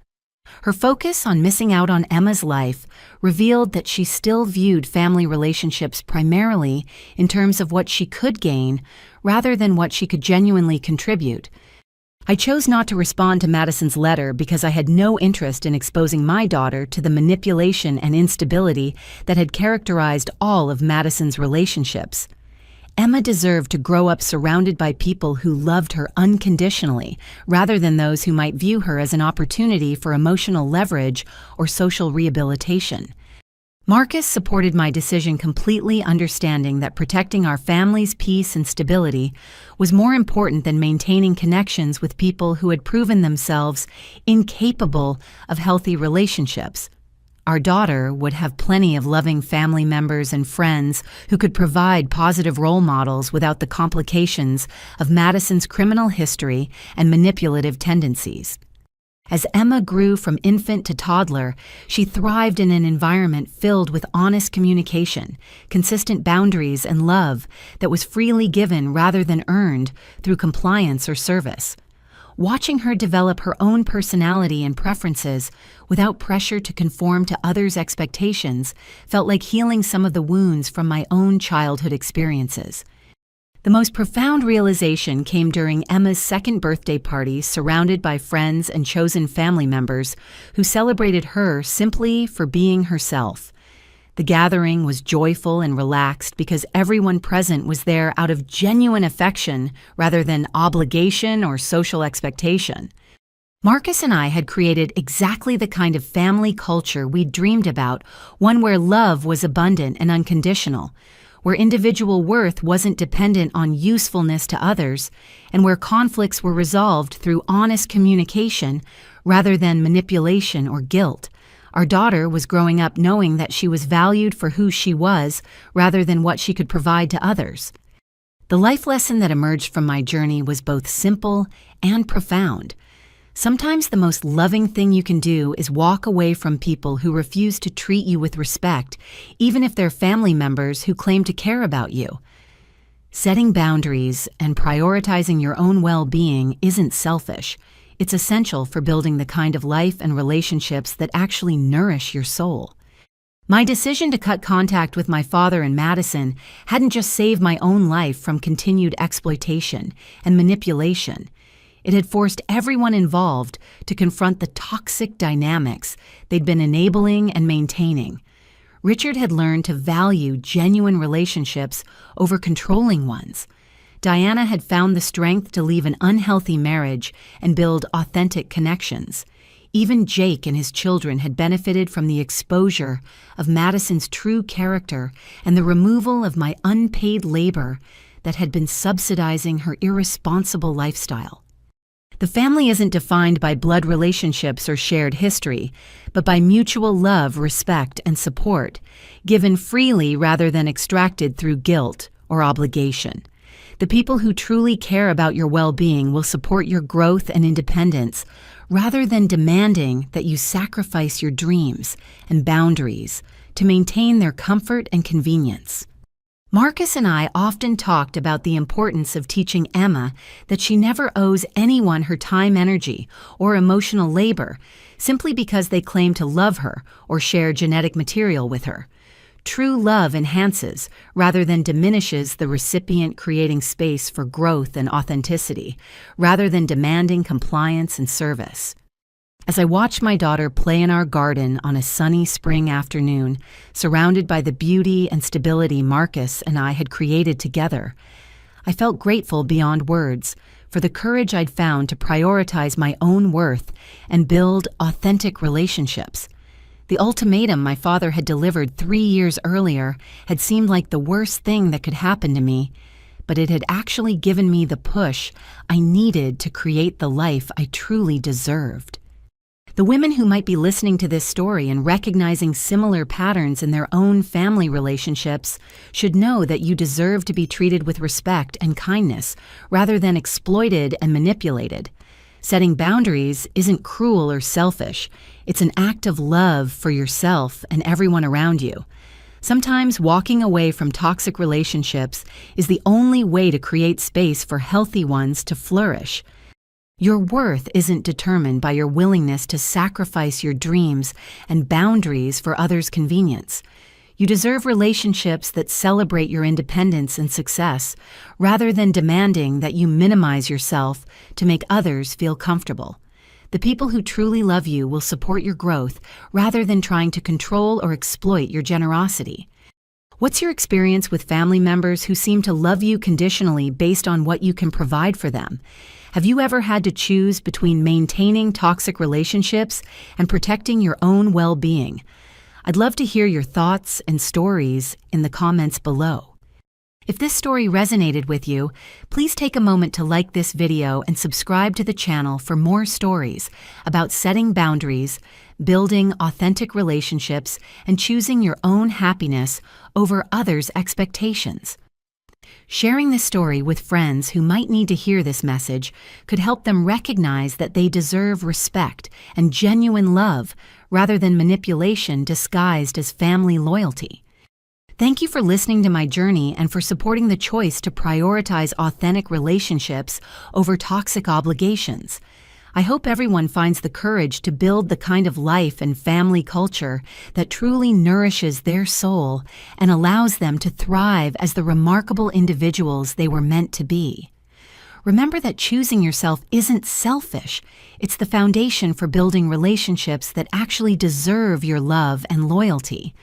Her focus on missing out on Emma's life revealed that she still viewed family relationships primarily in terms of what she could gain rather than what she could genuinely contribute. I chose not to respond to Madison's letter because I had no interest in exposing my daughter to the manipulation and instability that had characterized all of Madison's relationships. Emma deserved to grow up surrounded by people who loved her unconditionally, rather than those who might view her as an opportunity for emotional leverage or social rehabilitation. Marcus supported my decision completely, understanding that protecting our family's peace and stability was more important than maintaining connections with people who had proven themselves incapable of healthy relationships. Our daughter would have plenty of loving family members and friends who could provide positive role models without the complications of Madison's criminal history and manipulative tendencies. As Emma grew from infant to toddler, she thrived in an environment filled with honest communication, consistent boundaries, and love that was freely given rather than earned through compliance or service. Watching her develop her own personality and preferences without pressure to conform to others' expectations felt like healing some of the wounds from my own childhood experiences. The most profound realization came during Emma's second birthday party, surrounded by friends and chosen family members who celebrated her simply for being herself. The gathering was joyful and relaxed because everyone present was there out of genuine affection rather than obligation or social expectation. Marcus and I had created exactly the kind of family culture we dreamed about, one where love was abundant and unconditional, where individual worth wasn't dependent on usefulness to others, and where conflicts were resolved through honest communication rather than manipulation or guilt. Our daughter was growing up knowing that she was valued for who she was rather than what she could provide to others. The life lesson that emerged from my journey was both simple and profound. Sometimes the most loving thing you can do is walk away from people who refuse to treat you with respect, even if they're family members who claim to care about you. Setting boundaries and prioritizing your own well-being isn't selfish. It's essential for building the kind of life and relationships that actually nourish your soul. My decision to cut contact with my father and Madison hadn't just saved my own life from continued exploitation and manipulation. It had forced everyone involved to confront the toxic dynamics they'd been enabling and maintaining. Richard had learned to value genuine relationships over controlling ones. Diana had found the strength to leave an unhealthy marriage and build authentic connections. Even Jake and his children had benefited from the exposure of Madison's true character and the removal of my unpaid labor that had been subsidizing her irresponsible lifestyle. The family isn't defined by blood relationships or shared history, but by mutual love, respect, and support, given freely rather than extracted through guilt or obligation. The people who truly care about your well-being will support your growth and independence, rather than demanding that you sacrifice your dreams and boundaries to maintain their comfort and convenience. Marcus and I often talked about the importance of teaching Emma that she never owes anyone her time, energy, or emotional labor simply because they claim to love her or share genetic material with her. True love enhances rather than diminishes the recipient, creating space for growth and authenticity, rather than demanding compliance and service. As I watched my daughter play in our garden on a sunny spring afternoon, surrounded by the beauty and stability Marcus and I had created together, I felt grateful beyond words for the courage I'd found to prioritize my own worth and build authentic relationships. The ultimatum my father had delivered 3 years earlier had seemed like the worst thing that could happen to me, but it had actually given me the push I needed to create the life I truly deserved. The women who might be listening to this story and recognizing similar patterns in their own family relationships should know that you deserve to be treated with respect and kindness rather than exploited and manipulated. Setting boundaries isn't cruel or selfish. It's an act of love for yourself and everyone around you. Sometimes walking away from toxic relationships is the only way to create space for healthy ones to flourish. Your worth isn't determined by your willingness to sacrifice your dreams and boundaries for others' convenience. You deserve relationships that celebrate your independence and success, rather than demanding that you minimize yourself to make others feel comfortable. The people who truly love you will support your growth rather than trying to control or exploit your generosity. What's your experience with family members who seem to love you conditionally based on what you can provide for them? Have you ever had to choose between maintaining toxic relationships and protecting your own well-being? I'd love to hear your thoughts and stories in the comments below. If this story resonated with you, please take a moment to like this video and subscribe to the channel for more stories about setting boundaries, building authentic relationships, and choosing your own happiness over others' expectations. Sharing this story with friends who might need to hear this message could help them recognize that they deserve respect and genuine love rather than manipulation disguised as family loyalty. Thank you for listening to my journey and for supporting the choice to prioritize authentic relationships over toxic obligations. I hope everyone finds the courage to build the kind of life and family culture that truly nourishes their soul and allows them to thrive as the remarkable individuals they were meant to be. Remember that choosing yourself isn't selfish. It's the foundation for building relationships that actually deserve your love and loyalty.